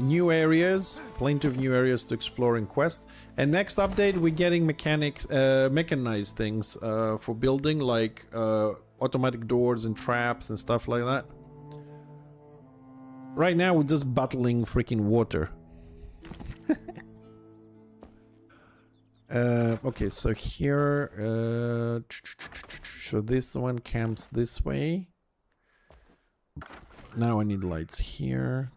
Speaker 1: New areas, plenty of new areas to explore in quest. And next update, we're getting mechanized things for building, like automatic doors and traps and stuff like that. Right now, we're just battling freaking water. Okay, so here, so this one camps this way. Now I need lights here.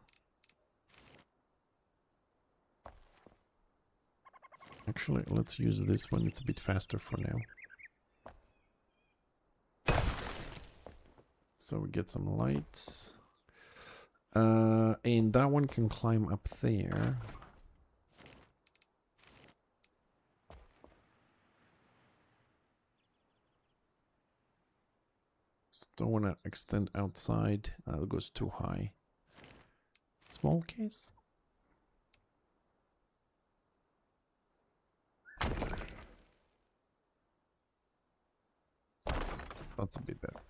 Speaker 1: Actually, let's use this one. It's a bit faster for now. So we get some lights. And that one can climb up there. Just don't want to extend outside. That goes too high. Small case? That's a bit better.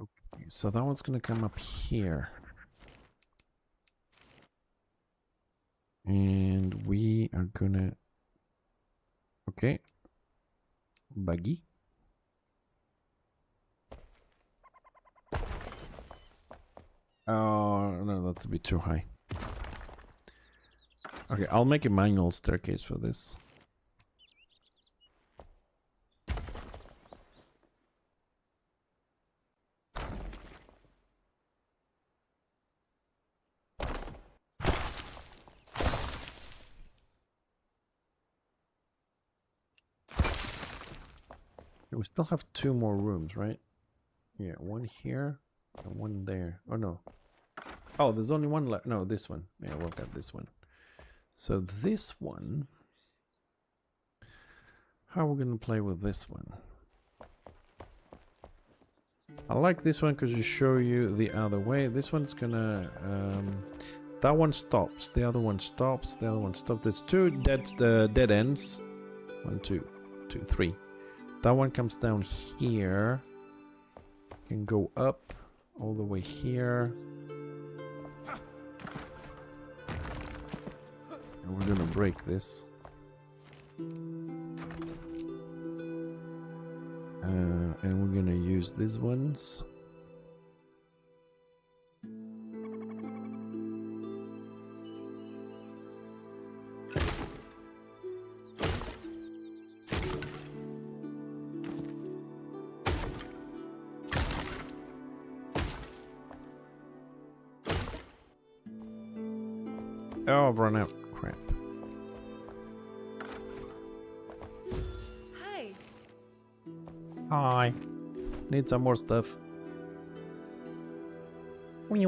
Speaker 1: Okay, so that one's gonna come up here. And we are gonna... Okay. Buggy. Oh, no, that's a bit too high. Okay, I'll make a manual staircase for this. We still have 2 more rooms, right? Yeah, one here and one there. Oh, no. Oh, there's only one left. No, this one. Yeah, we'll get this one. So this one... How are we going to play with this one? I like this one because you show you the other way. This one's gonna... that one stops. The other one stops. The other one stops. There's 2 dead ends. 1, 2, 2, 3. That one comes down here. Can go up all the way here. And we're gonna break this. And we're gonna use these ones. Oh, I've run out. Crap.
Speaker 2: Hi.
Speaker 1: Hi. Need some more stuff. Thank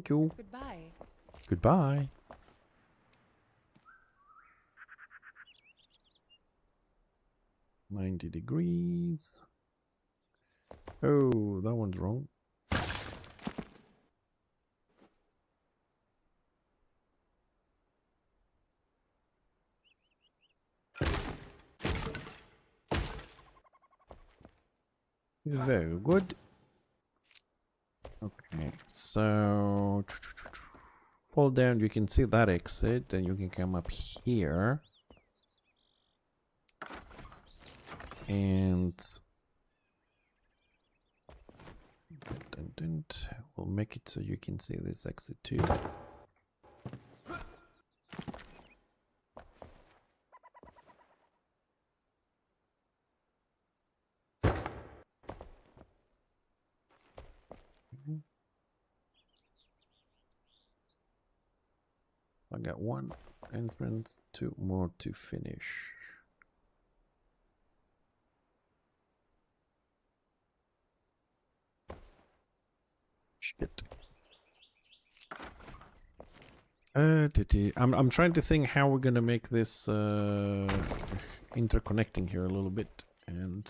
Speaker 1: you.
Speaker 2: Goodbye.
Speaker 1: Goodbye. $90. Oh, that one's wrong. Very good. Okay, so fall down, you can see that exit, then you can come up here. And we'll make it so you can see this exit too. I got 1 entrance, 2 more to finish. Shit. I'm trying to think how we're gonna make this interconnecting here a little bit, and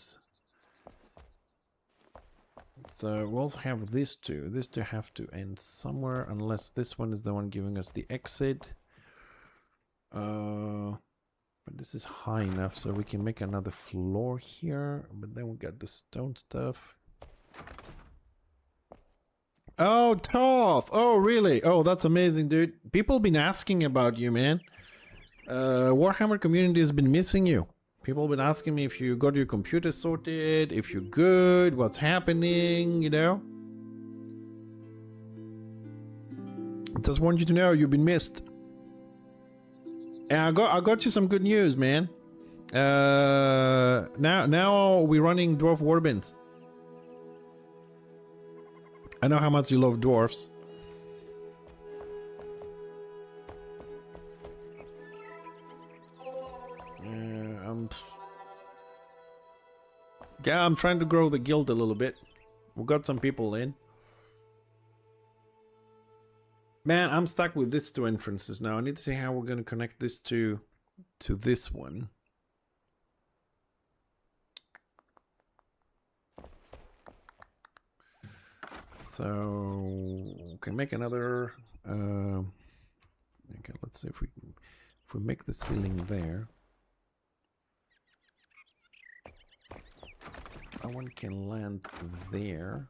Speaker 1: so we'll also have these two. These two have to end somewhere, unless this one is the one giving us the exit. But this is high enough, so we can make another floor here. But then we got the stone stuff. Oh, Toph! Oh, really? Oh, that's amazing, dude. People been asking about you, man. Warhammer community has been missing you. People been asking me if you got your computer sorted, if you're good, what's happening, you know? Just want you to know you've been missed. And I got you some good news, man. Now we're running dwarf warbinds. I know how much you love dwarfs. Yeah, I'm trying to grow the guild a little bit. We got some people in. Man, I'm stuck with these 2 entrances now. I need to see how we're going to connect this to this one. So we can make another. Okay, let's see if we make the ceiling there. That one can land there.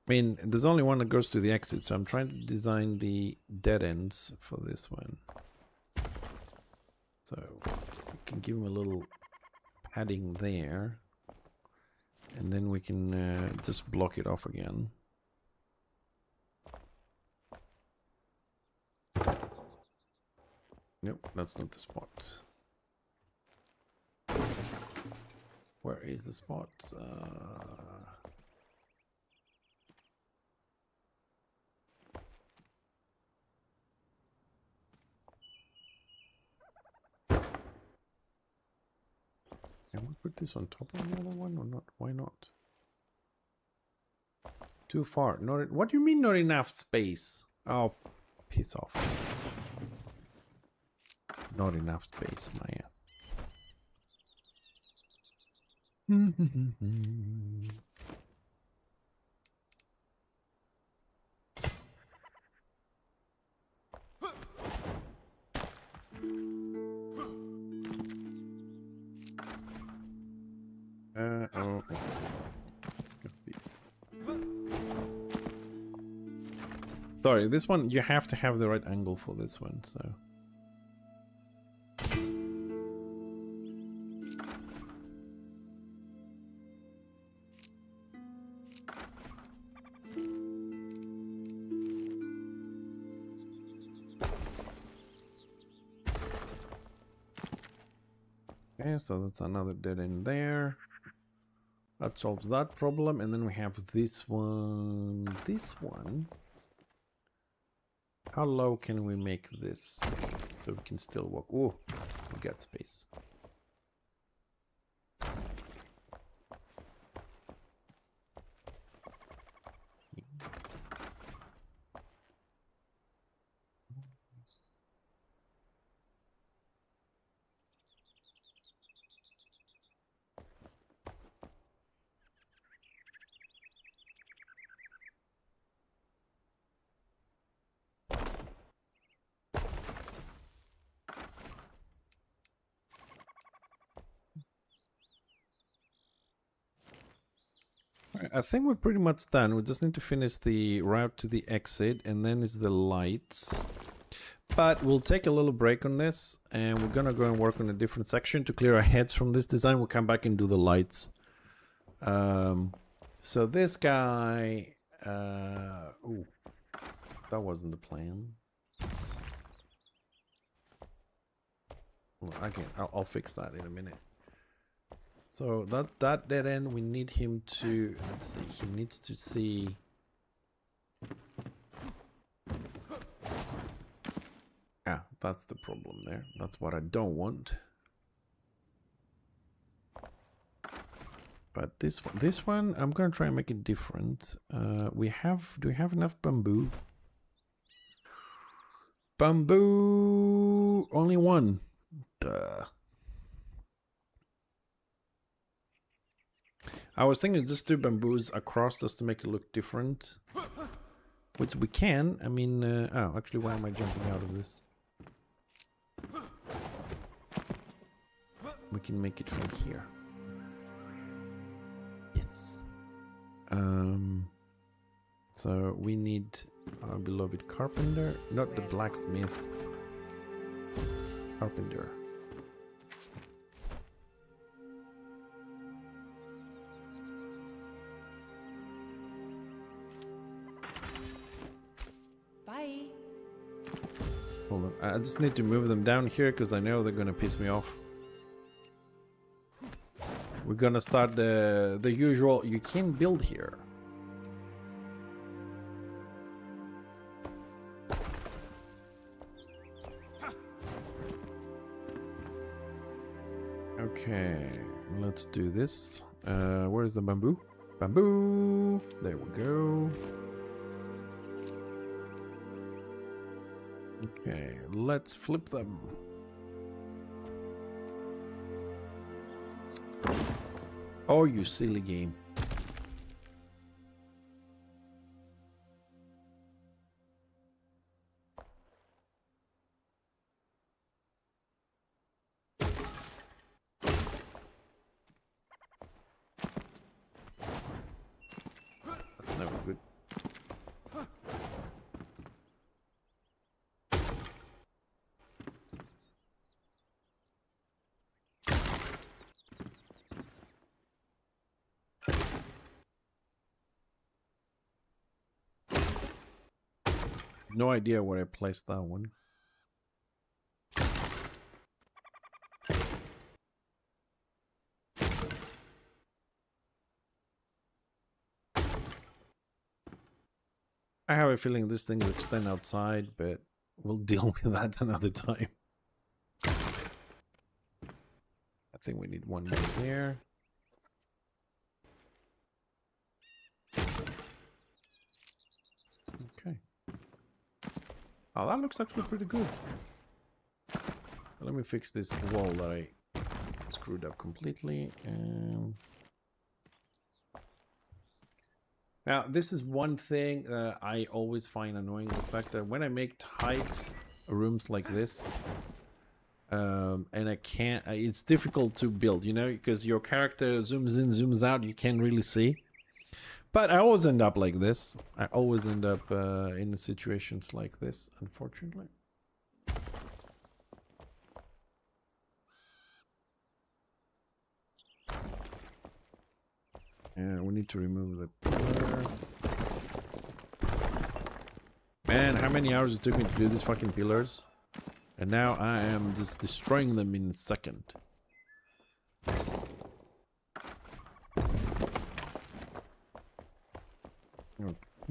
Speaker 1: I mean, there's only one that goes to the exit, so I'm trying to design the dead ends for this one. So we can give him a little padding there, and then we can just block it off again. Nope, that's not the spot. Where is the spot? Can we put this on top of the other one or not? Why not? Too far. Not. What do you mean not enough space? Oh, piss off. Not enough space, my ass. Oh. Sorry, this one, you have to have the right angle for this one, so... Okay, so that's another dead end there. That solves that problem, and then we have this one. This one. How low can we make this so we can still walk? Oh, we got space. I think we're pretty much done. We just need to finish the route to the exit, and then it's the lights. But we'll take a little break on this, and we're gonna go and work on a different section to clear our heads from this design. We'll come back and do the lights. So this guy... ooh, that wasn't the plan. Well, I'll fix that in a minute. So that dead end, we need him to, let's see, he needs to see. Yeah, that's the problem there. That's what I don't want. But this one, I'm gonna try and make it different. Do we have enough bamboo? Bamboo, only one. Duh. I was thinking just do bamboos across just to make it look different. Which we can. I mean, oh, actually, why am I jumping out of this? We can make it from here. Yes. So we need our beloved carpenter, not the blacksmith. Carpenter. Hold on. I just need to move them down here because I know they're gonna piss me off. We're gonna start the usual. You can build here. Okay, let's do this. Where is the bamboo? Bamboo. There we go. Okay, let's flip them. Oh, you silly game. That's never good. No idea where I placed that one. I have a feeling this thing will extend outside, but we'll deal with that another time. I think we need one more there. Okay. Oh, that looks actually pretty good. Let me fix this wall that I screwed up completely. Now, this is one thing I always find annoying, the fact that when I make tight rooms like this, and I can't, it's difficult to build, you know, because your character zooms in, zooms out, you can't really see. But I always end up like this. I always end up in situations like this, unfortunately. Yeah, we need to remove the pillar. Man, how many hours it took me to do these fucking pillars? And now I am just destroying them in a second.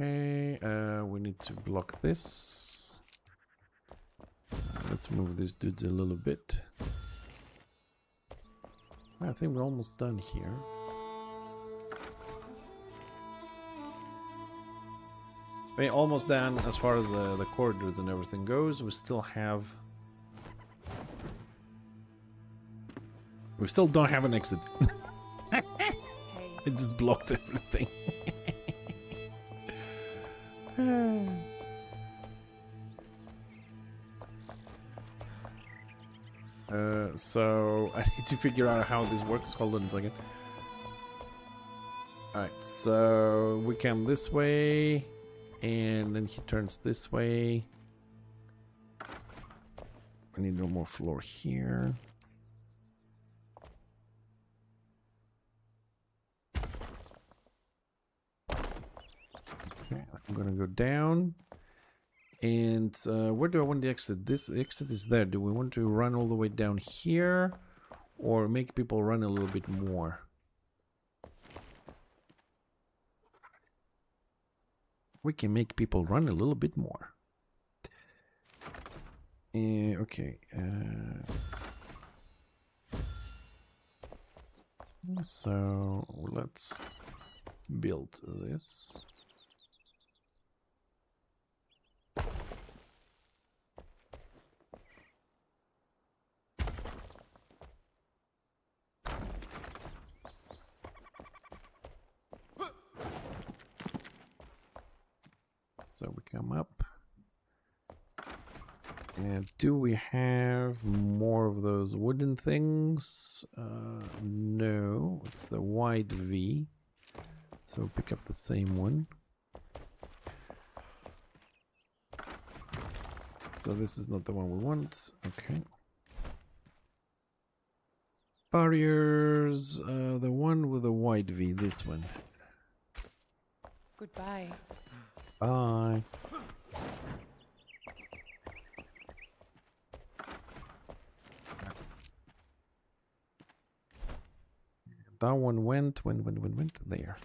Speaker 1: Okay, we need to block this. Let's move these dudes a little bit. I think we're almost done here. I mean, almost done as far as the corridors and everything goes. We still have... We still don't have an exit.
Speaker 2: Hey.
Speaker 1: It just blocked everything. So I need to figure out how this works. Hold on a second. Alright, so we come this way, and then he turns this way. I need no more floor here. Okay, I'm gonna go down. And where do I want the exit? This exit is there. Do we want to run all the way down here, or make people run a little bit more? We can make people run a little bit more. Okay. So let's build this. So we come up. And do we have more of those wooden things? No, it's the wide V. So pick up the same one. So this is not the one we want. Okay. Barriers, the one with the wide V, this one.
Speaker 2: Goodbye.
Speaker 1: Bye. That one went there.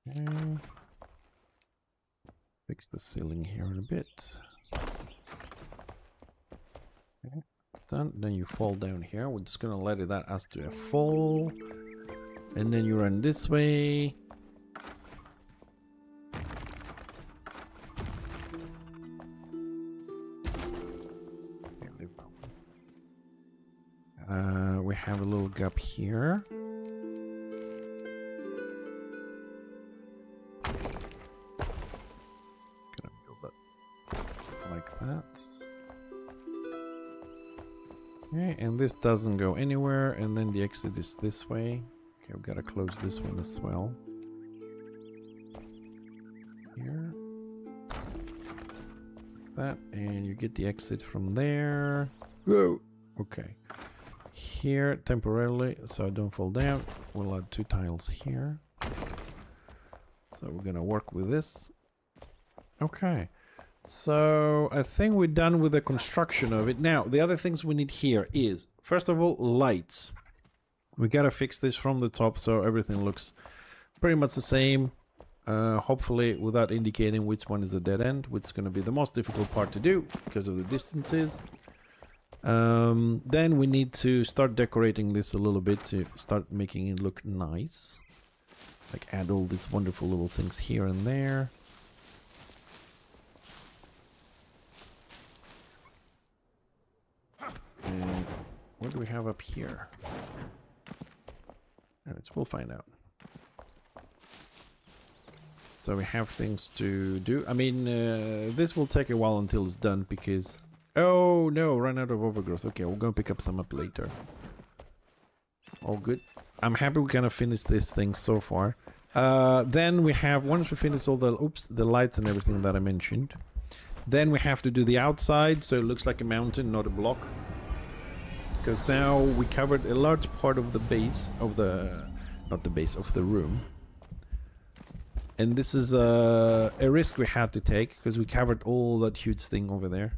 Speaker 1: Okay. Fix the ceiling here in a bit. Okay, it's done. Then you fall down here. We're just gonna let that as to a fall. And then you run this way. We have a little gap here. Okay, and this doesn't go anywhere, and then the exit is this way. Okay, I've got to close this one as well. Here. that, and you get the exit from there. Whoa! Okay. Here, temporarily, so don't fall down. We'll add 2 tiles here. So we're gonna work with this. Okay. So I think we're done with the construction of it. Now, the other things we need here is, first of all, lights. We gotta fix this from the top so everything looks pretty much the same. Hopefully without indicating which one is a dead end, which is going to be the most difficult part to do because of the distances. Then we need to start decorating this a little bit to start making it look nice. Like add all these wonderful little things here and there. And what do we have up here? Alright, we'll find out. So we have things to do. I mean, this will take a while until it's done because... Oh, no, run out of overgrowth. Okay, we're going to pick up some up later. All good. I'm happy we kind of finished this thing so far. Then we have, once we finish all the, the lights and everything that I mentioned, then we have to do the outside so it looks like a mountain, not a block. Because now we covered a large part of the base of the... Not the base, of the room. And this is a risk we had to take because we covered all that huge thing over there.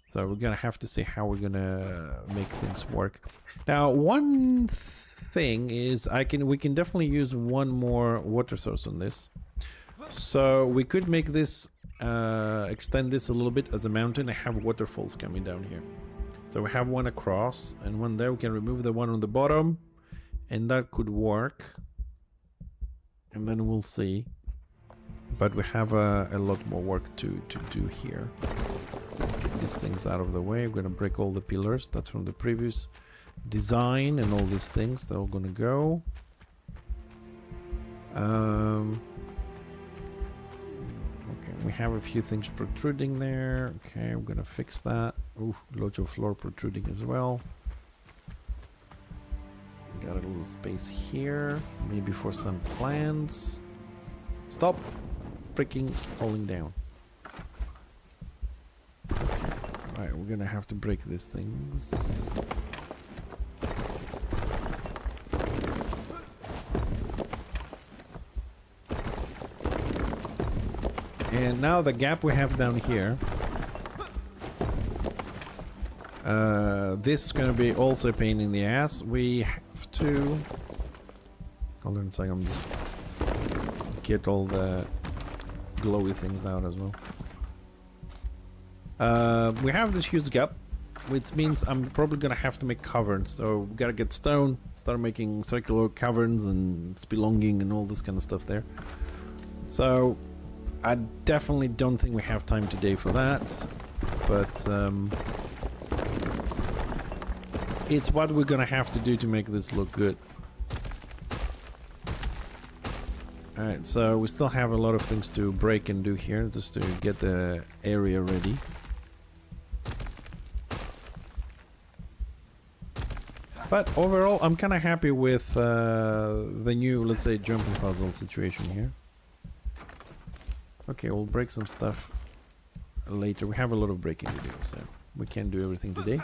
Speaker 1: So we're gonna have to see how we're gonna make things work. Now, one thing is we can definitely use one more water source on this. So we could make this extend this a little bit as a mountain and have waterfalls coming down here. So we have one across and one there. We can remove the one on the bottom, and that could work. And then we'll see. But we have a lot more work to do here. Let's get these things out of the way. We're going to break all the pillars. That's from the previous design and all these things. They're all going to go. Okay, we have a few things protruding there. Okay, I'm going to fix that. Ooh, lots of floor protruding as well. Got a little space here, maybe for some plants. Stop freaking falling down. Okay. Alright, we're gonna have to break these things. And now the gap we have down here. This is gonna be also a pain in the ass. We have to... Hold on a second, I'm just... Get all the glowy things out as well. We have this huge gap, which means I'm probably gonna have to make caverns. So we gotta get stone, start making circular caverns and spelonging and all this kind of stuff there. So I definitely don't think we have time today for that, but it's what we're gonna have to do to make this look good. Alright, so we still have a lot of things to break and do here just to get the area ready. But overall, I'm kind of happy with the new, let's say, jumping puzzle situation here. Okay, we'll break some stuff later. We have a lot of breaking to do, so we can't do everything today.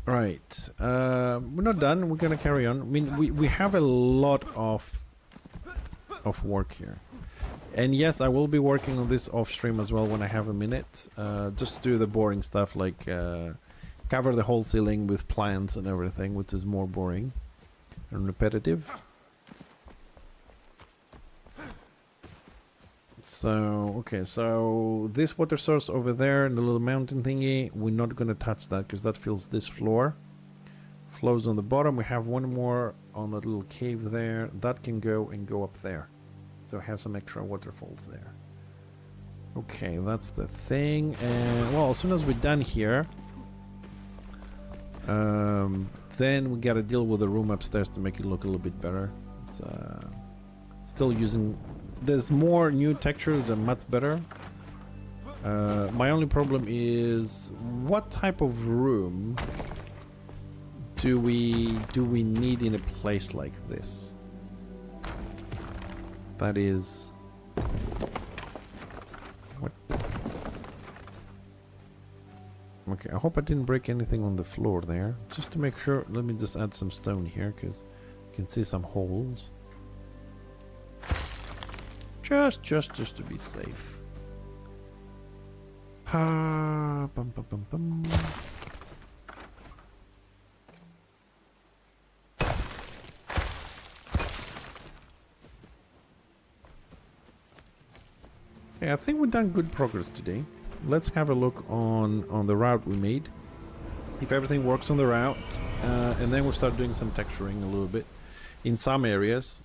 Speaker 1: Right, we're not done. We're gonna carry on. I mean, we have a lot of work here, and yes, I will be working on this off stream as well when I have a minute. Just do the boring stuff like cover the whole ceiling with plants and everything, which is more boring and repetitive. So, okay, so this water source over there in the little mountain thingy, we're not going to touch that because that fills this floor. Flows on the bottom. We have one more on that little cave there. That can go and go up there. So have some extra waterfalls there. Okay, that's the thing. And, well, as soon as we're done here, then we got to deal with the room upstairs to make it look a little bit better. It's still using... There's more new textures and much better. My only problem is what type of room do we need in a place like this? That is Okay, I hope I didn't break anything on the floor there. Just to make sure, let me just add some stone here, because you can see some holes. Just to be safe. Bum, bum, bum, bum. Yeah, I think we've done good progress today. Let's have a look on the route we made. If everything works on the route, and then we'll start doing some texturing a little bit in some areas.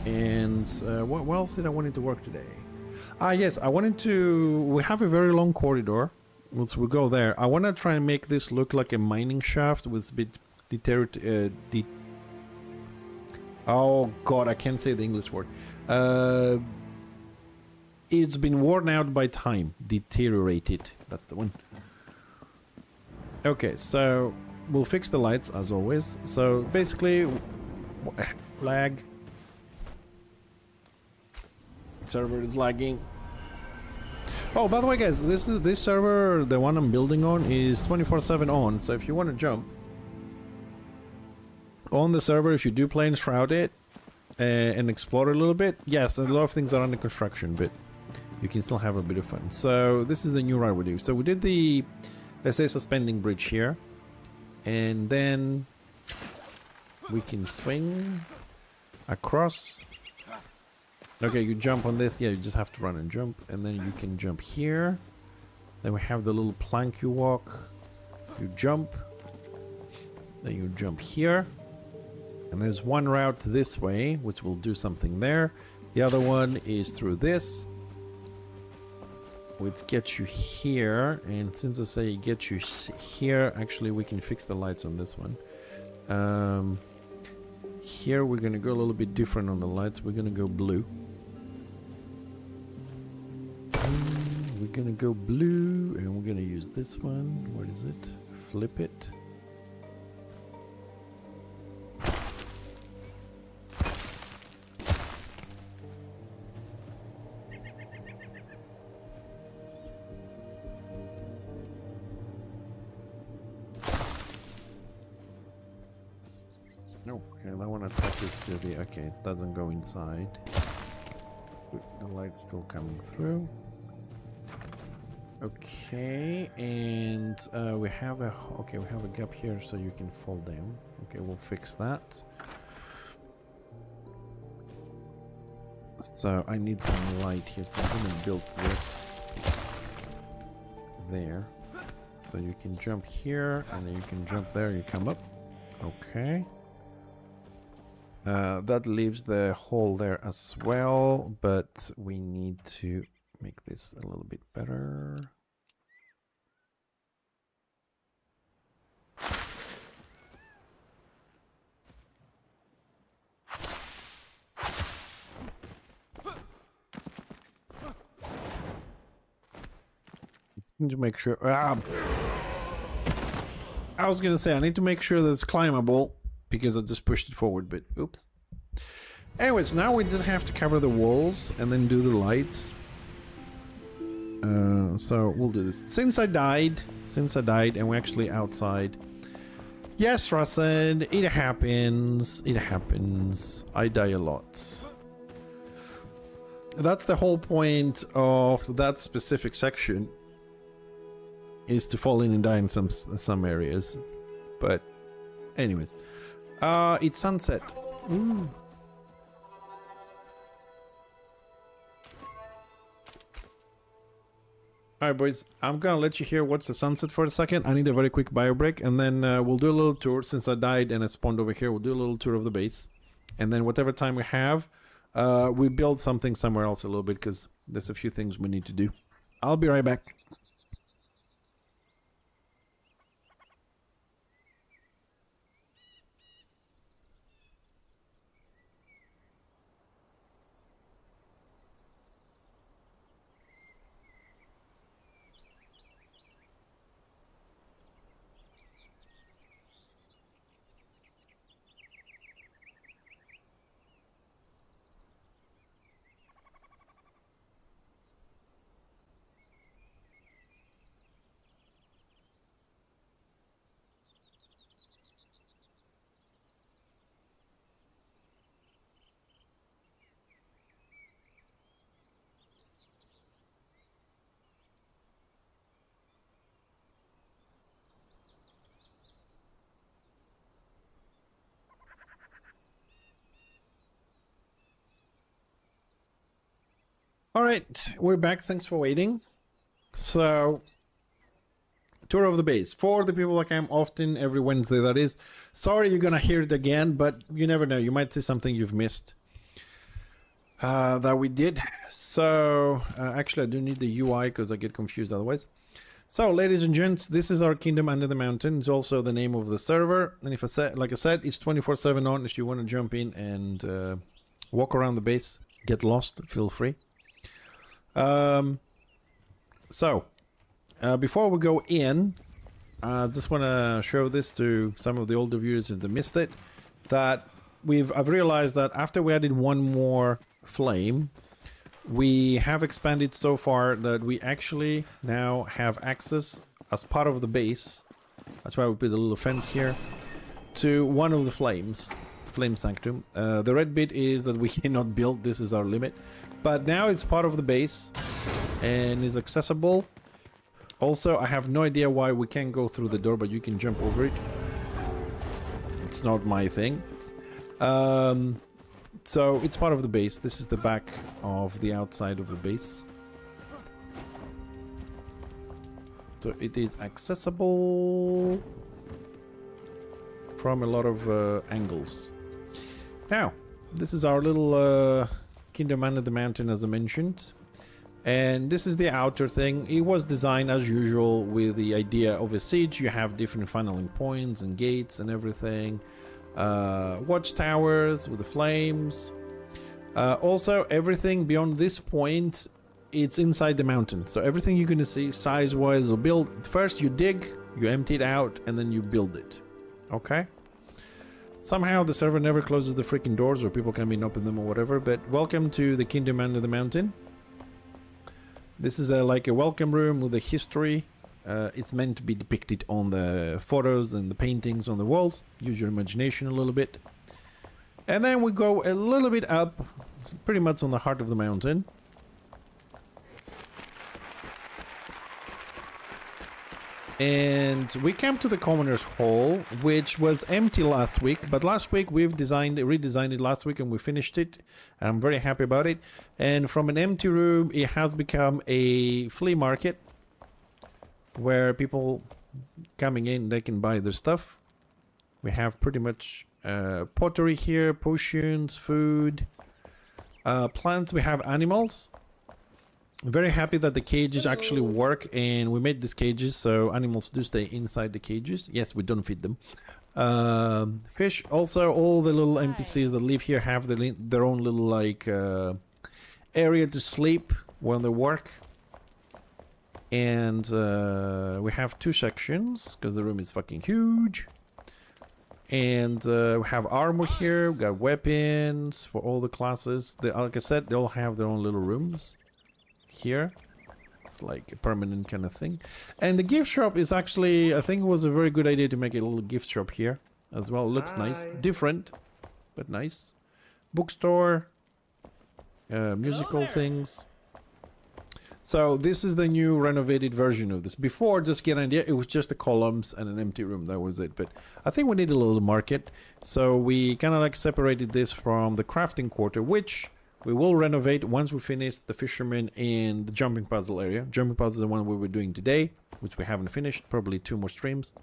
Speaker 1: And what else did I want it to work today? Yes, I wanted to... We have a very long corridor. Once we go there, I want to try and make this look like a mining shaft with a bit... oh god, I can't say the English word. It's been worn out by time. Deteriorated. That's the one. Okay, so we'll fix the lights as always. So basically... lag. Server is lagging. Oh, by the way, guys, this server, the one I'm building on, is 24/7 on. So if you want to jump on the server, if you do play Enshrouded and explore a little bit, yes, a lot of things are under construction, but you can still have a bit of fun. So this is the new ride we do. So we did the, let's say, suspending bridge here, and then we can swing across. Okay, you jump on this. Yeah, you just have to run and jump. And then you can jump here. Then we have the little plank you walk. You jump. Then you jump here. And there's one route this way, which will do something there. The other one is through this, which gets you here. And since I say it gets you here, actually we can fix the lights on this one. Here we're going to go a little bit different on the lights. We're going to go blue. We're gonna go blue, and we're gonna use this one. What is it? Flip it. No, okay, I want to touch this to the... Okay, it doesn't go inside. The light's still coming through. Okay, and we have a gap here so you can fall down. Okay, we'll fix that. So I need some light here, so I'm gonna build this there. So you can jump here, and then you can jump there, you come up. Okay. That leaves the hole there as well, but we need to make this a little bit better. Just need to make sure. I was gonna say I need to make sure that it's climbable because I just pushed it forward, but oops. Anyways, now we just have to cover the walls and then do the lights. So we'll do this. Since I died, and we're actually outside. Yes, Russell, it happens. It happens. I die a lot. That's the whole point of that specific section, is to fall in and die in some areas. But anyways, it's sunset. Ooh. Alright boys, I'm gonna let you hear what's the sunset for a second. I need a very quick bio break, and then we'll do a little tour. Since I died and I spawned over here, we'll do a little tour of the base. And then whatever time we have, we build something somewhere else a little bit, because there's a few things we need to do. I'll be right back. All right, we're back. Thanks for waiting. So, tour of the base. For the people that come often, every Wednesday, that is. Sorry you're going to hear it again, but you never know. You might see something you've missed that we did. So, actually, I do need the UI because I get confused otherwise. So, ladies and gents, this is our Kingdom Under the Mountain. It's also the name of the server. And if I said, like I said, it's 24/7 on. If you want to jump in and walk around the base, get lost, feel free. Before we go in, I just want to show this to some of the older viewers if they missed it, that I've realized that after we added one more flame, we have expanded so far that we actually now have access as part of the base. That's why we put a little fence here to one of the flames, Flame Sanctum. The red bit is that we cannot build. This is our limit, but now it's part of the base and is accessible. Also, I have no idea why we can't go through the door, but you can jump over it. It's not my thing. So it's part of the base. This is the back of the outside of the base. So it is accessible from a lot of angles. Now, this is our little Kingdom Under the Mountain, as I mentioned. And this is the outer thing. It was designed as usual with the idea of a siege. You have different funneling points and gates and everything. Watchtowers with the flames. Also, everything beyond this point, it's inside the mountain. So everything you're going to see size-wise or build, first you dig, you empty it out, and then you build it. Okay? Somehow the server never closes the freaking doors, or people come in, open them or whatever, but welcome to the Kingdom Under the Mountain. This is like a welcome room with a history. It's meant to be depicted on the photos and the paintings on the walls. Use your imagination a little bit. And then we go a little bit up, pretty much on the heart of the mountain. And we came to the Commoner's Hall, which was empty last week. But last week we've redesigned it last week, and we finished it. I'm very happy about it. And from an empty room, it has become a flea market where people coming in, they can buy their stuff. We have pretty much pottery here, potions, food, plants. We have animals. I'm very happy that the cages actually work, and we made these cages so animals do stay inside the cages. Yes, we don't feed them. Fish, also all the little NPCs that live here have their own little like area to sleep when they work. And we have two sections because the room is fucking huge. And we have armor here, we got weapons for all the classes. Like I said, they all have their own little rooms here. It's like a permanent kind of thing. And the gift shop is actually, I think it was a very good idea to make a little gift shop here as well. It looks nice, different, but nice. Bookstore, musical things. So this is the new renovated version of this. Before, just get an idea, it was just the columns and an empty room. That was it. But I think we need a little market. So we kind of like separated this from the crafting quarter, which we will renovate once we finish the fisherman and the jumping puzzle area. Jumping puzzle is the one we were doing today, which we haven't finished. Probably 2 more streams.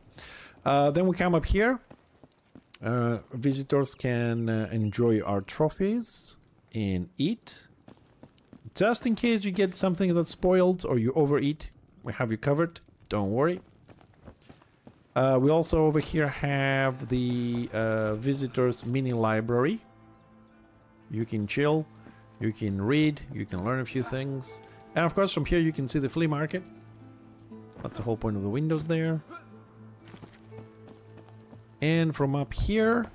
Speaker 1: Then we come up here. Visitors can enjoy our trophies and eat. Just in case you get something that's spoiled or you overeat, we have you covered. Don't worry. We also over here have the visitors mini library. You can chill, you can read, you can learn a few things. And of course from here you can see the flea market. That's the whole point of the windows there. And from up here,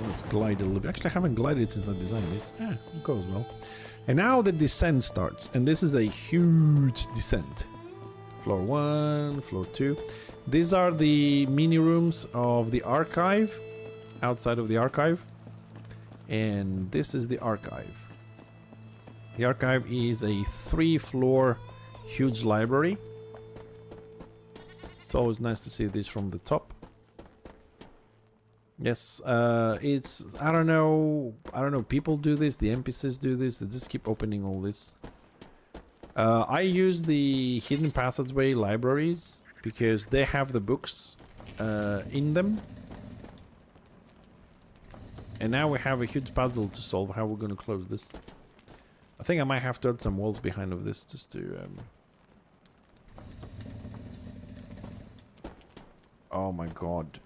Speaker 1: let's glide a little bit. Actually, I haven't glided since I designed this. It goes well. And now the descent starts, and this is a huge descent. Floor 1, floor 2. These are the mini rooms of the archive, outside of the archive. And this is the archive. The archive is a 3-floor huge library. It's always nice to see this from the top. Yes, it's I don't know. People do this. The NPCs do this. They just keep opening all this. I use the hidden passageway libraries because they have the books in them. And now we have a huge puzzle to solve. How we're going to close this? I think I might have to add some walls behind of this just to. Oh my god.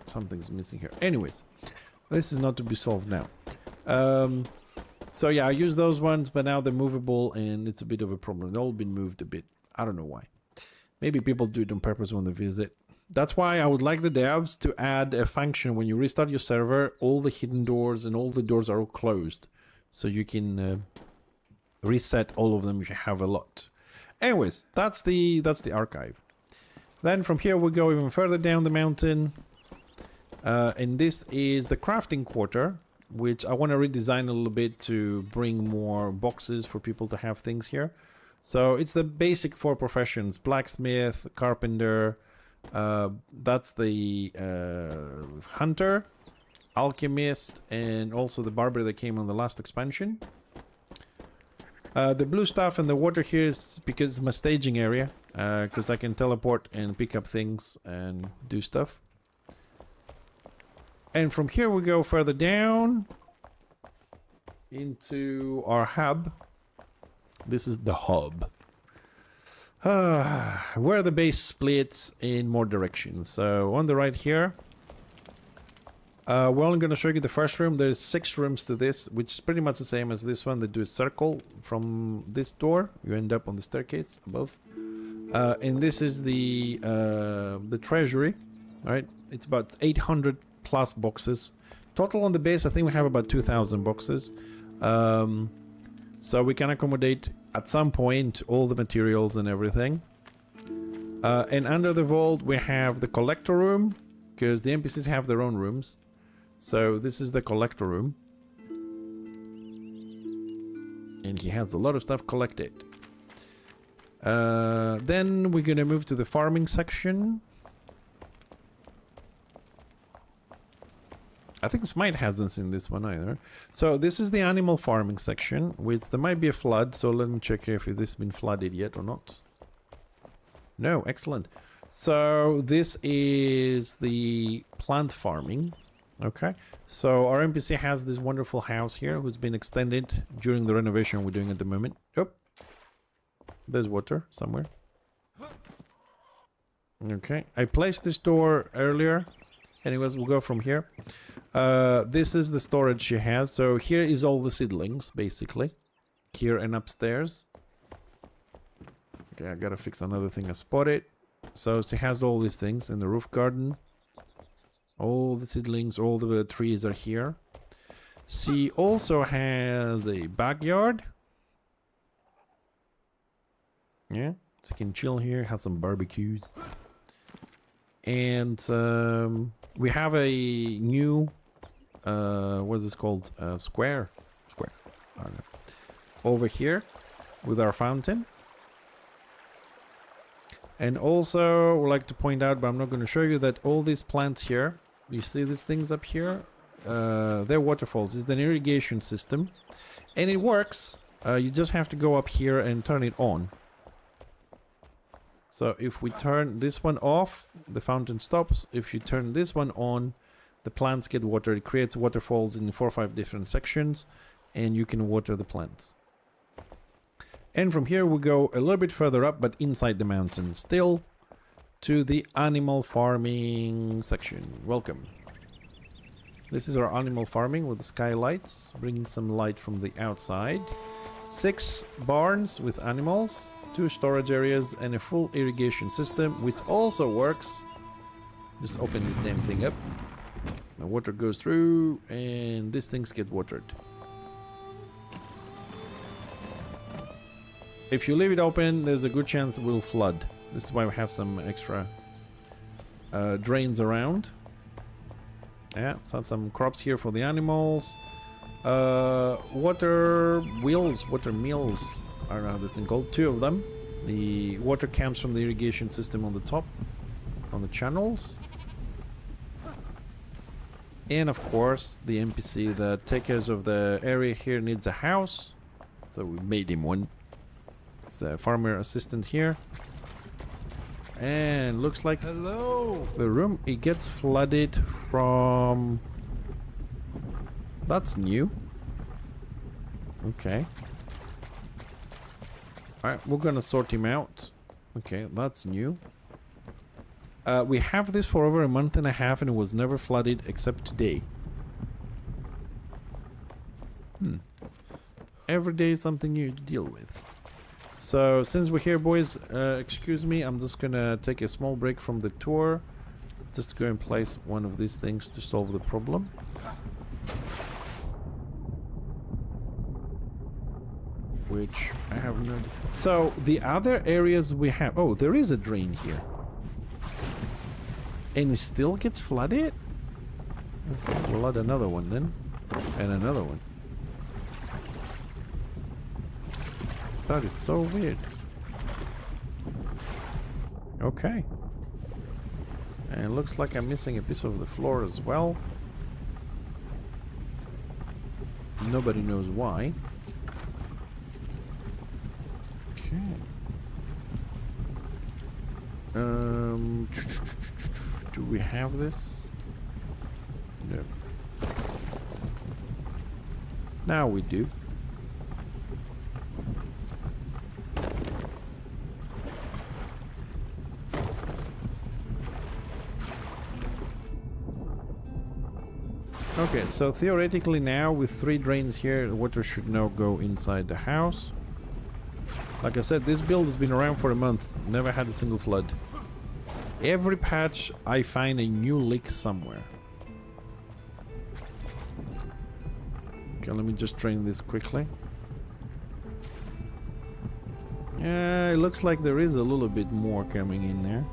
Speaker 1: Something's missing here. Anyways, this is not to be solved now. So yeah, I use those ones, but now they're movable and it's a bit of a problem. They've all been moved a bit. I don't know why. Maybe people do it on purpose when they visit. That's why I would like the devs to add a function when you restart your server, all the hidden doors and all the doors are all closed. So you can reset all of them if you have a lot. Anyways, that's the archive. Then from here we go even further down the mountain. And this is the crafting quarter, which I want to redesign a little bit to bring more boxes for people to have things here. So it's the basic 4 professions: blacksmith, carpenter, that's the hunter, alchemist, and also the barber that came on the last expansion. The blue stuff and the water here is because it's my staging area, because I can teleport and pick up things and do stuff. And from here we go further down into our hub. This is the hub. Where the base splits in more directions. So on the right here, well, I'm going to show you the first room. There's 6 rooms to this, which is pretty much the same as this one. They do a circle from this door. You end up on the staircase above. And this is the treasury. All right, it's about 800 plus boxes total on the base. I think we have about 2,000 boxes, so we can accommodate at some point all the materials and everything. And under the vault we have the collector room, because the NPCs have their own rooms. So this is the collector room, and he has a lot of stuff collected. Then we're gonna move to the farming section. I think Smite hasn't seen this one either. So this is the animal farming section, which there might be a flood, so let me check here if this has been flooded yet or not. No, excellent. So this is the plant farming. Okay, so our NPC has this wonderful house here, who's been extended during the renovation we're doing at the moment. Oh, there's water somewhere. Okay, I placed this door earlier. Anyways, we'll go from here. This is the storage she has. So here is all the seedlings, basically. Here and upstairs. Okay, I gotta fix another thing I spotted. So she has all these things in the roof garden. All the seedlings, all the trees are here. She also has a backyard. Yeah, so you can chill here, have some barbecues. And we have a new, what is this called? Square. I don't know. Over here with our fountain. And also, I would like to point out, but I'm not going to show you, that all these plants here, you see these things up here? They're waterfalls. It's an irrigation system. And it works. You just have to go up here and turn it on. So if we turn this one off, the fountain stops. If you turn this one on, the plants get watered. It creates waterfalls in 4 or 5 different sections, and you can water the plants. And from here we go a little bit further up, but inside the mountain still, to the animal farming section. Welcome. This is our animal farming with the skylights, bringing some light from the outside. 6 barns with animals, 2 storage areas, and a full irrigation system, which also works. Just open this damn thing up. The water goes through, and these things get watered. If you leave it open, there's a good chance it will flood. This is why we have some extra drains around. Yeah, some crops here for the animals. Water wheels, water mills. I don't know how this thing called. 2 of them. The water comes from the irrigation system on the top, on the channels. And of course, the NPC that takes care of the area here needs a house. So we made him one. It's the farmer assistant here. And looks like
Speaker 3: Hello.
Speaker 1: the room, it gets flooded from... That's new. Okay. Alright, we're gonna sort him out. Okay, that's new. We have this for over a month and a half and it was never flooded except today. Every day is something new to deal with. So, since we're here, boys, excuse me, I'm just gonna take a small break from the tour. Just to go and place one of these things to solve the problem. Which I have no... So, the other areas we have... Oh, there is a drain here. And it still gets flooded? Okay, we'll add another one then. And another one. That is so weird. Okay. And it looks like I'm missing a piece of the floor as well. Nobody knows why. Okay. Do we have this? No. Now we do. Okay, so theoretically now with 3 drains here, the water should now go inside the house. Like I said, this build has been around for a month, never had a single flood. Every patch I find a new leak somewhere. Okay, let me just drain this quickly. Yeah, it looks like there is a little bit more coming in there.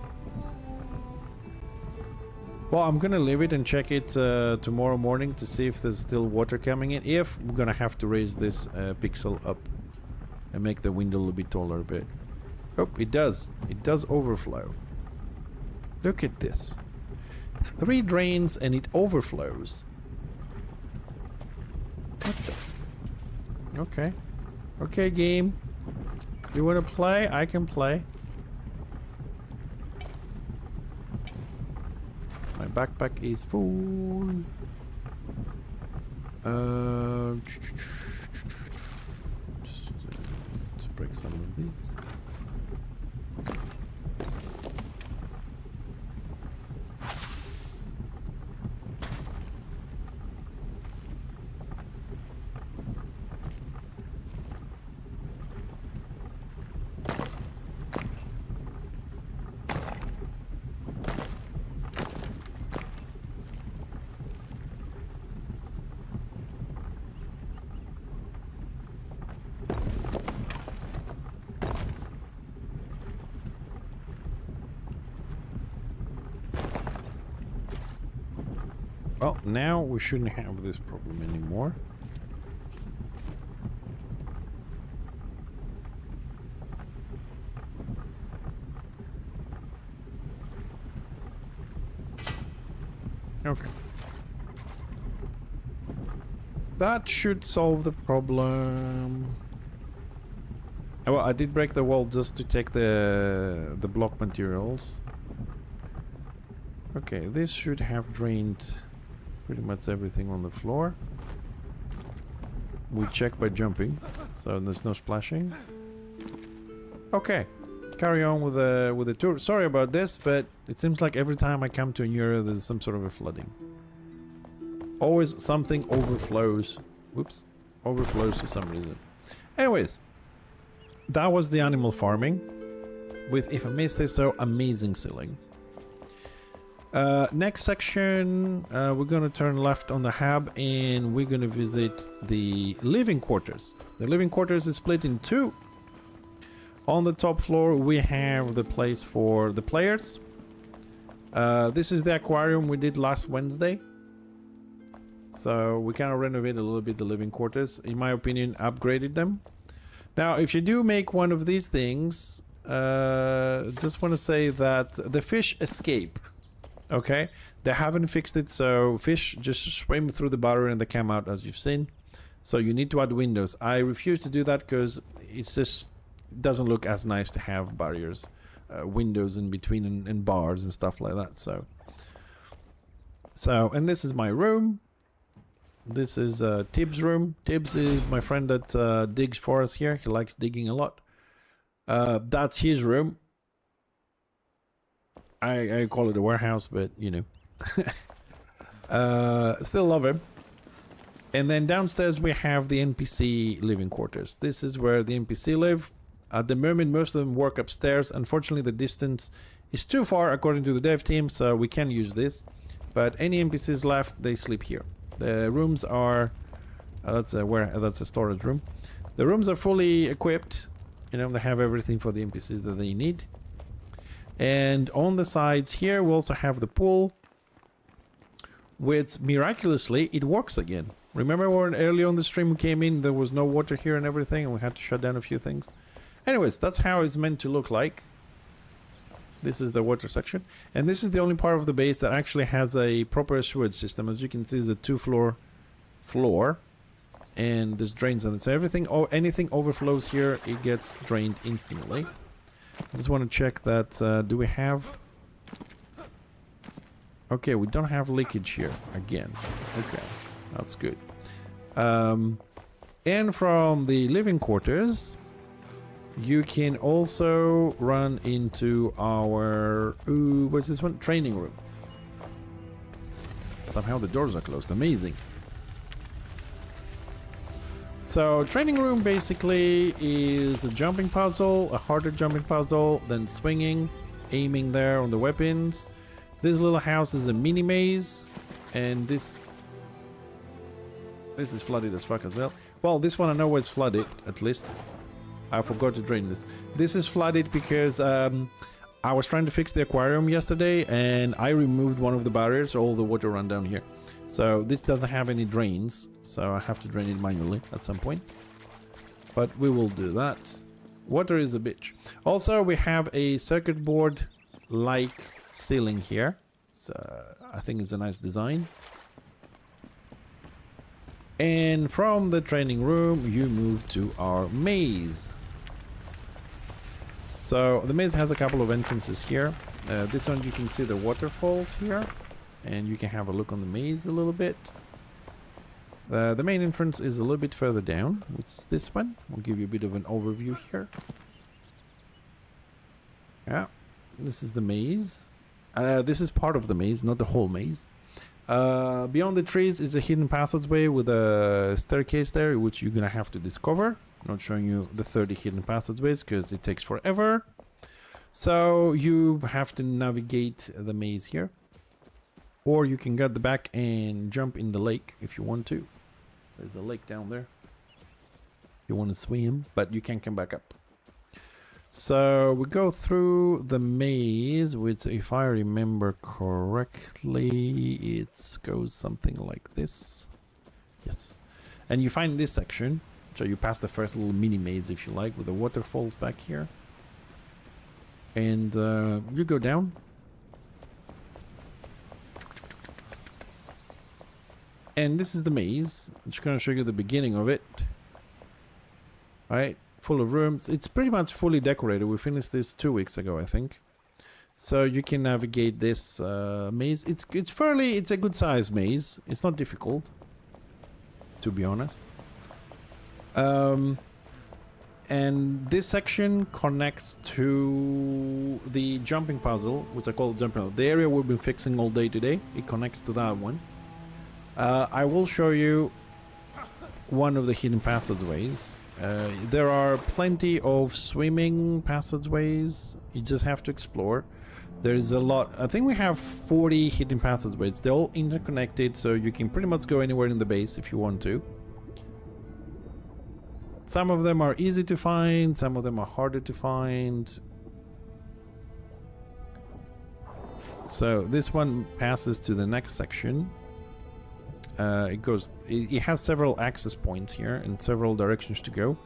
Speaker 1: Well, I'm gonna leave it and check it tomorrow morning to see if there's still water coming in. If we're gonna have to raise this pixel up and make the window a little bit taller a bit. Oh, it does. It does overflow. Look at this. 3 drains and it overflows. What the? Okay. Okay, game. You wanna play? I can play. My backpack is full. Just to break some of these. Well, now we shouldn't have this problem anymore. Okay. That should solve the problem. Oh, well, I did break the wall just to take the block materials. Okay, this should have drained pretty much everything on the floor. We check by jumping, so there's no splashing. Okay, carry on with the tour. Sorry about this, but it seems like every time I come to an area, there's some sort of a flooding. Always something overflows. Whoops, overflows for some reason. Anyways, that was the animal farming with, if I may say so, amazing ceiling. Next section, we're gonna turn left on the hub and we're gonna visit the living quarters. The living quarters is split in 2. On the top floor we have the place for the players. This is the aquarium we did last Wednesday. So we kind of renovated a little bit the living quarters. In my opinion, upgraded them. Now, if you do make one of these things, just want to say that the fish escape. Okay, They haven't fixed it, so fish just swim through the barrier and they come out, as you've seen. So you need to add windows. I refuse to do that because it's just doesn't look as nice to have barriers, windows in between and bars and stuff like that. So and this is my room. This is Tibbs' room. Tibbs is my friend that digs for us here. He likes digging a lot. That's his room. I call it a warehouse, but you know. Still love him. And then downstairs we have the NPC living quarters. This is where the NPC live. At the moment, most of them work upstairs. Unfortunately, the distance is too far according to the dev team, so we can use this. But any NPCs left, they sleep here. The rooms are that's a storage room. The rooms are fully equipped. You know, they have everything for the NPCs that they need. And on the sides here, we also have the pool, which miraculously it works again. Remember when earlier on the stream we came in, there was no water here and everything, and we had to shut down a few things. Anyways, that's how it's meant to look like. This is the water section, and this is the only part of the base that actually has a proper sewage system. As you can see, it's a 2-floor, and there's drains on it. So everything, anything overflows here, it gets drained instantly. I just want to check that. Do we have? Okay, we don't have leakage here again. Okay, that's good. And from the living quarters, you can also run into our what's this one? Training room. Somehow the doors are closed. Amazing. So training room basically is a jumping puzzle, a harder jumping puzzle, then swinging, aiming there on the weapons. This little house is a mini maze, and this is flooded as fuck as hell. Well, this one I know it's flooded, at least. I forgot to drain this. This is flooded because I was trying to fix the aquarium yesterday, and I removed one of the barriers, so all the water ran down here. So this doesn't have any drains, so I have to drain it manually at some point. But we will do that. Water is a bitch. Also, we have a circuit board-like ceiling here. So I think it's a nice design. And from the training room, you move to our maze. So the maze has a couple of entrances here. This one you can see the waterfalls here. And you can have a look on the maze a little bit. The main entrance is a little bit further down, which is this one. I'll give you a bit of an overview here. Yeah, this is the maze. This is part of the maze, not the whole maze. Beyond the trees is a hidden passageway with a staircase there, which you're gonna have to discover. I'm not showing you the 30 hidden passageways because it takes forever. So you have to navigate the maze here. Or you can get the back and jump in the lake if you want to. There's a lake down there. You want to swim, but you can come back up. So we go through the maze, which, if I remember correctly, it goes something like this. Yes. And you find this section. So you pass the first little mini maze, if you like, with the waterfalls back here. And you go down. And this is the maze. I'm just going to show you the beginning of it. Alright, full of rooms. It's pretty much fully decorated. We finished this 2 weeks ago, I think. So you can navigate this maze. It's a good sized maze. It's not difficult, to be honest. And this section connects to the jumping puzzle, which I call the jumping puzzle. The area we've been fixing all day today. It connects to that one. I will show you one of the hidden passageways. There are plenty of swimming passageways. You just have to explore. There's a lot. I think we have 40 hidden passageways. They're all interconnected, so you can pretty much go anywhere in the base if you want to. Some of them are easy to find, some of them are harder to find. So this one passes to the next section. It has several access points here and several directions to go.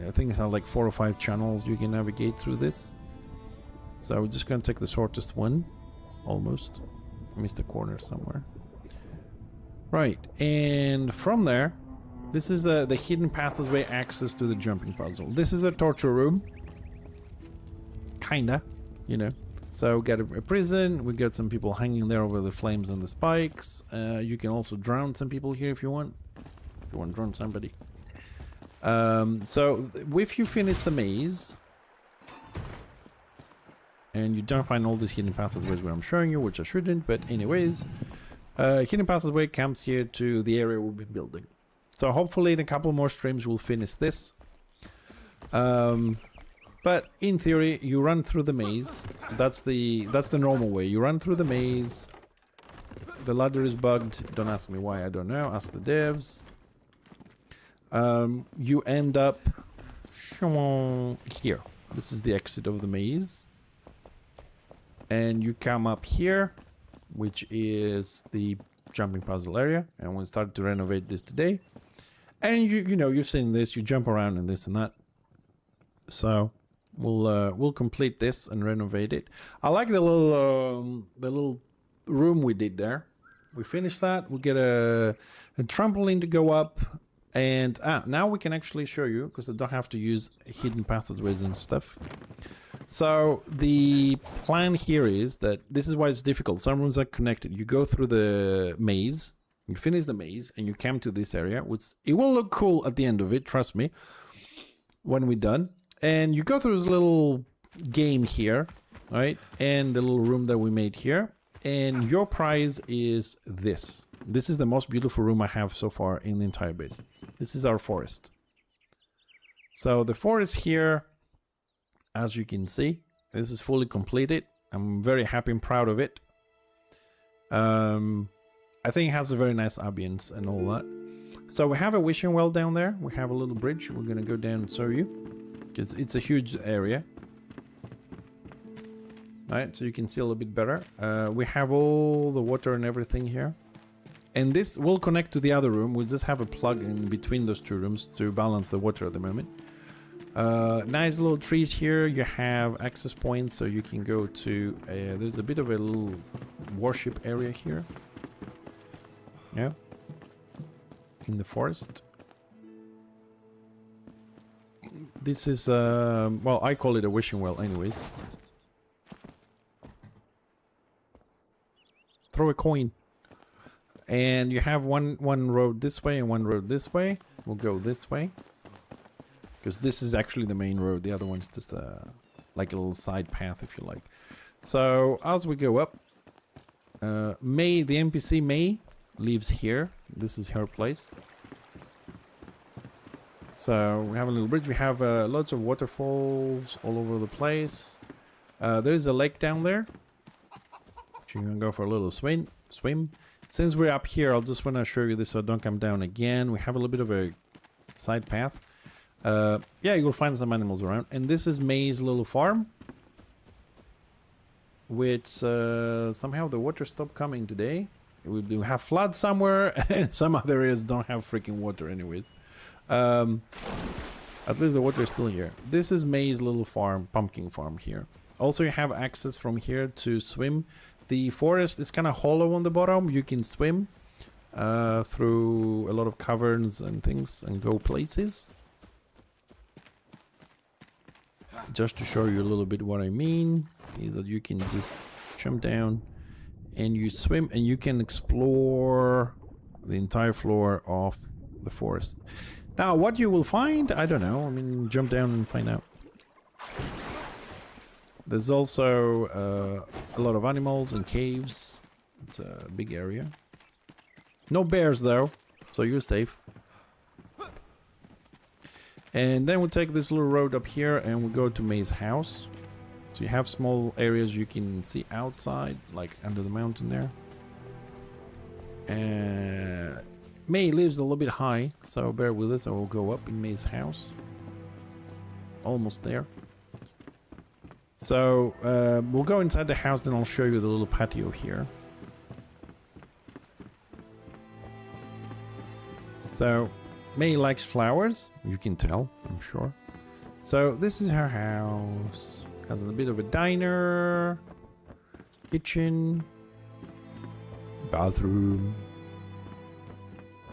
Speaker 1: I think it's like 4 or 5 channels you can navigate through this. So we're just going to take the shortest one, almost. missed a corner somewhere. Right, and from there, this is the hidden passageway access to the jumping puzzle. This is a torture room. Kinda, you know. So we got a prison, we got some people hanging there over the flames and the spikes. You can also drown some people here if you want. If you want to drown somebody. So if you finish the maze, and you don't find all these hidden passageways where I'm showing you, which I shouldn't, but anyways, hidden passageway comes here to the area we've been building. So hopefully in a couple more streams we'll finish this. But in theory, you run through the maze. That's the normal way. You run through the maze. The ladder is bugged. Don't ask me why, I don't know. Ask the devs. You end up here. This is the exit of the maze. And you come up here, which is the jumping puzzle area. And we'll start to renovate this today. And you know, you've seen this. You jump around and this and that. So we'll complete this and renovate it. I like the little room we did there. We finished that. We get a trampoline to go up, and now we can actually show you, because I don't have to use hidden passageways and stuff. So the plan here is that this is why it's difficult. Some rooms are connected. You go through the maze, you finish the maze, and you come to this area, which it will look cool at the end of it. Trust me. When we're done. And you go through this little game here, right? And the little room that we made here. And your prize is this. This is the most beautiful room I have so far in the entire base. This is our forest. So the forest here, as you can see, this is fully completed. I'm very happy and proud of it. I think it has a very nice ambience and all that. So we have a wishing well down there. We have a little bridge. We're going to go down and show you. It's a huge area. Right, so you can see a little bit better. We have all the water and everything here. And this will connect to the other room. We'll just have a plug in between those two rooms to balance the water at the moment. Nice little trees here. You have access points, so you can go to... there's a bit of a little worship area here. Yeah. In the forest. This is, well, I call it a wishing well anyways. Throw a coin. And you have one road this way and one road this way. We'll go this way. Because this is actually the main road. The other one's just like a little side path, if you like. So, as we go up, May, the NPC May, lives here. This is her place. So we have a little bridge. We have lots of waterfalls all over the place. There's a lake down there. So you can go for a little swim. Since we're up here, I'll just want to show you this so don't come down again. We have a little bit of a side path. Yeah, you'll find some animals around. And this is May's little farm. Which somehow the water stopped coming today. We do have floods somewhere, and some other areas don't have freaking water anyways. At least the water is still here. This is May's little farm, pumpkin farm here. Also, you have access from here to swim. The forest is kind of hollow on the bottom. You can swim through a lot of caverns and things and go places. Just to show you a little bit what I mean is that you can just jump down and you swim and you can explore the entire floor of the forest. Now, what you will find, I don't know. I mean, jump down and find out. There's also a lot of animals and caves. It's a big area. No bears, though, so you're safe. And then we'll take this little road up here and we'll go to May's house. So you have small areas you can see outside, like under the mountain there. And May lives a little bit high, so bear with us. I will go up in May's house. Almost there. So we'll go inside the house, then I'll show you the little patio here. So May likes flowers, you can tell, I'm sure. So this is her house. Has a bit of a diner, kitchen, bathroom,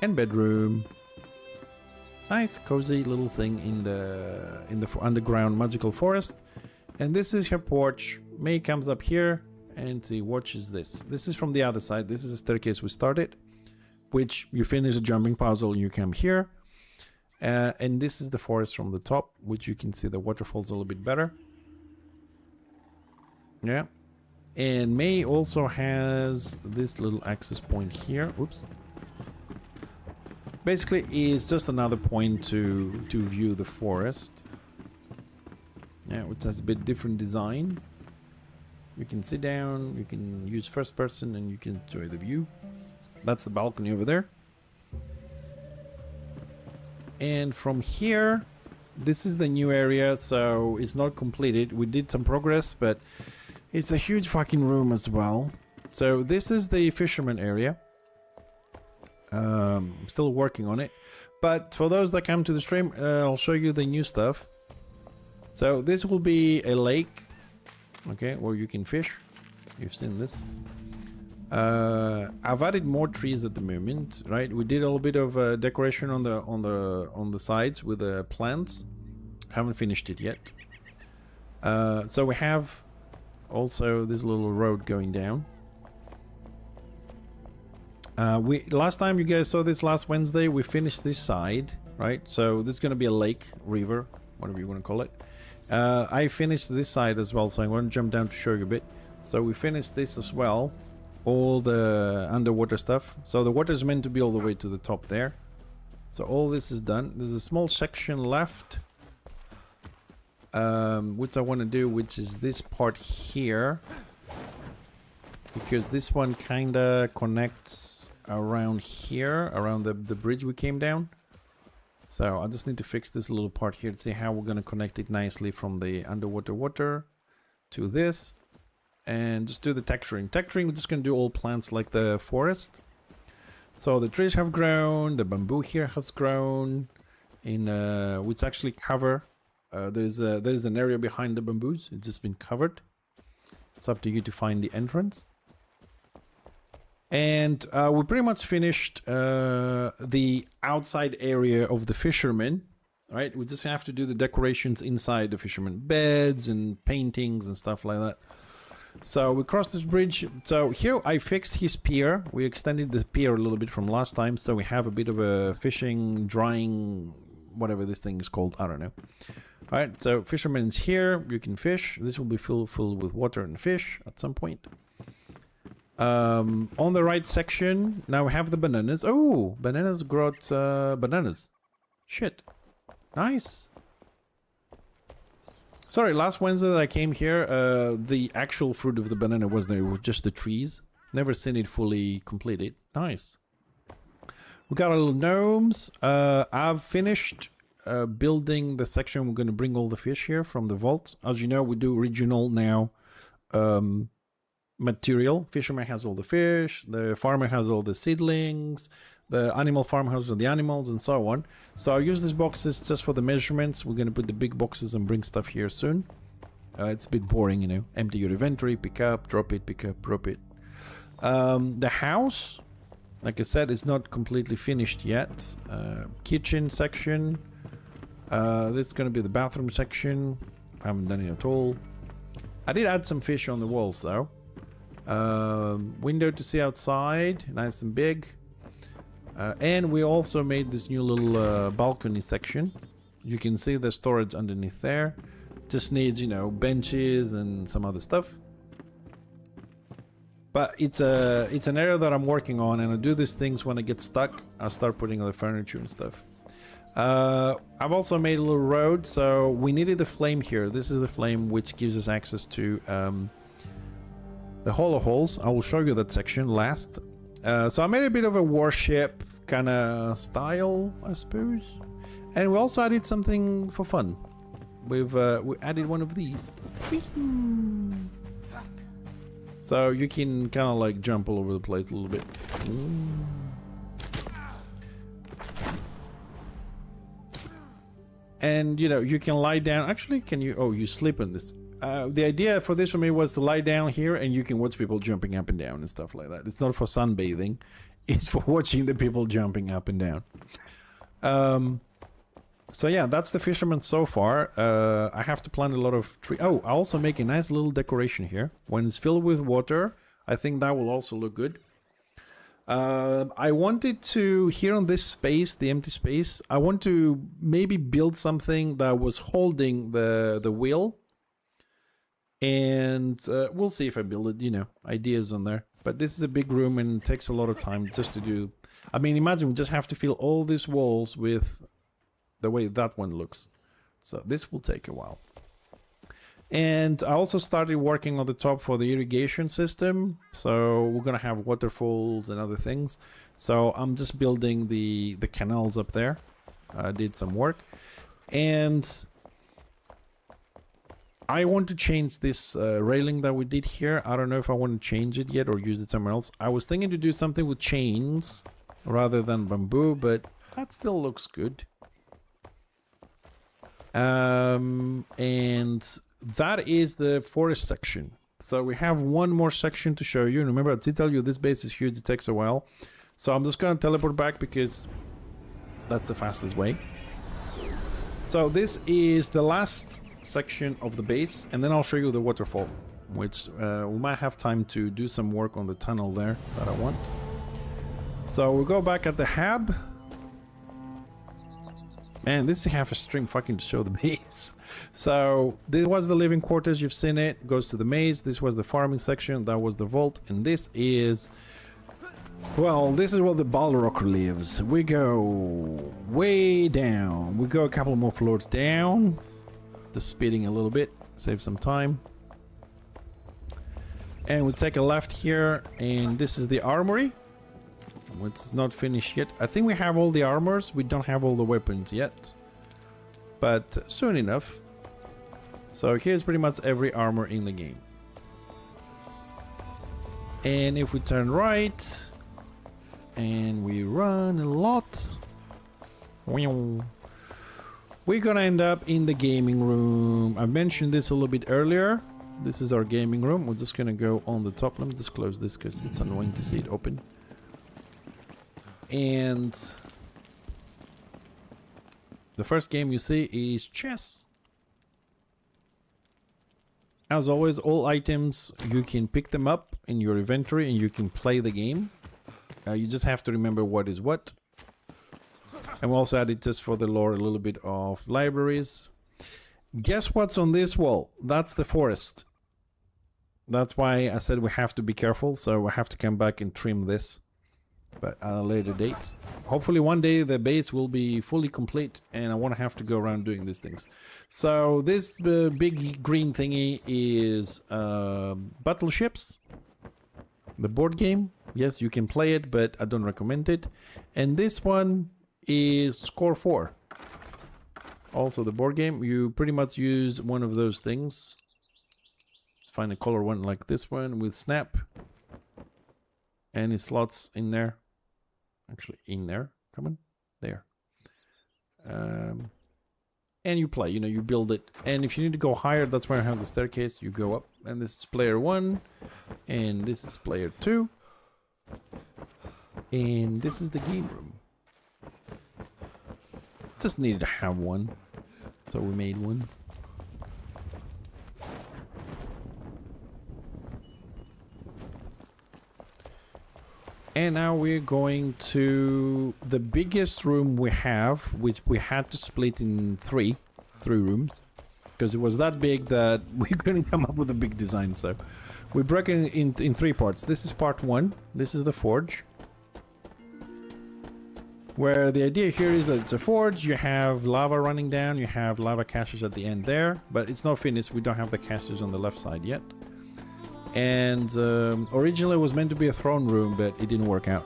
Speaker 1: and bedroom. Nice, cozy little thing in the underground magical forest. And this is her porch. May comes up here and see, watches this. This is from the other side. This is a staircase we started, which you finish a jumping puzzle and you come here. And this is the forest from the top, which you can see the waterfalls a little bit better. Yeah. And May also has this little access point here. Oops. Basically, it's just another point to view the forest. Yeah, which has a bit different design. You can sit down, you can use first person, and you can enjoy the view. That's the balcony over there. And from here, this is the new area, so it's not completed. We did some progress, but it's a huge fucking room as well. So this is the fisherman area. Still working on it. But for those that come to the stream, I'll show you the new stuff. So this will be a lake, okay, where you can fish. You've seen this. I've added more trees at the moment, right? We did a little bit of decoration on the sides with the plants. Haven't finished it yet. So we have also this little road going down. Last time you guys saw this last Wednesday, we finished this side, right? So this is going to be a lake, river, whatever you want to call it. I finished this side as well, so I'm going to jump down to show you a bit. So we finished this as well, all the underwater stuff. So the water is meant to be all the way to the top there. So all this is done. There's a small section left, which I want to do, which is this part here. Because this one kind of connects around here, around the bridge we came down. So I just need to fix this little part here to see how we're going to connect it nicely from the underwater water to this. And just do the texturing. Texturing, we're just going to do all plants like the forest. So the trees have grown, the bamboo here has grown, in which actually cover. There's an area behind the bamboos, it's just been covered. It's up to you to find the entrance. And we pretty much finished the outside area of the fishermen, right? We just have to do the decorations inside the fishermen, beds and paintings and stuff like that. So we crossed this bridge. So here I fixed his pier. We extended the pier a little bit from last time, so we have a bit of a fishing, drying, whatever this thing is called, I don't know. All right, so fishermen's here. You can fish. This will be filled with water and fish at some point. On the right section, now we have the bananas. Oh, bananas got bananas. Shit. Nice. Sorry, last Wednesday that I came here, the actual fruit of the banana was there. It was just the trees. Never seen it fully completed. Nice. We got our little gnomes. I've finished building the section. We're going to bring all the fish here from the vault. As you know, we do regional now. Material. Fisherman has all the fish, the farmer has all the seedlings, the animal farm has all the animals, and so on. So I use these boxes just for the measurements. We're going to put the big boxes and bring stuff here soon. It's a bit boring, you know. Empty your inventory, pick up, drop it, pick up, drop it. The house, like I said, is not completely finished yet. Kitchen section. This is going to be the bathroom section. I haven't done it at all. I did add some fish on the walls though. Window to see outside, nice and big. And we also made this new little balcony section. You can see the storage underneath there. Just needs, you know, benches and some other stuff. But it's an area that I'm working on, and I do these things when I get stuck. I start putting other furniture and stuff. I've also made a little road, so we needed the flame here. This is the flame which gives us access to the hollow holes. I will show you that section last. So I made a bit of a warship kind of style, I suppose. And we also added something for fun. We added one of these. So you can kind of like jump all over the place a little bit. And you know, you can lie down. Actually, can you? Oh, you sleep on this. The idea for this for me was to lie down here and you can watch people jumping up and down and stuff like that. It's not for sunbathing. It's for watching the people jumping up and down. So yeah, that's the fisherman so far. I have to plant a lot of tree. Oh, I also make a nice little decoration here. When it's filled with water, I think that will also look good. I wanted to, here on this space, the empty space, I want to maybe build something that was holding the wheel. And we'll see if I build it, you know, ideas on there. But this is a big room and it takes a lot of time just to do. I mean, imagine we just have to fill all these walls with the way that one looks. So this will take a while. And I also started working on the top for the irrigation system. So we're going to have waterfalls and other things. So I'm just building the canals up there. I did some work. And I want to change this railing that we did here. I don't know if I want to change it yet or use it somewhere else. I was thinking to do something with chains rather than bamboo, but that still looks good. And that is the forest section. So we have one more section to show you. Remember, I did tell you this base is huge. It takes a while. So I'm just going to teleport back because that's the fastest way. So this is the last section of the base, and then I'll show you the waterfall, which we might have time to do some work on the tunnel there that I want. So we'll go back at the hab. Man, this is half a stream fucking to show the base. So this was the living quarters, you've seen it, goes to the maze. This was the farming section, that was the vault, and this is, well, this is where the Balrog lives. We go way down. We go a couple more floors down. Just speeding a little bit, save some time. And we take a left here, and this is the armory. It's not finished yet. I think we have all the armors. We don't have all the weapons yet, but soon enough. So here's pretty much every armor in the game. And if we turn right and we run a lot, we're gonna end up in the gaming room. I mentioned this a little bit earlier. This is our gaming room. We're just gonna go on the top. Let me just close this because it's annoying to see it open. And the first game you see is chess. As always, all items, you can pick them up in your inventory and you can play the game. You just have to remember what is what. And we also added just for the lore a little bit of libraries. Guess what's on this wall? That's the forest. That's why I said we have to be careful. So we have to come back and trim this, but at a later date. Hopefully one day the base will be fully complete and I won't have to go around doing these things. So this big green thingy is Battleships, the board game. Yes, you can play it, but I don't recommend it. And this one is Score 4. Also the board game. You pretty much use one of those things. Let's find a color one like this one with snap. Any slots in there. Actually in there, come on, there. And you play, you know, you build it. And if you need to go higher, that's where I have the staircase. You go up, and this is player 1, and this is player 2, and this is the game room. Just needed to have one, so we made one. And now we're going to the biggest room we have, which we had to split in three rooms, because it was that big that we couldn't come up with a big design. So we broke it in 3 parts. This is part 1. This is the forge, where the idea here is that it's a forge. You have lava running down. You have lava caches at the end there, but it's not finished. We don't have the caches on the left side yet. And originally it was meant to be a throne room, but it didn't work out.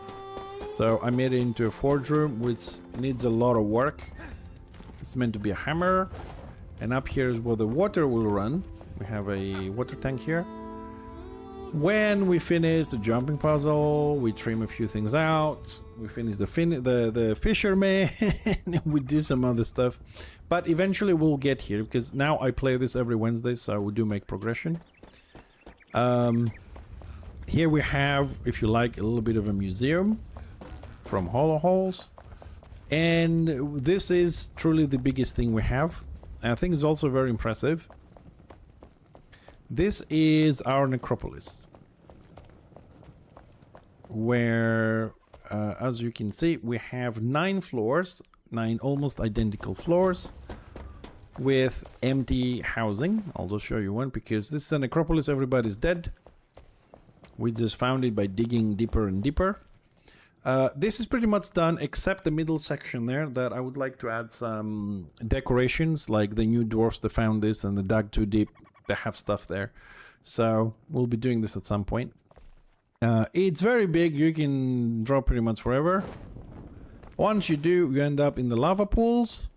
Speaker 1: So I made it into a forge room, which needs a lot of work. It's meant to be a hammer. And up here is where the water will run. We have a water tank here. When we finish the jumping puzzle, we trim a few things out. We finished the fisherman. We do some other stuff, but eventually we'll get here because now I play this every Wednesday, so we do make progression. Here we have, if you like, a little bit of a museum from Hollow Holes, and this is truly the biggest thing we have. I think it's also very impressive. This is our necropolis, where as you can see, we have 9 floors, 9 almost identical floors with empty housing. I'll just show you one because this is a necropolis. Everybody's dead. We just found it by digging deeper and deeper. This is pretty much done except the middle section there that I would like to add some decorations, like the new dwarfs that found this and the dug too deep. They have stuff there. So we'll be doing this at some point. It's very big. You can draw pretty much forever. Once you do, you end up in the lava pools.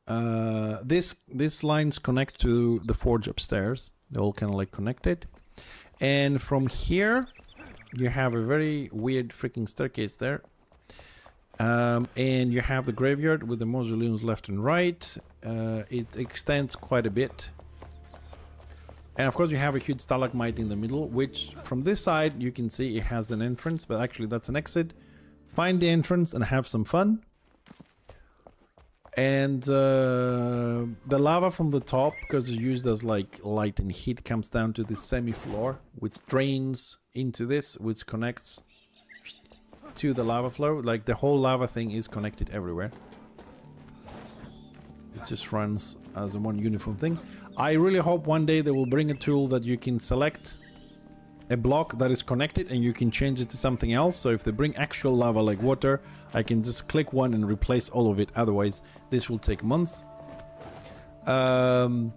Speaker 1: These lines connect to the forge upstairs. They're all kind of like connected. And from here, you have a very weird freaking staircase there. And you have the graveyard with the mausoleums left and right. It extends quite a bit. And of course you have a huge stalagmite in the middle, which from this side you can see it has an entrance, but actually that's an exit. Find the entrance and have some fun. And the lava from the top, because it's used as like light and heat, comes down to this semi-floor, which drains into this, which connects to the lava flow. Like the whole lava thing is connected everywhere. It just runs as a one uniform thing. I really hope one day they will bring a tool that you can select a block that is connected and you can change it to something else. So if they bring actual lava like water, I can just click one and replace all of it. Otherwise, this will take months. Yeah,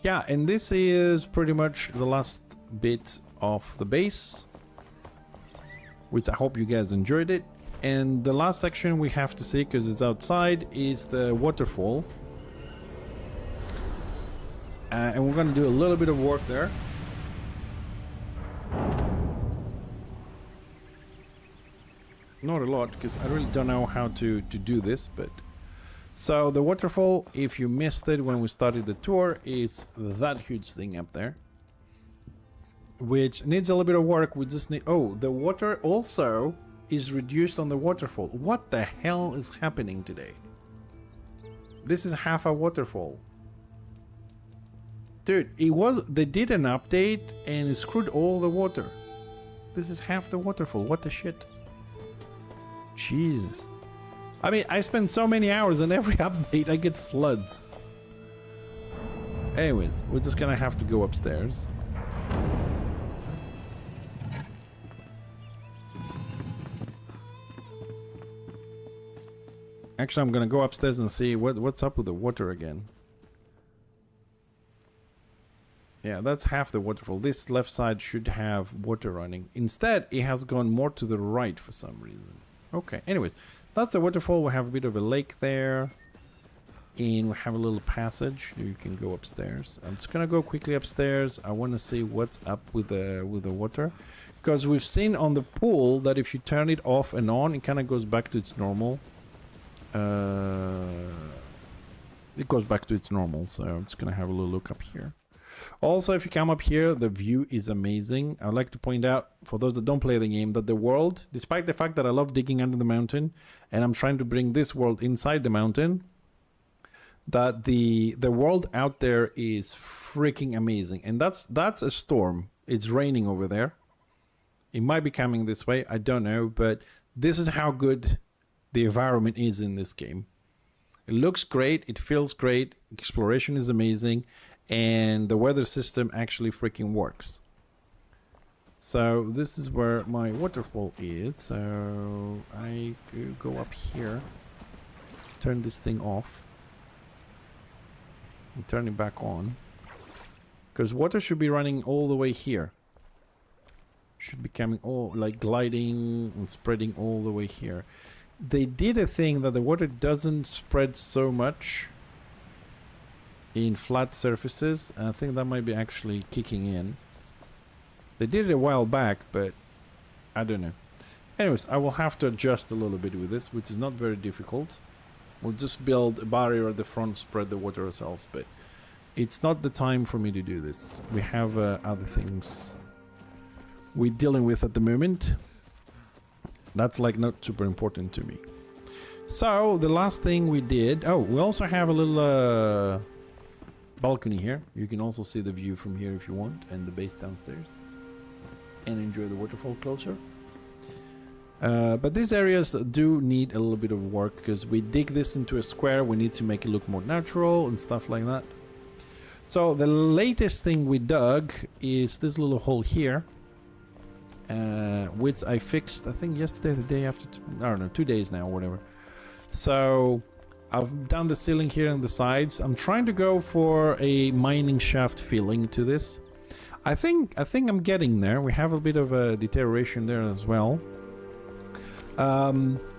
Speaker 1: and this is pretty much the last bit of the base, which I hope you guys enjoyed it. And the last section we have to see, because it's outside, is the waterfall. And we're going to do a little bit of work there. Not a lot, because I really don't know how to do this, but... So, the waterfall, if you missed it when we started the tour, is that huge thing up there. Which needs a little bit of work. We just need... Oh, the water also is reduced on the waterfall. What the hell is happening today? This is half a waterfall. Dude, they did an update and it screwed all the water. This is half the waterfall. What the shit? Jesus. I mean, I spend so many hours on every update I get floods. Anyways, we're just gonna have to go upstairs. Actually, I'm gonna go upstairs and see what's up with the water again. Yeah, that's half the waterfall. This left side should have water running. Instead, it has gone more to the right for some reason. Okay, anyways, that's the waterfall. We have a bit of a lake there. And we have a little passage. You can go upstairs. I'm just gonna go quickly upstairs. I want to see what's up with the water. Because we've seen on the pool that if you turn it off and on, it kind of goes back to its normal. It goes back to its normal. So I'm just gonna have a little look up here. Also, if you come up here, the view is amazing. I would like to point out, for those that don't play the game, that the world, despite the fact that I love digging under the mountain, and I'm trying to bring this world inside the mountain, that the world out there is freaking amazing. And that's a storm. It's raining over there. It might be coming this way, I don't know, but this is how good the environment is in this game. It looks great, it feels great, exploration is amazing, and the weather system actually freaking works. So this is where my waterfall is. So I go up here, turn this thing off, and turn it back on. Because water should be running all the way here. Should be coming all like gliding and spreading all the way here. They did a thing that the water doesn't spread so much in flat surfaces, and I think that might be actually kicking in. They did it a while back, but I don't know. Anyways, I will have to adjust a little bit with this, which is not very difficult. We'll just build a barrier at the front, spread the water ourselves, but it's not the time for me to do this. We have other things we're dealing with at the moment. That's like not super important to me. So the last thing we did, oh, we also have a little balcony here. You can also see the view from here if you want, and the base downstairs, and enjoy the waterfall closer. But these areas do need a little bit of work because we dig this into a square. We need to make it look more natural and stuff like that. So the latest thing we dug is this little hole here, which I fixed, I think yesterday, the day after, I don't know, 2 days now, or whatever. So I've done the ceiling here and the sides. I'm trying to go for a mining shaft feeling to this. I think I'm getting there. We have a bit of a deterioration there as well.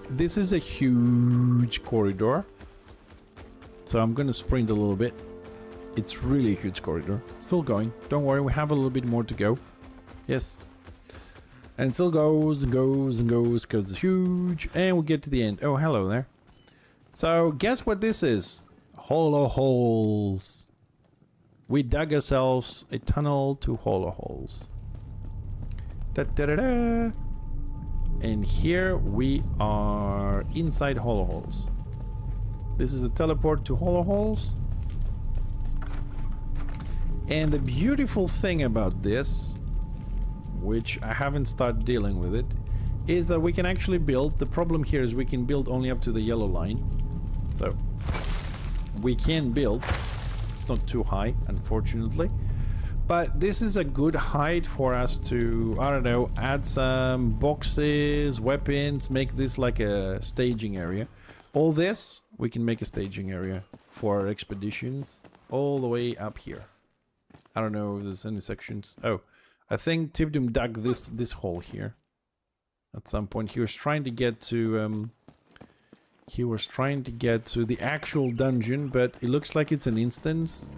Speaker 1: This is a huge corridor, so I'm gonna sprint a little bit. It's really a huge corridor. Still going. Don't worry, we have a little bit more to go. Yes. And it still goes and goes and goes because it's huge. And we get to the end. Oh, hello there. So, guess what this is? Hollow holes. We dug ourselves a tunnel to hollow holes. Da da da da. And here we are inside hollow holes. This is a teleport to hollow holes. And the beautiful thing about this, which I haven't started dealing with it, is that we can actually build. The problem here is we can build only up to the yellow line. So we can build. It's not too high, unfortunately. But this is a good height for us to, I don't know, add some boxes, weapons, make this like a staging area. All this, we can make a staging area for our expeditions all the way up here. I don't know if there's any sections. Oh, I think Tibdum dug this hole here. At some point, he was trying to get to the actual dungeon, but it looks like it's an instance.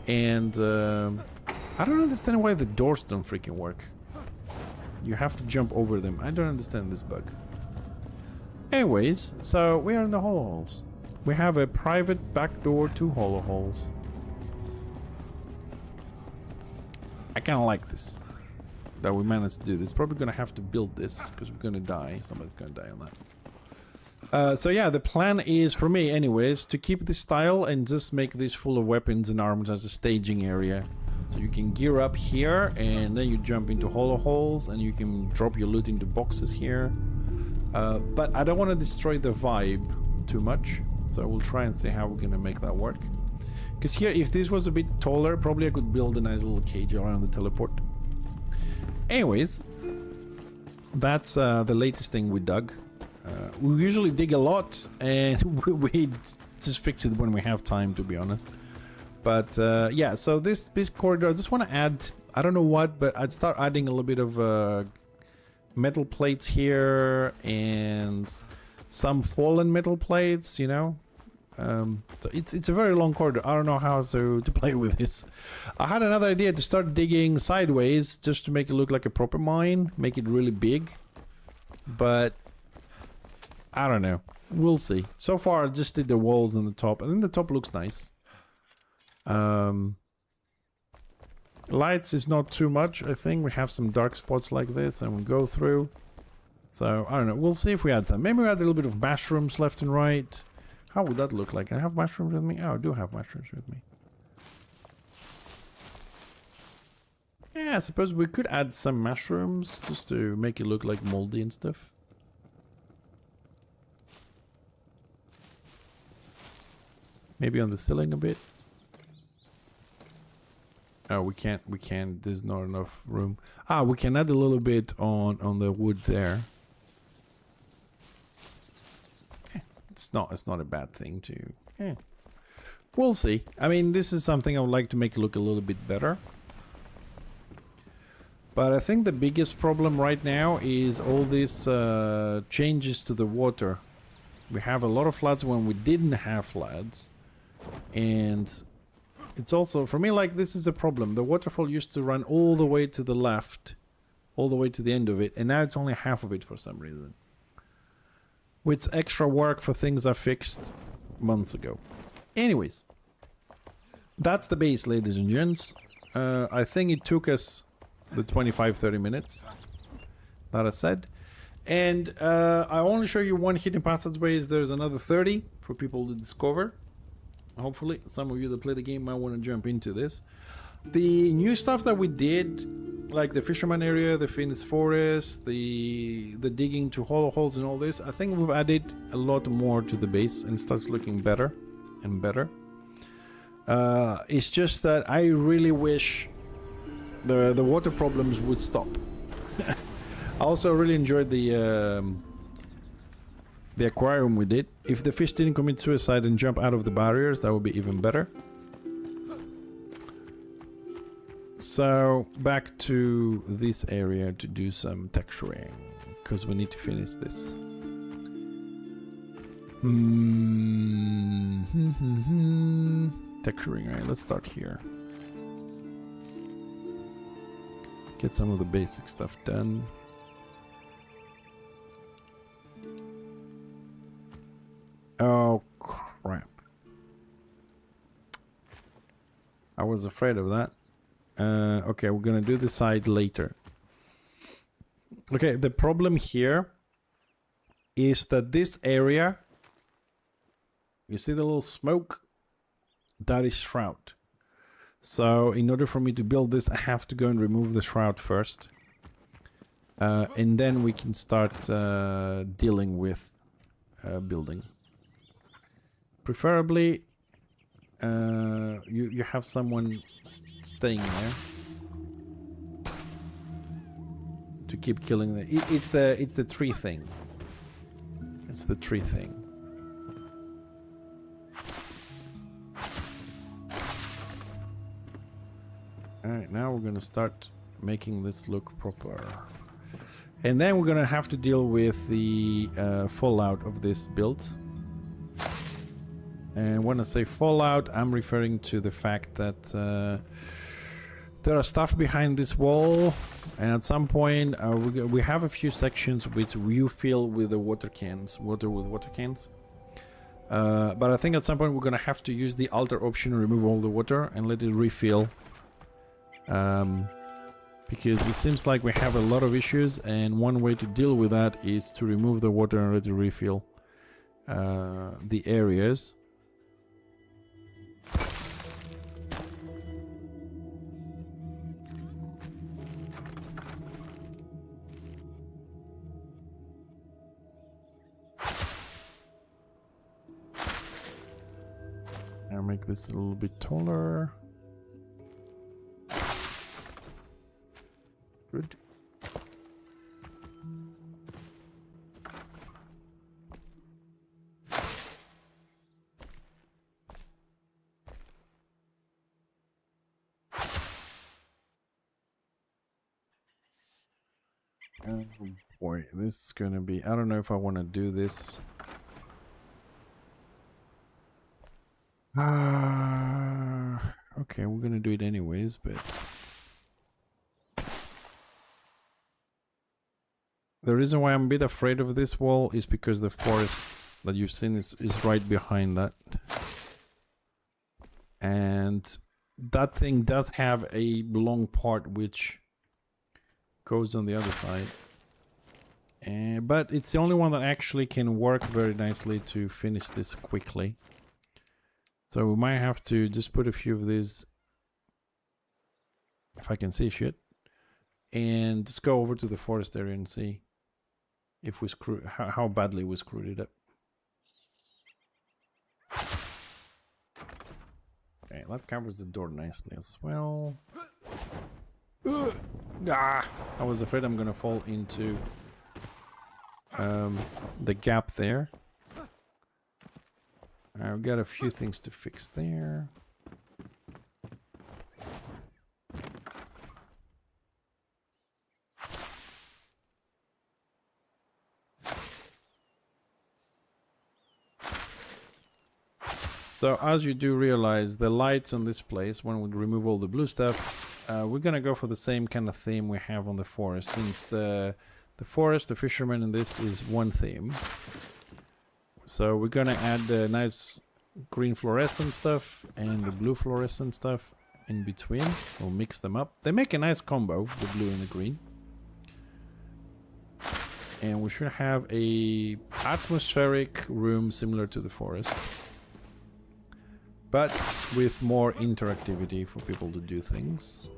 Speaker 1: And I don't understand why the doors don't freaking work. You have to jump over them. I don't understand this bug. Anyways, so we are in the hollow holes. We have a private back door to hollow holes. I kind of like this, that we managed to do this. Probably gonna have to build this because we're gonna die. Somebody's gonna die on that. So yeah, the plan is, for me anyways, to keep this style and just make this full of weapons and arms as a staging area. So you can gear up here and then you jump into hollow holes and you can drop your loot into boxes here. But I don't want to destroy the vibe too much. So we'll try and see how we're gonna make that work. Because here, if this was a bit taller, probably I could build a nice little cage around the teleport. Anyways, that's the latest thing we dug. We usually dig a lot, and we just fix it when we have time, to be honest. But yeah, so this corridor, I just want to add, I don't know what, but I'd start adding a little bit of metal plates here and some fallen metal plates, you know. So it's a very long corridor. I don't know how to play with this. I had another idea to start digging sideways just to make it look like a proper mine, make it really big, but I don't know. We'll see. So far, I just did the walls and the top. I think the top looks nice. Lights is not too much. I think we have some dark spots like this and we go through. So I don't know. We'll see if we add some. Maybe we add a little bit of mushrooms left and right. How would that look like? I have mushrooms with me. Oh, I do have mushrooms with me. Yeah, I suppose we could add some mushrooms just to make it look like moldy and stuff. Maybe on the ceiling a bit. Oh, we can't. There's not enough room. Ah, we can add a little bit on the wood there. It's not a bad thing to. Yeah. We'll see. I mean, this is something I would like to make it look a little bit better. But I think the biggest problem right now is all these changes to the water. We have a lot of floods when we didn't have floods. And it's also, for me, like, this is a problem. The waterfall used to run all the way to the left all the way to the end of it, and now it's only half of it for some reason. With extra work for things I fixed months ago. Anyways, that's the base, ladies and gents. I think it took us the 25-30 minutes that I said. And I only show you one hidden passageways. There's another 30 for people to discover. Hopefully, some of you that play the game might want to jump into this. The new stuff that we did, like the fisherman area, the finished forest, the digging to hollow holes and all this, I think we've added a lot more to the base and it starts looking better and better. It's just that I really wish the water problems would stop. I also really enjoyed the aquarium we did. If the fish didn't commit suicide and jump out of the barriers, that would be even better. So back to this area to do some texturing, because we need to finish this. Texturing, right? Let's start here. Get some of the basic stuff done. Oh crap. I was afraid of that. Okay, we're gonna do the side later. Okay, the problem here is that this area, you see the little smoke? That is shroud. So in order for me to build this, I have to go and remove the shroud first. And then we can start dealing with building. Preferably, you have someone staying there to keep killing the. It's the tree thing. It's the tree thing. All right, now we're gonna start making this look proper, and then we're gonna have to deal with the fallout of this build. And when I say fallout, I'm referring to the fact that there are stuff behind this wall, and at some point we have a few sections which you fill with the water with water cans. But I think at some point we're gonna have to use the alter option, remove all the water, and let it refill. Because it seems like we have a lot of issues, and one way to deal with that is to remove the water and let it refill the areas. I'll make this a little bit taller. Good. Oh boy, this is gonna be... I don't know if I want to do this. Okay, we're gonna do it anyways, but... The reason why I'm a bit afraid of this wall is because the forest that you've seen is right behind that. And that thing does have a long part which goes on the other side. But it's the only one that actually can work very nicely to finish this quickly. So we might have to just put a few of these, if I can see shit, and just go over to the forest area and see if we how badly we screwed it up. Okay, that covers the door nicely as well. I was afraid I'm gonna fall into the gap there. I've got a few things to fix there. So as you do realize, the lights on this place, when we remove all the blue stuff, we're gonna go for the same kind of theme we have on the forest, since the forest, the fisherman, and this is one theme. So we're gonna add the nice green fluorescent stuff and the blue fluorescent stuff in between. We'll mix them up. They make a nice combo, the blue and the green. And we should have a atmospheric room similar to the forest, but with more interactivity for people to do things.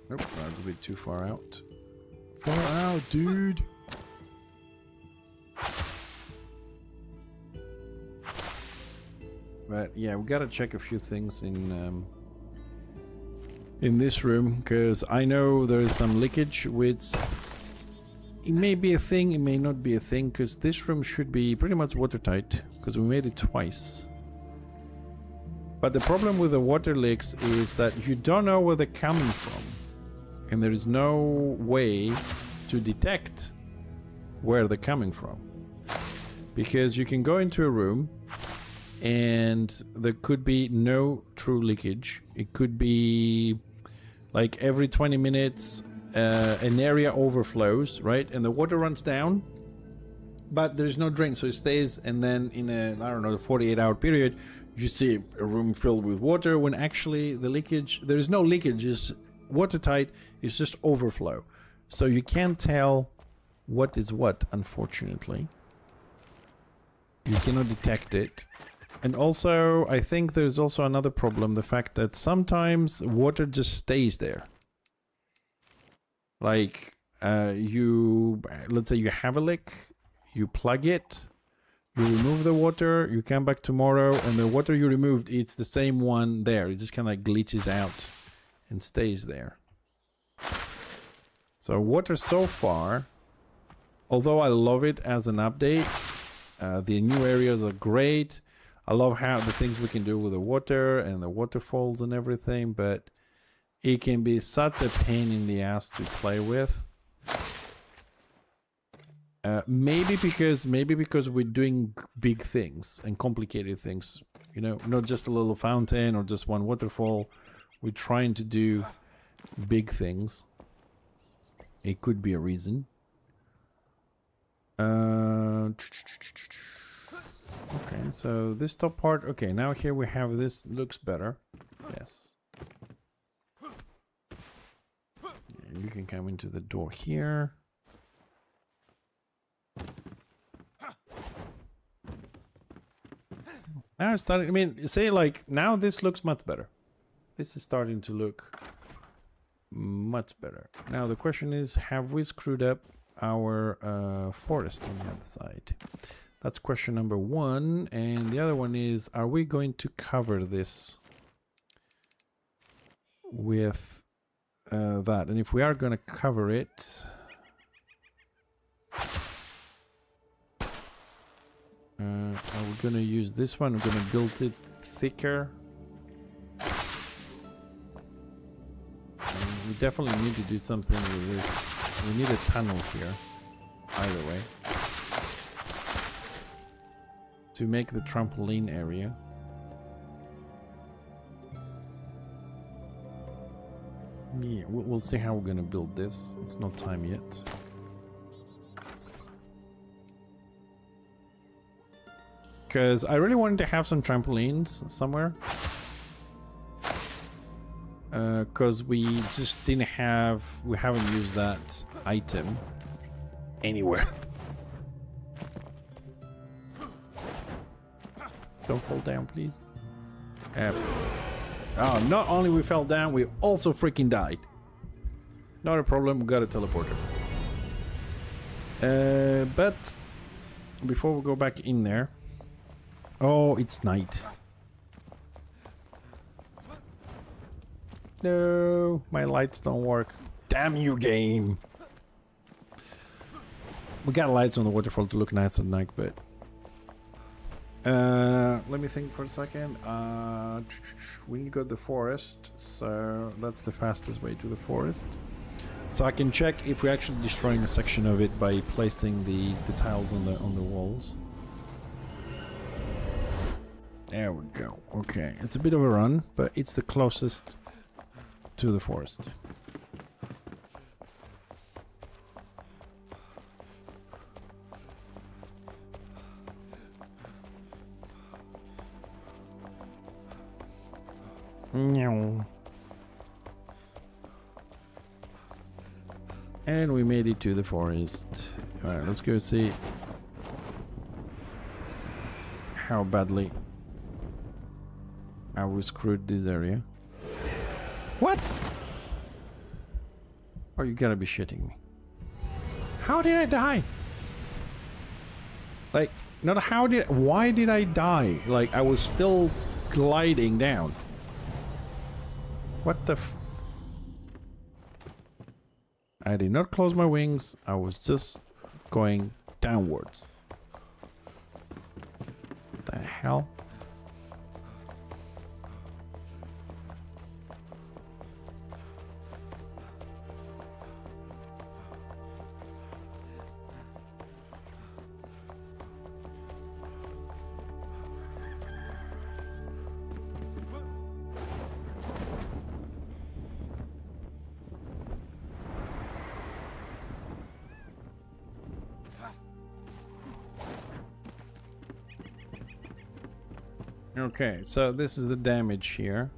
Speaker 1: Nope, that's a bit too far out. Far out, dude! But yeah, we gotta check a few things in this room, because I know there is some leakage, which it may be a thing, it may not be a thing, because this room should be pretty much watertight, because we made it twice. But the problem with the water leaks is that you don't know where they're coming from, and there is no way to detect where they're coming from. Because you can go into a room and there could be no true leakage. It could be like every 20 minutes an area overflows, right? And the water runs down, but there's no drain, so it stays, and then in a, I don't know, 48-hour period, you see a room filled with water, when actually the leakage, there is no leakage, it's watertight, it's just overflow. So you can't tell what is what, unfortunately. You cannot detect it. And also, I think there's also another problem, the fact that sometimes water just stays there. Like, let's say you have a leak, you plug it, you remove the water, you come back tomorrow, and the water you removed, it's the same one there. It just kind of like glitches out and stays there. So water so far, although I love it as an update, the new areas are great. I love how the things we can do with the water and the waterfalls and everything, but it can be such a pain in the ass to play with. Maybe because we're doing big things and complicated things, you know, not just a little fountain or just one waterfall. We're trying to do big things. It could be a reason. Okay, so this top part, okay, now here we have this, looks better. Yes. And you can come into the door here. Now it's starting, I mean, you say like, now this looks much better. This is starting to look much better. Now the question is, have we screwed up our forest on the other side? That's question number one. And the other one is, are we going to cover this with that? And if we are going to cover it, are we going to use this one? We're going to build it thicker. We definitely need to do something with this. We need a tunnel here, either way, to make the trampoline area. Yeah, we'll see how we're gonna build this. It's not time yet. Because I really wanted to have some trampolines somewhere. Because we just didn't have, we haven't used that item anywhere. Don't fall down, please. Oh, not only we fell down, we also freaking died. Not a problem, we got a teleporter. But before we go back in there, oh, it's night. No, my lights don't work. Damn you, game. We got lights on the waterfall to look nice at night, but let me think for a second. We need to go to the forest, so that's the fastest way to the forest. So I can check if we're actually destroying a section of it by placing the tiles on the walls. There we go. Okay, it's a bit of a run, but it's the closest to the forest. Meow. And we made it to the forest. Alright, let's go see how badly I was screwed this area. What? Oh, you gotta be shitting me. How did I die? Like, not how did... Why did I die? Like, I was still gliding down. What the f... I did not close my wings. I was just going downwards. What the hell? Okay, so this is the damage here.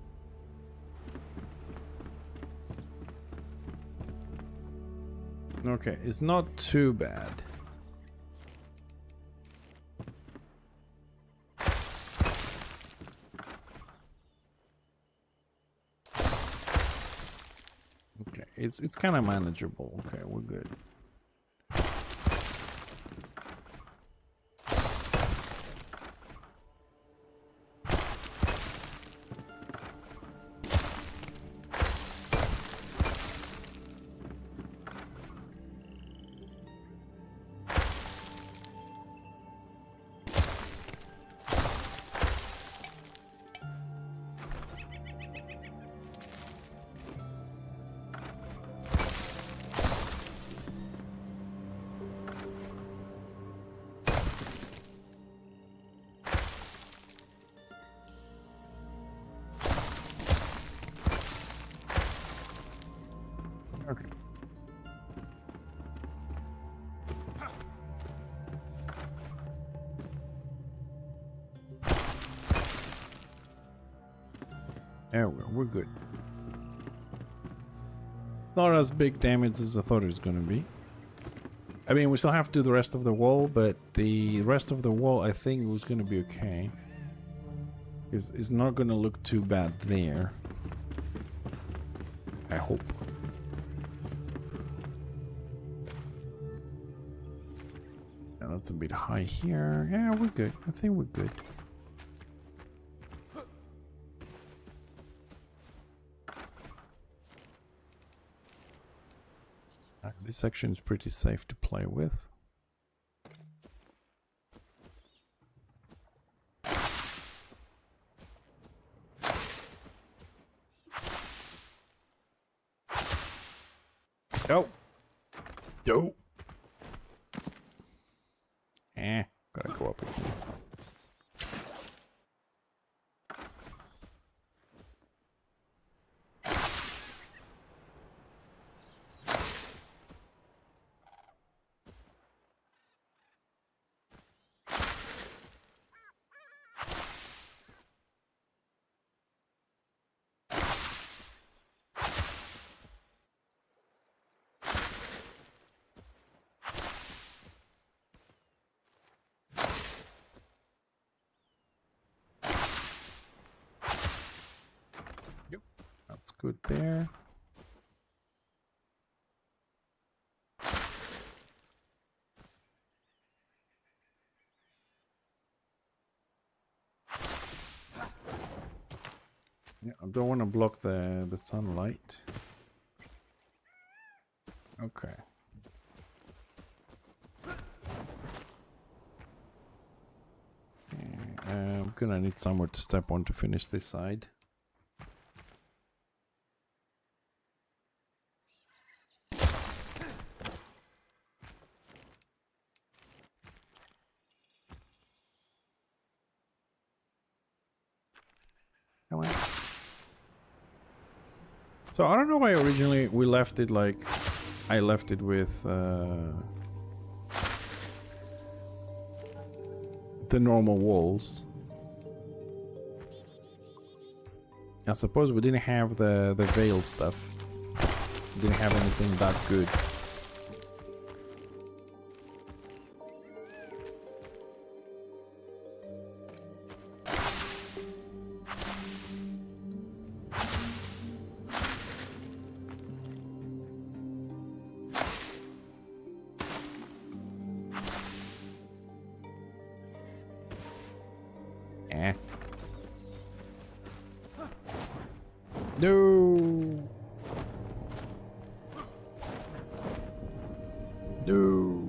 Speaker 1: Okay, it's not too bad. Okay, it's kind of manageable. Okay, we're good. Okay. There we go. We're good. Not as big damage as I thought it was going to be. I mean, we still have to do the rest of the wall, but the rest of the wall I think was going to be okay. It's not going to look too bad there. I hope. Yeah, that's a bit high here. Yeah, we're good. I think we're good. This section is pretty safe to play with. Oh. No. Gotta go up again. That's good there. Yeah, I don't want to block the sunlight. Okay. I'm gonna need somewhere to step on to finish this side. So I don't know why originally we left it like I left it with the normal walls. I suppose we didn't have the veil stuff. We didn't have anything that good. No. No.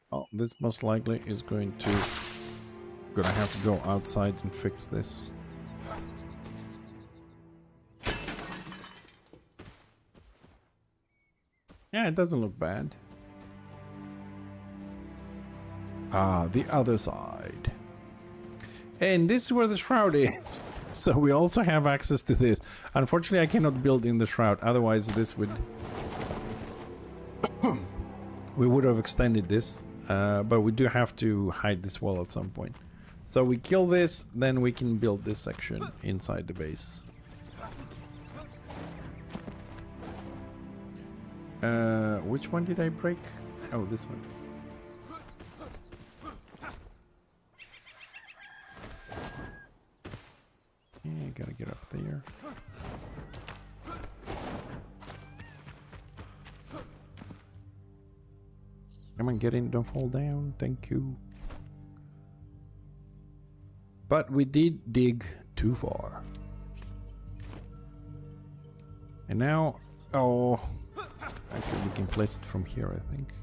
Speaker 1: Oh, this most likely is gonna have to go outside and fix this. Yeah, it doesn't look bad. Ah, the other side. And this is where the shroud is. So we also have access to this. Unfortunately, I cannot build in the shroud. Otherwise, this would... we would have extended this. But we do have to hide this wall at some point. So we kill this, then we can build this section inside the base. Which one did I break? Oh, this one. Yeah, gotta get up there. Come on, get in, don't fall down. Thank you. But we did dig too far. And now, oh, actually we can place it from here, I think.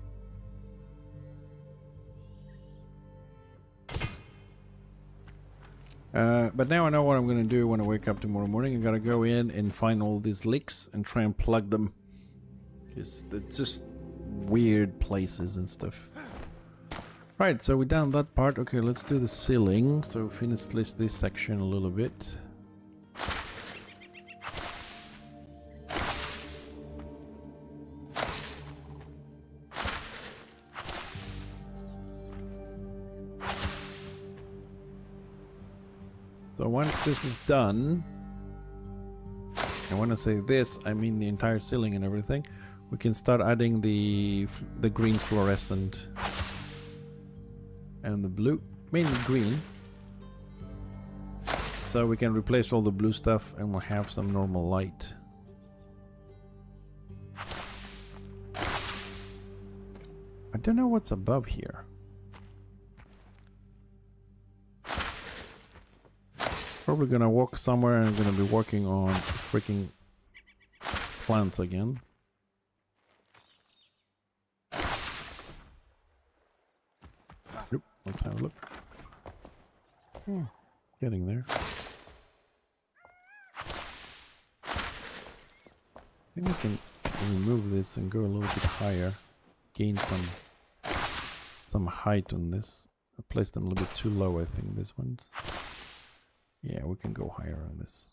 Speaker 1: But now I know what I'm gonna do when I wake up tomorrow morning. I gotta go in and find all these leaks and try and plug them. It's just weird places and stuff. Right, so we're done that part. Okay, let's do the ceiling. So finish this section a little bit. So once this is done, and when I say this, I mean the entire ceiling and everything, we can start adding the green fluorescent and the blue, mainly green, so we can replace all the blue stuff and we'll have some normal light. I don't know what's above here. Probably gonna walk somewhere and I'm gonna be working on freaking plants again. Yep, let's have a look. Getting there. I think we can remove this and go a little bit higher. Gain some height on this. I placed them a little bit too low, I think, these ones. Yeah, we can go higher on this.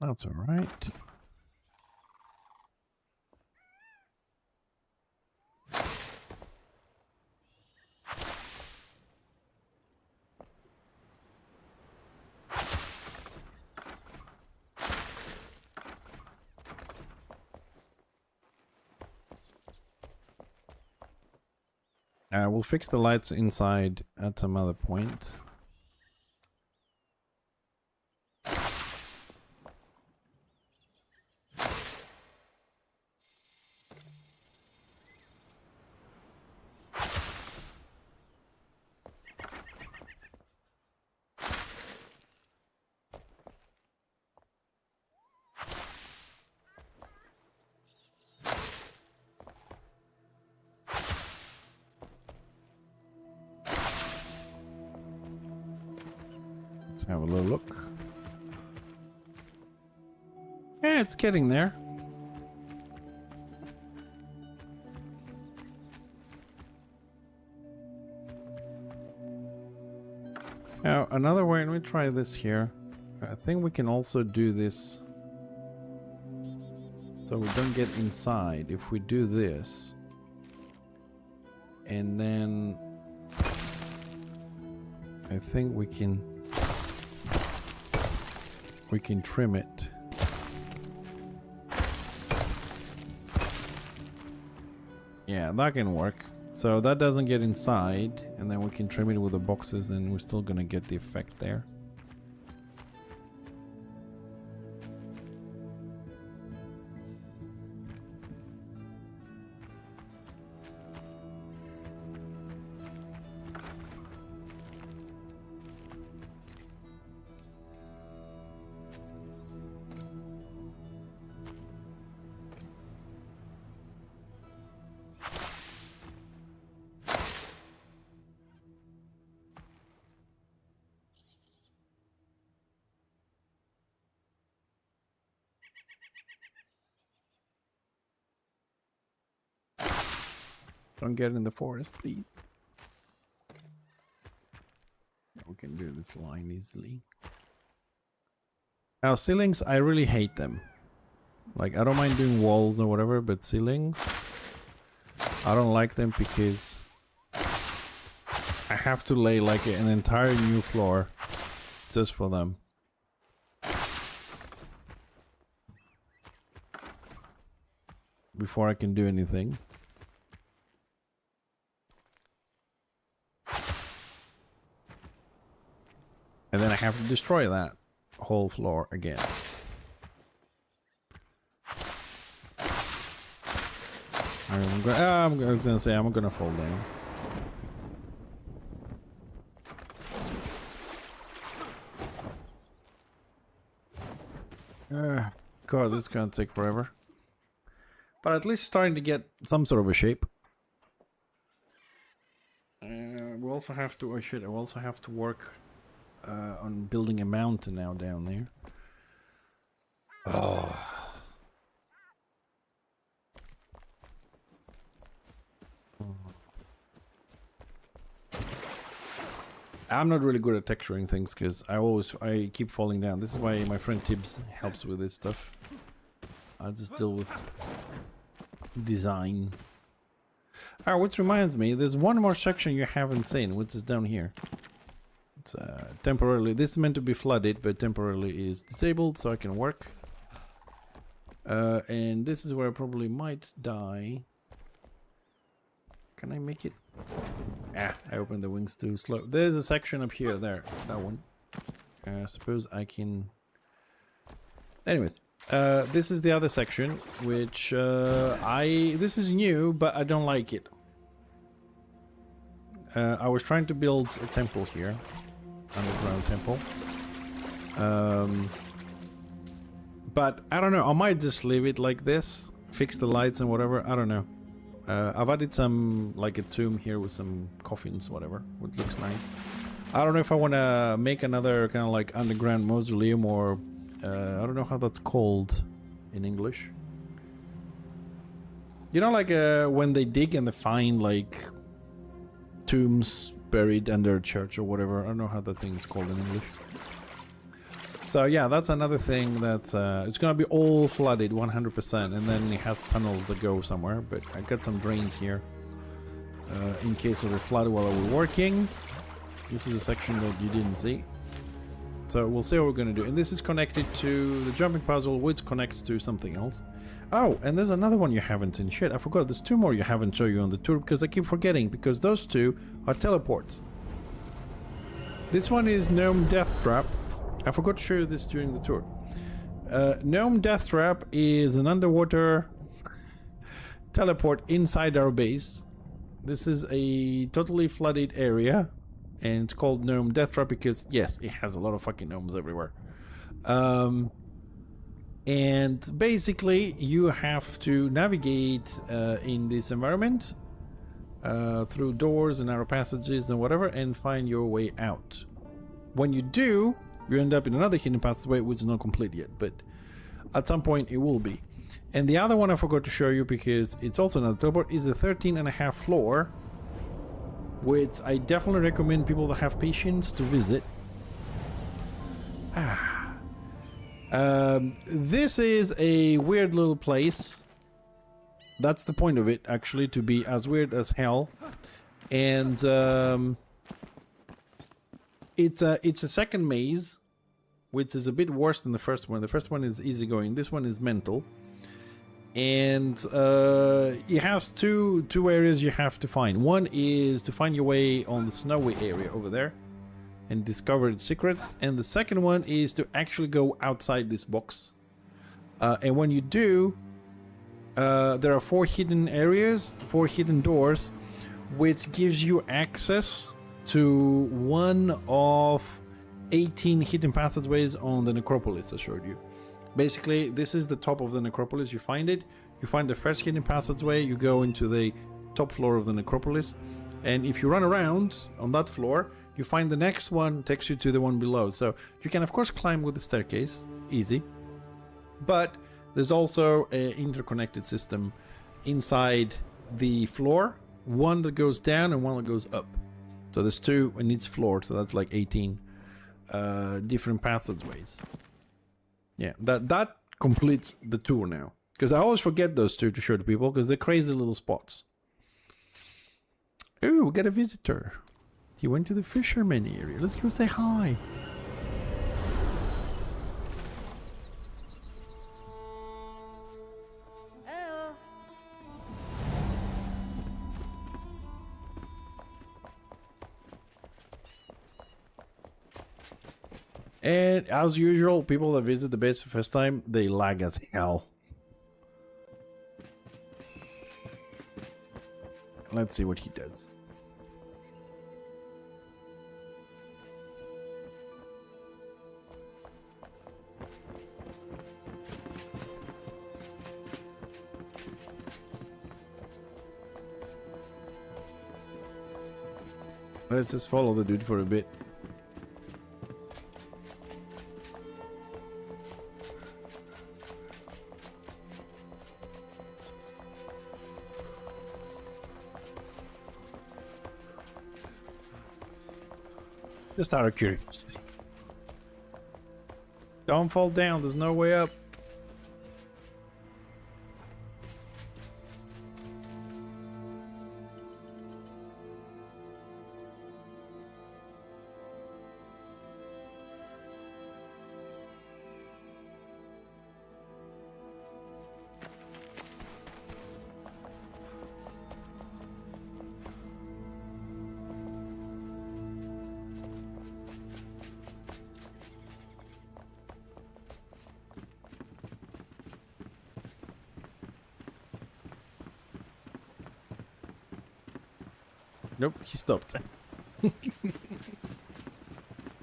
Speaker 1: That's all right. We'll fix the lights inside at some other point. Let's have a little look. Yeah, it's getting there. Now, another way, let me try this here. I think we can also do this so we don't get inside. If we do this, and then I think we can trim it. Yeah, that can work. So that doesn't get inside, and then we can trim it with the boxes, and we're still gonna get the effect there. Don't get in the forest, please. We can do this line easily. Now, ceilings, I really hate them. Like, I don't mind doing walls or whatever, but ceilings, I don't like them because I have to lay like an entire new floor just for them. Before I can do anything. And then I have to destroy that whole floor again. I'm gonna say I'm gonna fall down. God, this is gonna take forever. But at least starting to get some sort of a shape. We also have to. Oh shit! I also have to work on building a mountain now down there. Oh. I'm not really good at texturing things because I keep falling down. This is why my friend Tibbs helps with this stuff. I just deal with design. Ah, which reminds me, there's one more section you haven't seen, which is down here. It's temporarily, this is meant to be flooded, but temporarily is disabled, so I can work. And this is where I probably might die. Can I make it? Ah, I opened the wings too slow. There's a section up here, there, that one. I suppose I can... Anyways, this is the other section, which this is new, but I don't like it. I was trying to build a temple here, underground temple. But I don't know, I might just leave it like this, fix the lights and whatever, I don't know. I've added some, like a tomb here with some coffins, whatever, which looks nice. I don't know if I want to make another kind of like underground mausoleum or I don't know how that's called in English. You know, like when they dig and they find like tombs buried under a church or whatever. I don't know how that thing is called in English. So yeah, that's another thing that it's gonna be all flooded 100%, and then it has tunnels that go somewhere. But I got some drains here in case of a flood while we're working. This is a section that you didn't see. So we'll see what we're gonna do. And this is connected to the jumping puzzle, which connects to something else. Oh, and there's another one you haven't seen. Shit, I forgot. There's two more you haven't shown you on the tour because I keep forgetting, because those two are teleports. This one is Gnome Death Trap. I forgot to show you this during the tour. Gnome Death Trap is an underwater teleport inside our base. This is a totally flooded area, and it's called Gnome Death Trap because, yes, it has a lot of fucking gnomes everywhere. And basically, you have to navigate in this environment through doors and narrow passages and whatever, and find your way out. When you do, you end up in another hidden passageway, which is not complete yet, but at some point it will be. And the other one I forgot to show you because it's also another teleport is the 13.5 floor, which I definitely recommend people that have patience to visit. This is a weird little place. That's the point of it, actually, to be as weird as hell. And it's a second maze, which is a bit worse than the first one. The first one is easygoing. This one is mental. And it has two areas you have to find. One is to find your way on the snowy area over there and discover its secrets, and the second one is to actually go outside this box. And when you do, there are 4 hidden areas, 4 hidden doors, which gives you access to one of 18 hidden passageways on the necropolis I showed you. Basically, this is the top of the necropolis. You find it, you find the first hidden passageway, you go into the top floor of the necropolis, and if you run around on that floor, you find the next one takes you to the one below. So you can of course climb with the staircase, easy, but there's also an interconnected system inside the floor, one that goes down and one that goes up. So there's 2 in each floor, so that's like 18 different passageways. Yeah, that completes the tour now, because I always forget those 2 to show to people because they're crazy little spots. Ooh, we got a visitor. He went to the fisherman area. Let's go say hi.
Speaker 2: Hello.
Speaker 1: And as usual, people that visit the base the first time, they lag as hell. Let's see what he does. Let's just follow the dude for a bit. Just out of curiosity. Don't fall down, there's no way up. Nope, he stopped.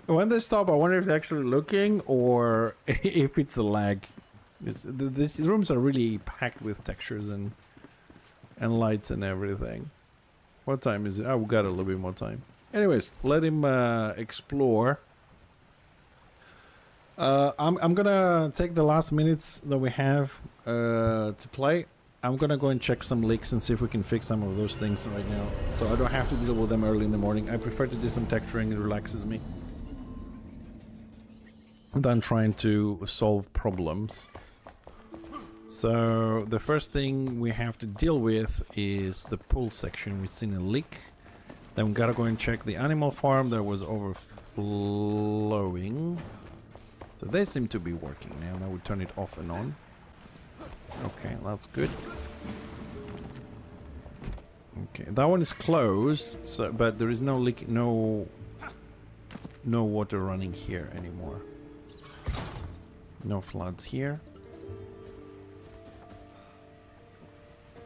Speaker 1: When they stop, I wonder if they're actually looking or if it's a lag. These rooms are really packed with textures and lights and everything. What time is it? Oh, we got a little bit more time. Anyways, let him explore. I'm gonna take the last minutes that we have to play. I'm gonna go and check some leaks and see if we can fix some of those things right now, so I don't have to deal with them early in the morning. I prefer to do some texturing, it relaxes me than trying to solve problems. So the first thing we have to deal with is the pool section. We've seen a leak. Then we gotta go and check the animal farm that was overflowing. So they seem to be working now. Now we turn it off and on. Okay, that's good. Okay, that one is closed, so but there is no leak, no water running here anymore. No floods here.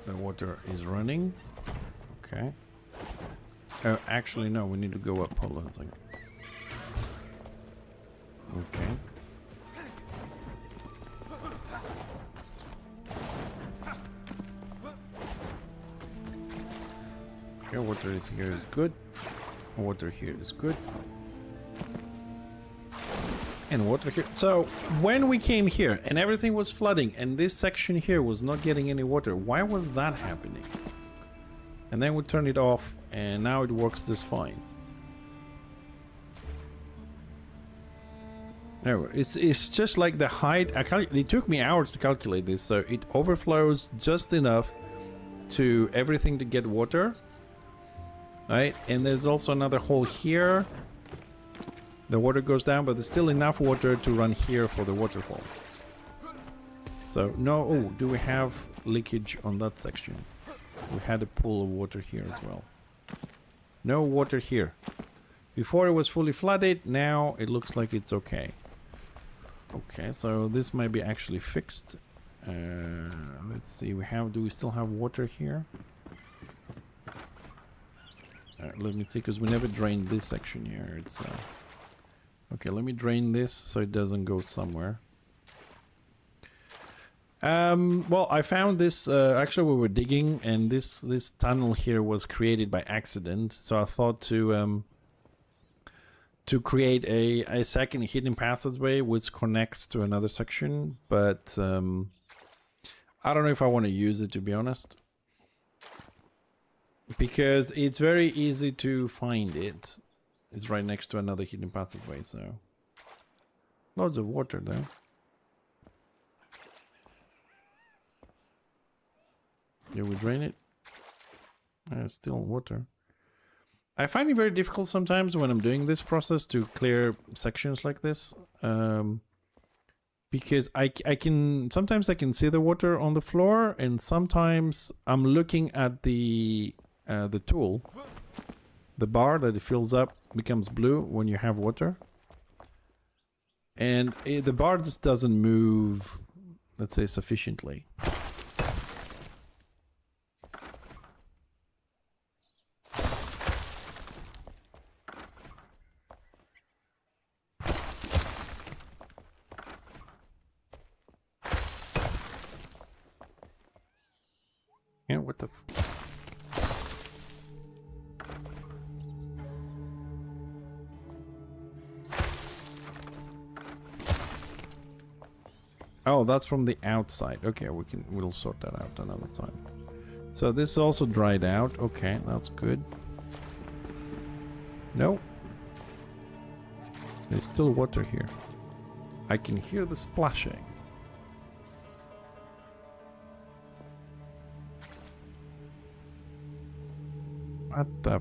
Speaker 1: The water is running. Okay. Oh, actually, no, we need to go up. Hold on a second. Okay. Okay, water is here is good. Water here is good. And water here. So, when we came here and everything was flooding and this section here was not getting any water, why was that happening? And then we turned it off and now it works just fine. No, it's just like the height. It took me hours to calculate this, so it overflows just enough to everything to get water. Right? And there's also another hole here. The water goes down, but there's still enough water to run here for the waterfall. So, no... Oh, do we have leakage on that section? We had a pool of water here as well. No water here. Before it was fully flooded, now it looks like it's okay. Okay, so this might be actually fixed. Let's see, do we still have water here? Let me see, because we never drained this section here. It's okay, let me drain this so it doesn't go somewhere. Well, I found this, actually we were digging, and this tunnel here was created by accident, so I thought to create a second hidden passageway which connects to another section, but I don't know if I want to use it, to be honest. Because it's very easy to find it. It's right next to another hidden passageway, so... Loads of water though. Did we drain it? Still water. I find it very difficult sometimes when I'm doing this process to clear sections like this. Because I can... Sometimes I can see the water on the floor, and sometimes I'm looking at the tool. The bar that it fills up becomes blue when you have water. And the bar just doesn't move, let's say, sufficiently. Yeah, what the... Oh, that's from the outside. Okay, we'll sort that out another time. So this also dried out. Okay, that's good. No. There's still water here. I can hear the splashing. What the...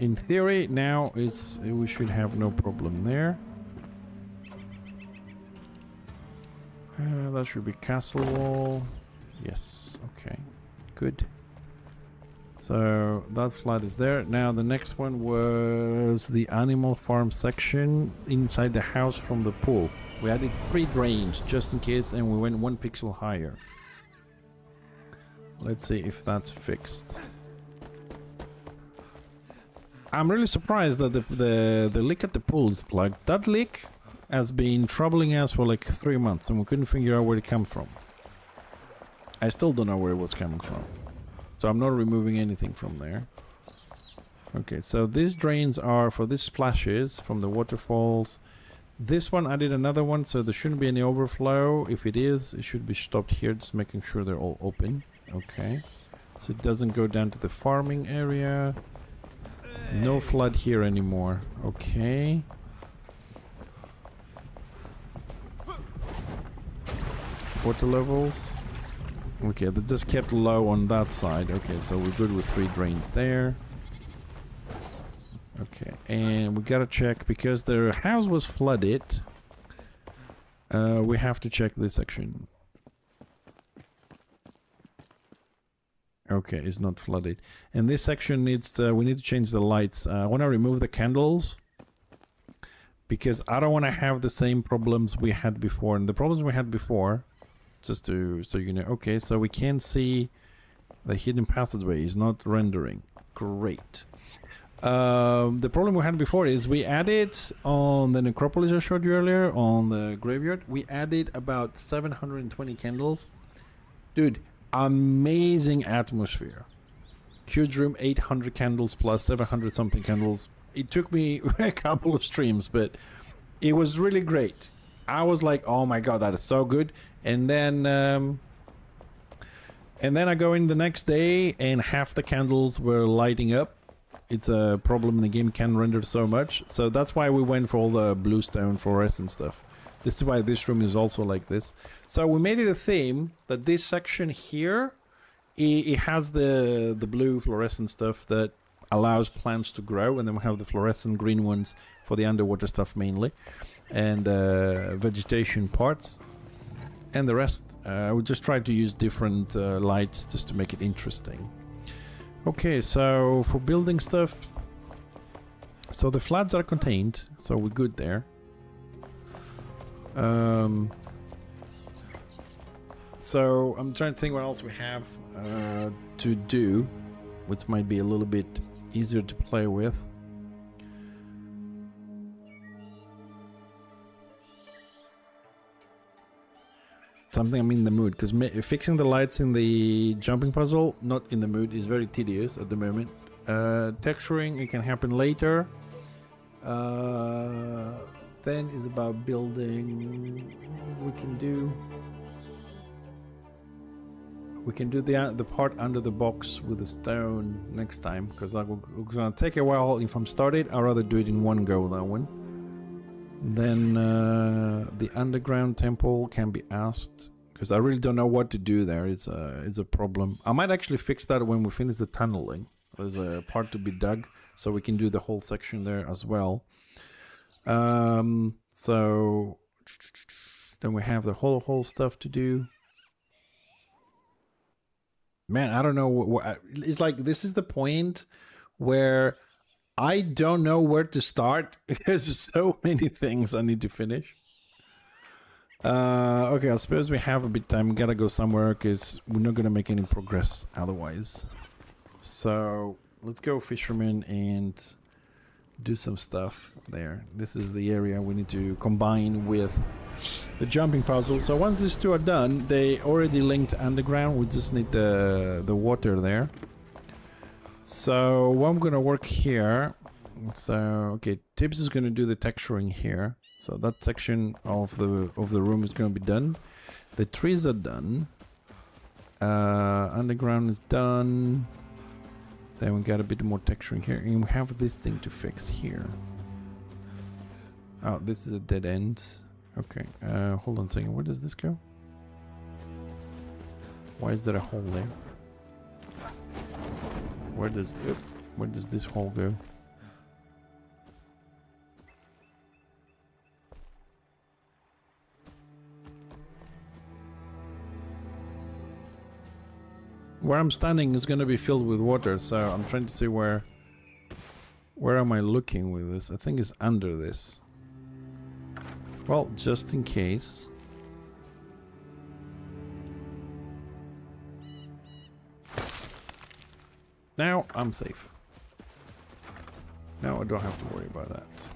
Speaker 1: In theory, now we should have no problem there. That should be castle wall. Yes, okay, good. So that flood is there. Now the next one was the animal farm section inside the house from the pool. We added 3 drains just in case, and we went 1 pixel higher. Let's see if that's fixed. I'm really surprised that the leak at the pool is plugged. That leak has been troubling us for like 3 months, and we couldn't figure out where it came from. I still don't know where it was coming from. So I'm not removing anything from there. Okay, so these drains are for these splashes from the waterfalls. This one, I did another one, so there shouldn't be any overflow. If it is, it should be stopped here, just making sure they're all open. Okay, so it doesn't go down to the farming area. No flood here anymore. Okay. Water levels. Okay, they just kept low on that side. Okay, so we're good with 3 drains there. Okay, and we gotta check because the house was flooded. We have to check this section. Okay, it's not flooded. And this section needs, we need to change the lights. I want to remove the candles because I don't want to have the same problems we had before. And the problems we had before, just to, so you know, okay, so we can see the hidden passageway is not rendering. Great. The problem we had before is we added on the necropolis I showed you earlier on the graveyard, we added about 720 candles. Dude, amazing atmosphere. Huge room, 800 candles plus 700 something candles. It took me a couple of streams, but it was really great. I was like, oh my god, that is so good. And then I go in the next day and half the candles were lighting up. It's a problem, the game can render so much. So that's why we went for all the bluestone fluorescent stuff. This is why this room is also like this. So we made it a theme that this section here, it has the blue fluorescent stuff that allows plants to grow, and then we have the fluorescent green ones for the underwater stuff mainly, and vegetation parts. And the rest, we just tried to use different lights just to make it interesting. Okay, so for building stuff, so the floods are contained, so we're good there. So I'm trying to think what else we have to do, which might be a little bit easier to play with. Something I'm in the mood, because fixing the lights in the jumping puzzle, not in the mood, is very tedious at the moment. Texturing, it can happen later. Then is about building. We can do the part under the box with the stone next time, because it's gonna take a while. If I'm started, I'd rather do it in one go, that one. Then the underground temple can be asked, because I really don't know what to do there. It's a problem. I might actually fix that when we finish the tunneling. There's a part to be dug, so we can do the whole section there as well. So then we have the whole stuff to do. Man, I don't know. It's like this is the point where I don't know where to start because there's so many things I need to finish. Okay, I suppose we have a bit of time. We gotta go somewhere because we're not gonna make any progress otherwise. So let's go fisherman and do some stuff there. This is the area we need to combine with the jumping puzzle. So once these two are done, they already linked underground. We just need the water there. So I'm gonna work here. So okay, Tibbs is gonna do the texturing here. So that section of the room is gonna be done. The trees are done. Underground is done. Then we got a bit more texturing here, and we have this thing to fix here. Oh, this is a dead end. Okay, hold on a second. Where does this go? Why is there a hole there? Where does this hole go? Where I'm standing is going to be filled with water, so I'm trying to see where am I looking with this. I think it's under this. Well, just in case. Now I'm safe. Now I don't have to worry about that.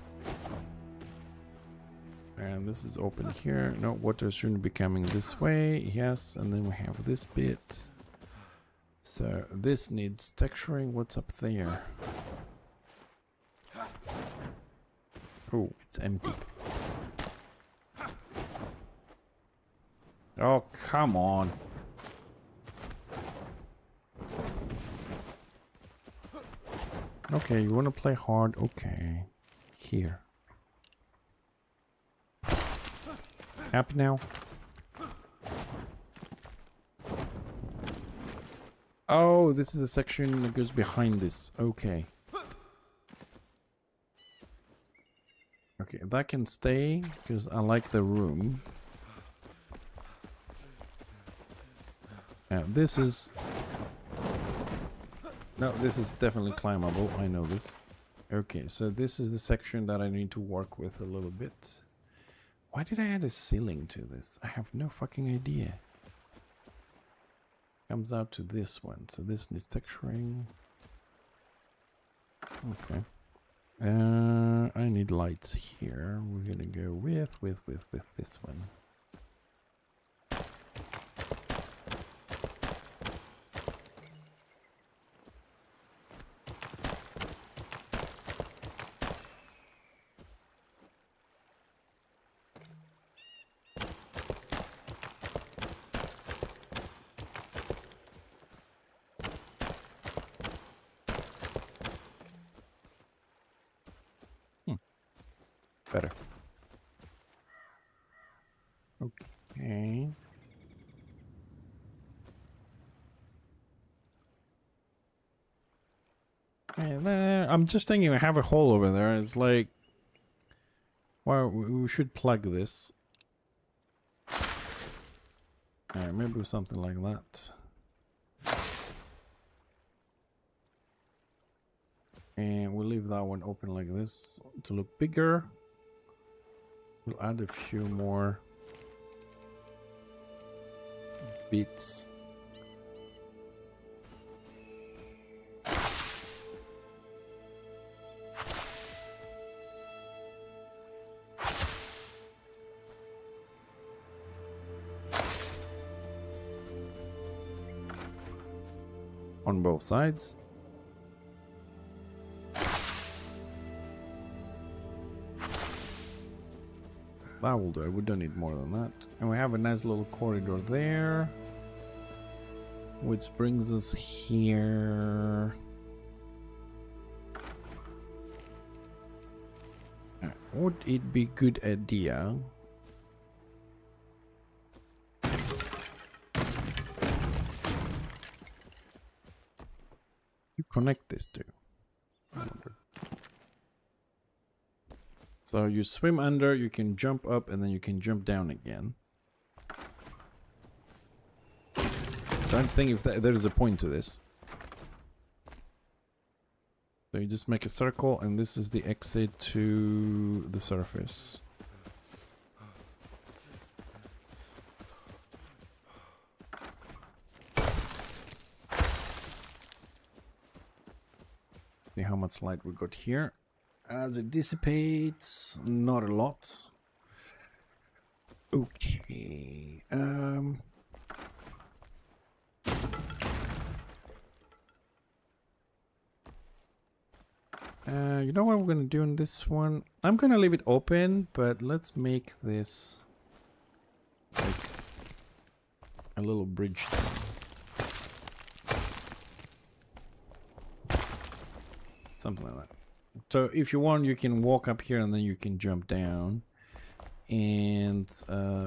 Speaker 1: And this is open here. No, water shouldn't be coming this way. Yes, and then we have this bit. So this needs texturing. What's up there? Oh, it's empty. Oh, come on. Okay, you want to play hard? Okay. Here. Happy now? Oh, this is a section that goes behind this. Okay. Okay, that can stay because I like the room. This is... No, this is definitely climbable. I know this. Okay, so this is the section that I need to work with a little bit. Why did I add a ceiling to this? I have no fucking idea. Comes out to this one. So this needs texturing. Okay. I need lights here. We're gonna go with this one. Better. Okay. And then I'm just thinking I have a hole over there. It's like, well, we should plug this. Maybe something like that. And we'll leave that one open like this to look bigger. We'll add a few more bits. On both sides. That will do. We don't need more than that. And we have a nice little corridor there. Which brings us here. Would it be a good idea to connect this to? I wonder. So you swim under, you can jump up, and then you can jump down again. Trying to think if there is a point to this. So you just make a circle, and this is the exit to the surface. See how much light we got here. As it dissipates, not a lot. Okay. You know what we're gonna do in this one? I'm gonna leave it open, but let's make this like a little bridge thing. Something like that. So if you want, you can walk up here and then you can jump down. And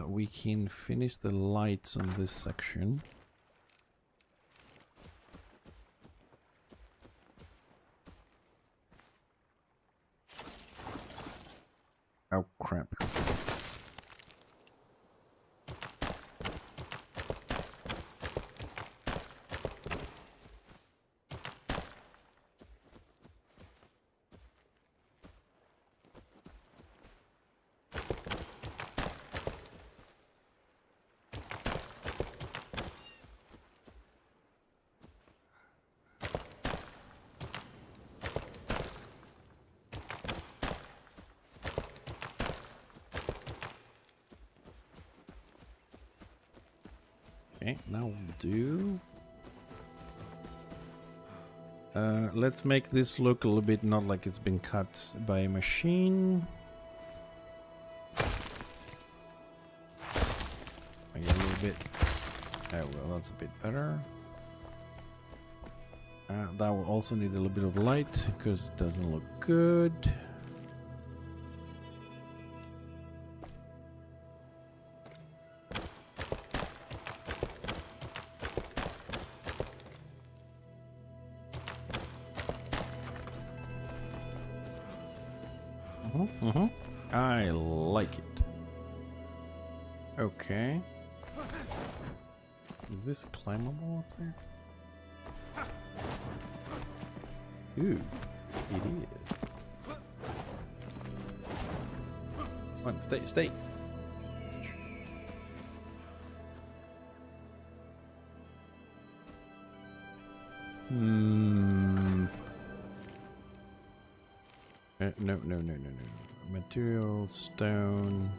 Speaker 1: we can finish the lights on this section. Oh crap. Okay, now we'll do. Let's make this look a little bit not like it's been cut by a machine. Maybe a little bit. Oh well, that's a bit better. That will also need a little bit of light because it doesn't look good. I like it. Okay. Is this climbable up there? Ooh, it is. Come on, stay. No. Material, stone.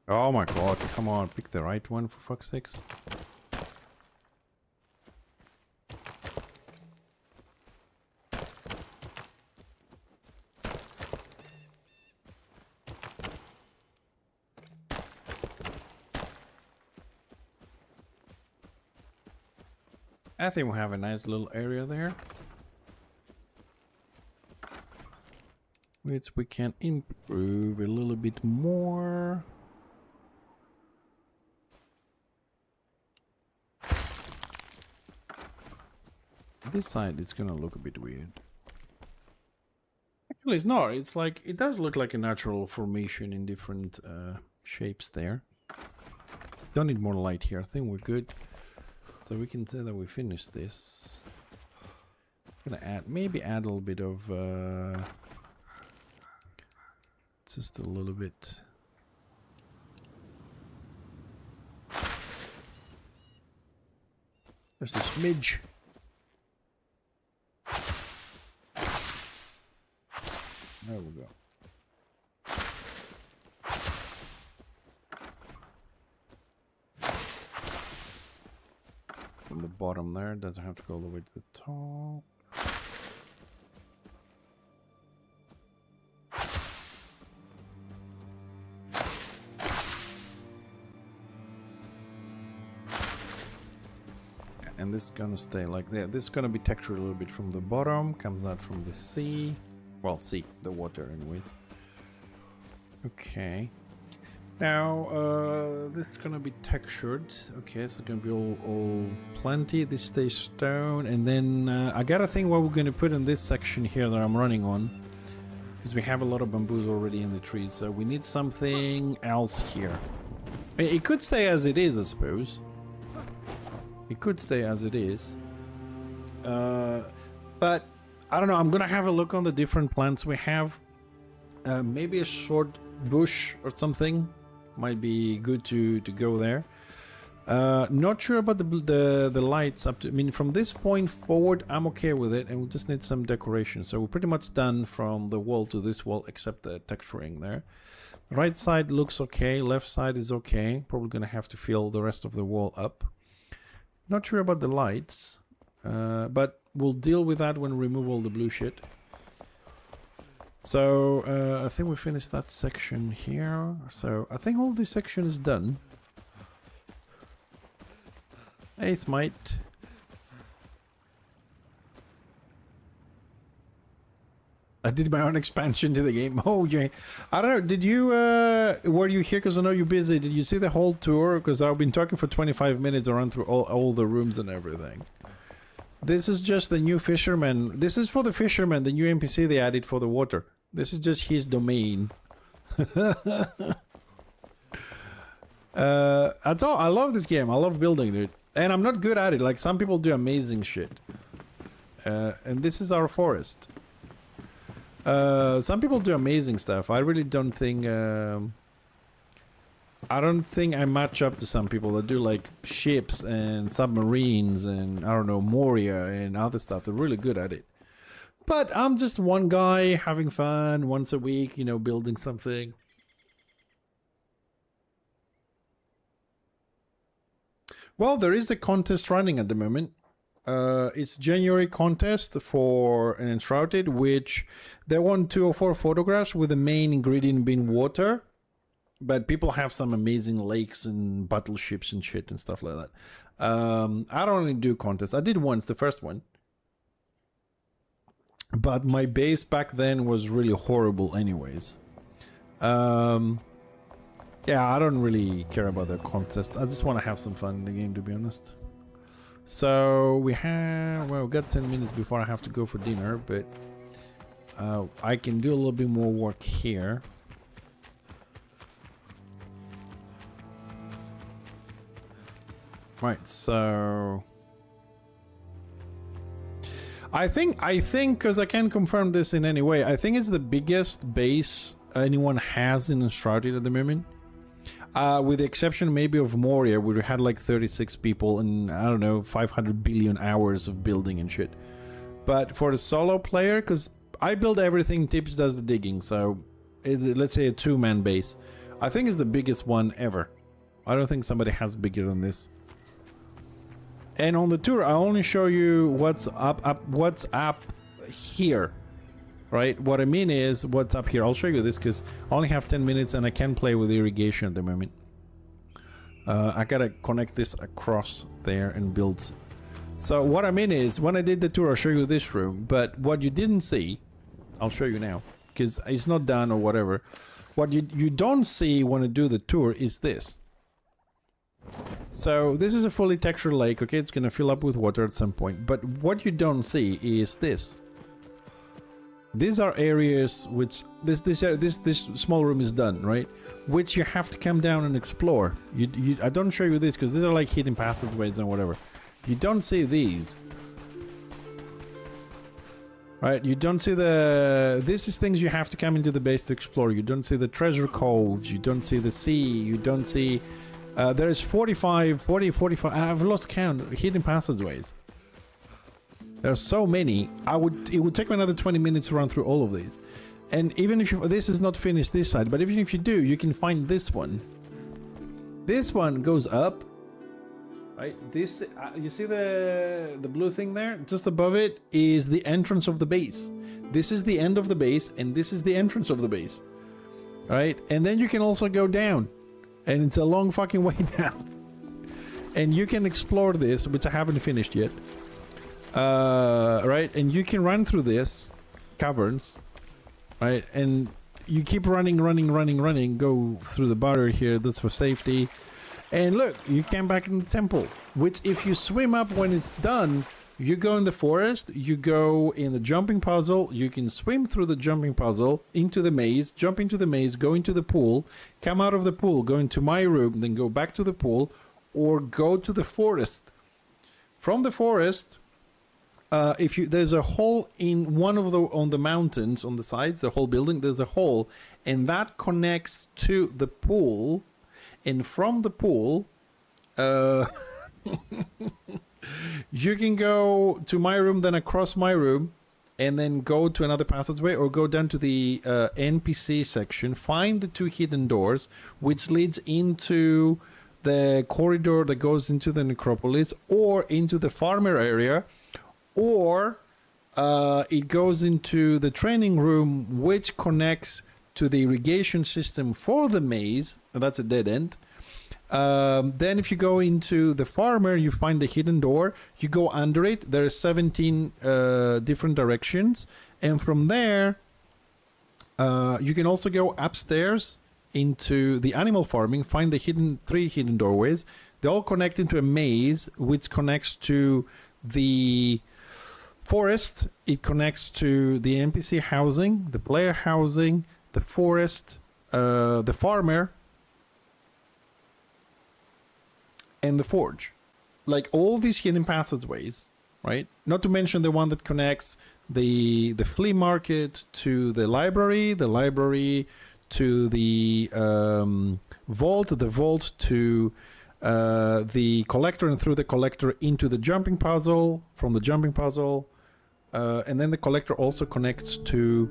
Speaker 1: Oh my god, come on, pick the right one for fuck's sakes. I think we have a nice little area there, which we can improve a little bit more. This side is gonna look a bit weird. Actually, it's not. It's like, it does look like a natural formation in different shapes there. Don't need more light here. I think we're good. So we can say that we finished this. I'm gonna add, maybe add a little bit of just a little bit. There's a smidge. There we go. From the bottom there, doesn't have to go all the way to the top. And this is gonna stay like that. This is gonna be textured a little bit from the bottom, comes out from the sea. Well, sea, the water anyways. Okay. Now, this is gonna be textured. Okay, so it's gonna be all plenty. This stays stone, and then I gotta think what we're gonna put in this section here that I'm running on, because we have a lot of bamboos already in the trees. So we need something else here. It could stay as it is, I suppose. It could stay as it is. But I don't know. I'm gonna have a look on the different plants we have. Maybe a short bush or something might be good to go there. Not sure about the lights up to. I mean, from this point forward, I'm okay with it, and we just need some decoration. So we're pretty much done from the wall to this wall, except the texturing there. The right side looks okay. Left side is okay. Probably gonna have to fill the rest of the wall up. Not sure about the lights, but we'll deal with that when we remove all the blue shit. So I think we finished that section here. So I think all this section is done. Hey, Smite. I did my own expansion to the game. Oh, yeah. I don't know. Did you, were you here? Because I know you're busy. Did you see the whole tour? Because I've been talking for 25 minutes around through all the rooms and everything. This is just the new fisherman. This is for the fisherman, the new NPC they added for the water. This is just his domain. That's all. I love this game. I love building, dude. And I'm not good at it. Like, some people do amazing shit. And this is our forest. Some people do amazing stuff. I really don't think I don't think I match up to some people that do like ships and submarines and I don't know, Moria and other stuff. They're really good at it. But I'm just one guy having fun once a week, you know, building something. Well, there is a contest running at the moment. It's January contest for an Enshrouded, which they want 204 photographs with the main ingredient being water. But people have some amazing lakes and battleships and shit and stuff like that. I don't really do contests. I did once, the first one. But my base back then was really horrible anyways. Yeah, I don't really care about the contest. I just want to have some fun in the game, to be honest. So we have, well, we got 10 minutes before I have to go for dinner, but I can do a little bit more work here. Right, so I think because I can't confirm this in any way, I think it's the biggest base anyone has in Enshrouded at the moment. With the exception maybe of Moria, where we had like 36 people and, I don't know, 500 billion hours of building and shit. But for the solo player, because I build everything, Tips does the digging, so let's say a two-man base. I think it's the biggest one ever. I don't think somebody has bigger than this. And on the tour, I only show you what's up here. Right, what I mean is what's up here. I'll show you this because I only have 10 minutes and I can play with irrigation at the moment. I gotta connect this across there and build. So what I mean is, when I did the tour, I'll show you this room, but what you didn't see, I'll show you now because it's not done or whatever. What you don't see when I do the tour is this. So this is a fully textured lake. Okay, it's gonna fill up with water at some point, but what you don't see is this. These are areas which this small room is done, right? Which you have to come down and explore. I don't show you this because these are like hidden passageways and whatever. You don't see these, right? You don't see the. This is things you have to come into the base to explore. You don't see the treasure coves. You don't see the sea. You don't see. There's 45. I've lost count. Hidden passageways. There's so many. It would take me another 20 minutes to run through all of these. And even if this is not finished this side, but even if you do, you can find this one. This one goes up, right? This, you see the blue thing there? Just above it is the entrance of the base. This is the end of the base, and this is the entrance of the base, right? And then you can also go down, and it's a long fucking way down. And you can explore this, which I haven't finished yet. Right, and you can run through this caverns, right, and you keep running, go through the barrier here. That's for safety. And look, you came back in the temple, which if you swim up when it's done, you go in the forest, you go in the jumping puzzle, you can swim through the jumping puzzle into the maze, jump into the maze, go into the pool, come out of the pool, go into my room, then go back to the pool, or go to the forest. From the forest, there's a hole in one of on the mountains on the sides, the whole building, there's a hole, and that connects to the pool. And from the pool, you can go to my room, then across my room, and then go to another passageway, or go down to the NPC section, find the two hidden doors, which leads into the corridor that goes into the necropolis, or into the farmer area, or it goes into the training room, which connects to the irrigation system for the maze. That's a dead end. Then if you go into the farmer, you find the hidden door. You go under it. There are 17 different directions. And from there, you can also go upstairs into the animal farming, find the three hidden doorways. They all connect into a maze, which connects to the forest. It connects to the NPC housing, the player housing, the forest, the farmer, and the forge. Like all these hidden passageways, right? Not to mention the one that connects the flea market to the library to the vault to the collector, and through the collector into the jumping puzzle, from the jumping puzzle and then the collector also connects to...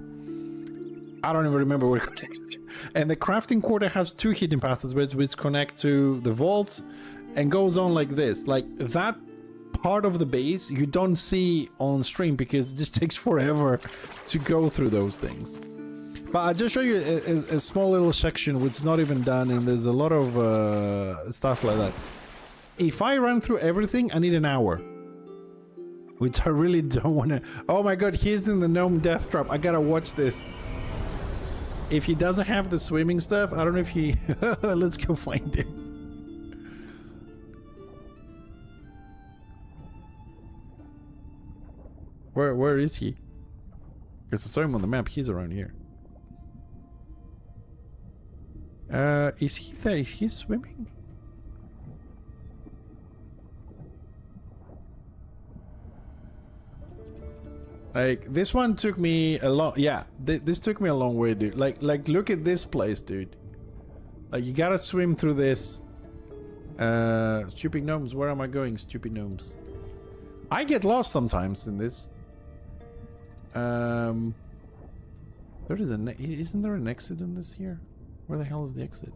Speaker 1: I don't even remember where it connects to. And the crafting quarter has 2 hidden passageways which connect to the vault and goes on like this. Like, that part of the base you don't see on stream because it just takes forever to go through those things. But I'll just show you a small little section which is not even done, and there's a lot of stuff like that. If I run through everything, I need an hour. Which I really don't want to... Oh my god, he's in the gnome death trap. I gotta watch this. If he doesn't have the swimming stuff, I don't know if he... Let's go find him. Where is he? Because I saw him on the map. He's around here. Is he there? Is he swimming? Like, this one took me a long... Yeah, this took me a long way, dude. Like, look at this place, dude. Like, you gotta swim through this. Stupid gnomes, where am I going, stupid gnomes? I get lost sometimes in this. There is isn't there an exit in this here? Where the hell is the exit?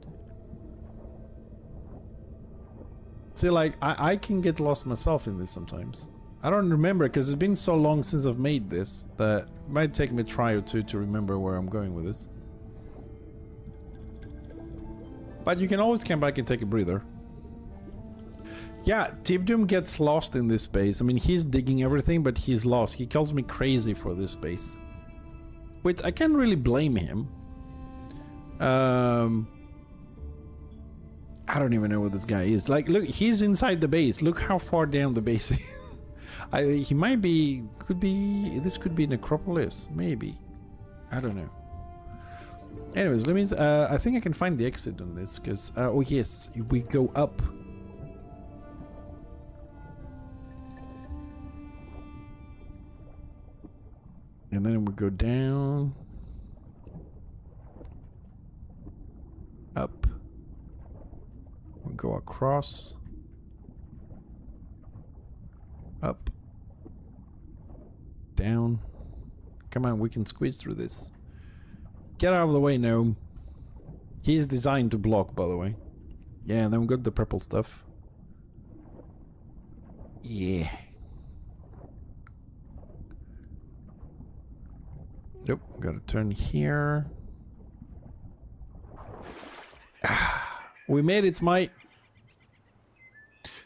Speaker 1: See, like, I can get lost myself in this sometimes. I don't remember because it's been so long since I've made this that it might take me a try or two to remember where I'm going with this. But you can always come back and take a breather. Yeah, Tibdum gets lost in this space. I mean, he's digging everything, but he's lost. He calls me crazy for this space. Which I can't really blame him. I don't even know what this guy is. Like, look, he's inside the base. Look how far down the base is. He might be... This could be Necropolis. Maybe. I don't know. Anyways, let me... I think I can find the exit on this, because... oh, yes. We go up. And then we go down. Up. We go across. Up. Down. Come on, we can squeeze through this. Get out of the way, gnome. He's designed to block, by the way. Yeah, and then we got the purple stuff. Yeah. Yep, gotta turn here. We made it, mate.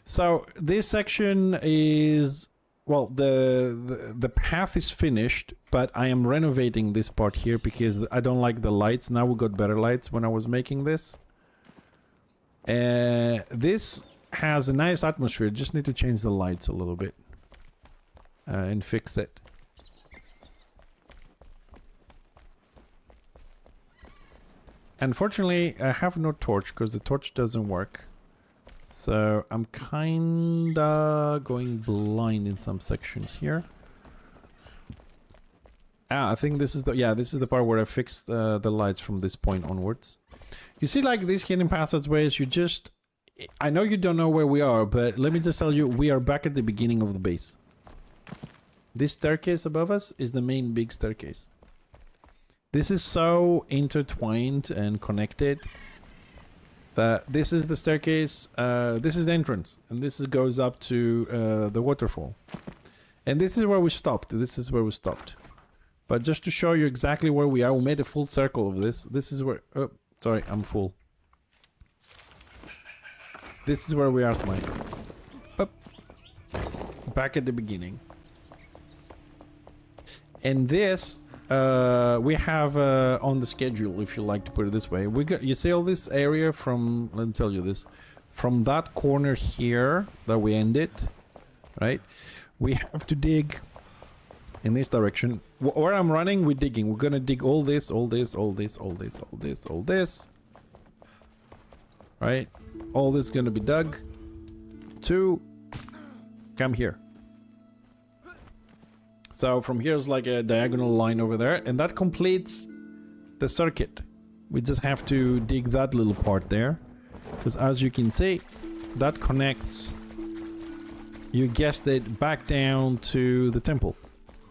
Speaker 1: So this section is, well, the path is finished, but I am renovating this part here because I don't like the lights. Now we got better lights when I was making this. This has a nice atmosphere. Just need to change the lights a little bit and fix it. Unfortunately, I have no torch because the torch doesn't work. So I'm kinda going blind in some sections here. I think this is the... Yeah, this is the part where I fixed the lights from this point onwards. You see, like, these hidden passageways, you just... I know you don't know where we are, but let me just tell you, we are back at the beginning of the base. This staircase above us is the main big staircase. This is so intertwined and connected that this is the staircase, this is the entrance, and this goes up to the waterfall. And this is where we stopped. This is where we stopped. But just to show you exactly where we are, we made a full circle of this. This is where... Oh, sorry, I'm full. This is where we are, Smite. Up. Back at the beginning. And this... we have on the schedule, if you like to put it this way. We got, you see all this area from, let me tell you this, from that corner here that we ended, right? We have to dig in this direction. Where I'm running, we're digging. We're gonna dig all this, all this, all this, all this, all this, all this. Right? All this is gonna be dug to come here. So from here is like a diagonal line over there, and that completes the circuit. We just have to dig that little part there, because as you can see, that connects, you guessed it, back down to the temple,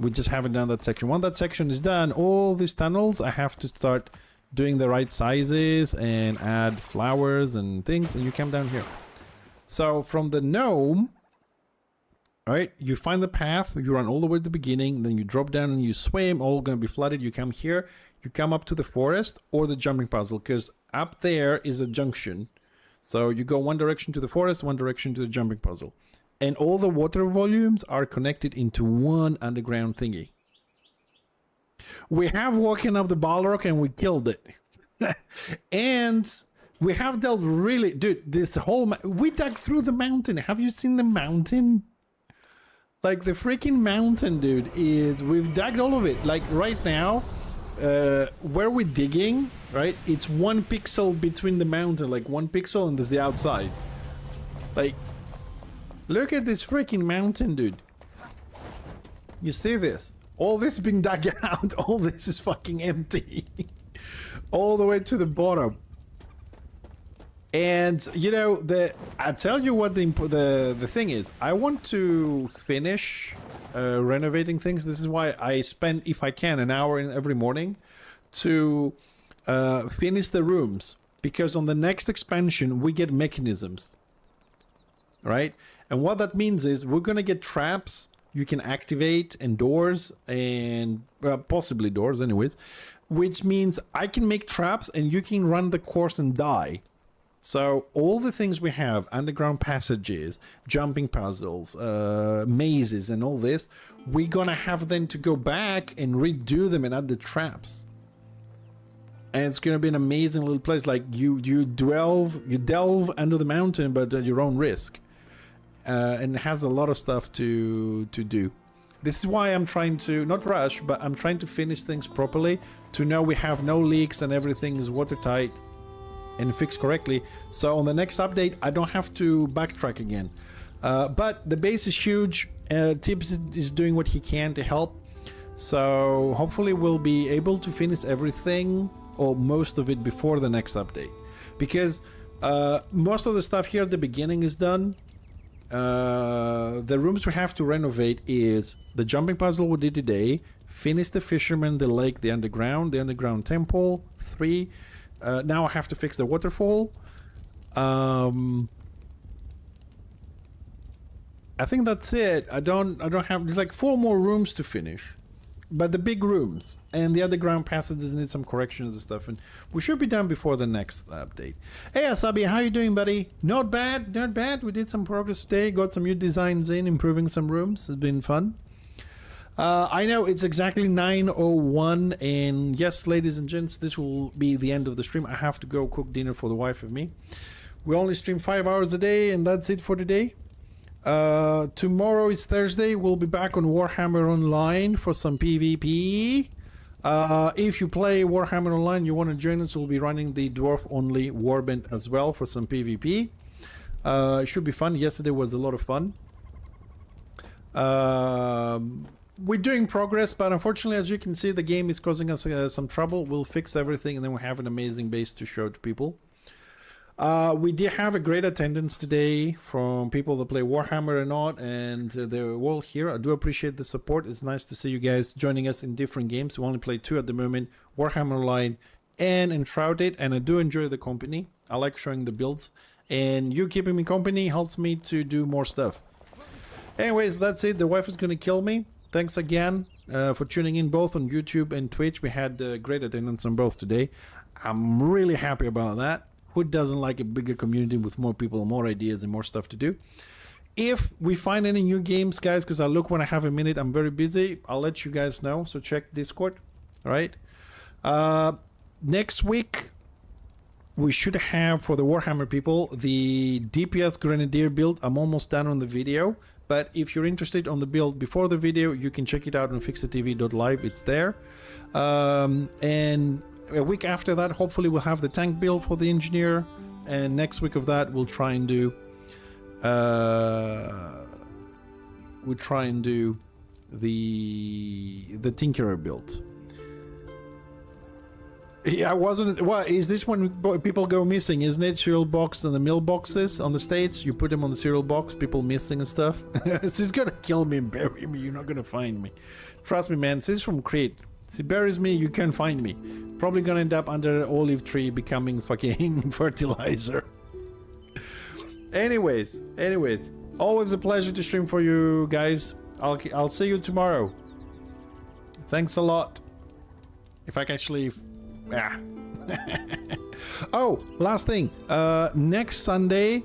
Speaker 1: We just haven't done that section. Once that section is done, all these tunnels, I have to start doing the right sizes and add flowers and things, and you come down here. So from the gnome, all right, you find the path, you run all the way to the beginning, then you drop down and you swim, all going to be flooded. You come here, you come up to the forest or the jumping puzzle, because up there is a junction. So you go one direction to the forest, one direction to the jumping puzzle. And all the water volumes are connected into one underground thingy. We have woken up the Balrog and we killed it. And we have dealt really... Dude, this whole... We dug through the mountain. Have you seen the mountain? Like, the freaking mountain, dude, is... We've dug all of it. Like, right now, where we're digging, right? It's 1 pixel between the mountain. Like, 1 pixel and there's the outside. Like... Look at this freaking mountain, dude. You see this? All this has been dug out. All this is fucking empty. All the way to the bottom. And, you know, I tell you what the thing is. I want to finish renovating things. This is why I spend, if I can, an hour every morning to finish the rooms. Because on the next expansion, we get mechanisms. Right? And what that means is we're going to get traps you can activate and doors and possibly doors anyways, which means I can make traps and you can run the course and die. So all the things we have, underground passages, jumping puzzles, mazes and all this, we're going to have then to go back and redo them and add the traps. And it's going to be an amazing little place. Like you delve under the mountain, but at your own risk. And it has a lot of stuff to do. This is why I'm trying to not rush, but I'm trying to finish things properly to know we have no leaks and everything is watertight and fixed correctly. So on the next update, I don't have to backtrack again. But the base is huge. Tibbs is doing what he can to help. So hopefully we'll be able to finish everything or most of it before the next update. Because most of the stuff here at the beginning is done. The rooms we have to renovate is the jumping puzzle we did today, finish the fisherman, the lake, the underground temple, 3. Now I have to fix the waterfall. I think that's it. I don't have, there's like 4 more rooms to finish. But the big rooms and the underground passages need some corrections and stuff, and we should be done before the next update. Hey Asabi, how you doing, buddy? Not bad, not bad. We did some progress today, got some new designs in, improving some rooms. It's been fun. I know it's exactly 9:01, and yes, ladies and gents, this will be the end of the stream. I have to go cook dinner for the wife and me. We only stream 5 hours a day, and that's it for today. Tomorrow is Thursday. We'll be back on Warhammer Online for some PvP. If you play Warhammer Online, you want to join us, we'll be running the dwarf only warband as well for some PvP. It should be fun. Yesterday was a lot of fun. We're doing progress, but unfortunately, as you can see, the game is causing us some trouble. We'll fix everything and then we'll have an amazing base to show to people. We did have a great attendance today from people that play Warhammer or not, and they're all here. I do appreciate the support. It's nice to see you guys joining us in different games. We only play 2 at the moment, Warhammer Online and Enshrouded, and I do enjoy the company. I like showing the builds, and you keeping me company helps me to do more stuff. Anyways, that's it. The wife is going to kill me. Thanks again for tuning in both on YouTube and Twitch. We had great attendance on both today. I'm really happy about that. Who doesn't like a bigger community with more people, more ideas, and more stuff to do? If we find any new games, guys, because I look when I have a minute, I'm very busy. I'll let you guys know. So check Discord. All right. Next week, we should have, for the Warhammer people, the DPS Grenadier build. I'm almost done on the video. But if you're interested on the build before the video, you can check it out on FixxerTV.live. It's there. And a week after that, hopefully we'll have the tank build for the engineer, and next week of that we'll try and do the Tinkerer build. Yeah, wasn't it? What is this when people go missing? Isn't it cereal box and the meal boxes on the States? You put them on the cereal box, people missing and stuff. This is gonna kill me and bury me. You're not gonna find me. Trust me, man. This is from Crete. If he buries me, you can't find me. Probably gonna end up under an olive tree, becoming fucking fertilizer. Anyways, always a pleasure to stream for you guys. I'll see you tomorrow. Thanks a lot. If I can actually. Yeah. Oh, last thing. Next Sunday,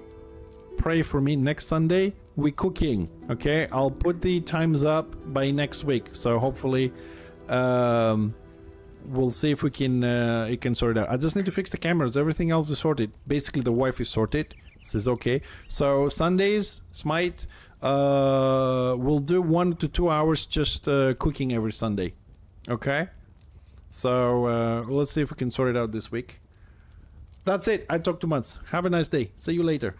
Speaker 1: pray for me. Next Sunday, we cooking. Okay, I'll put the times up by next week. So hopefully, we'll see if we can sort it out. I just need to fix the cameras. Everything else is sorted. Basically, the wife is sorted. This is okay. So Sundays, Smite, we'll do 1 to 2 hours just cooking every Sunday. Okay. So let's see if we can sort it out this week. That's it. I talked too much. Have a nice day. See you later.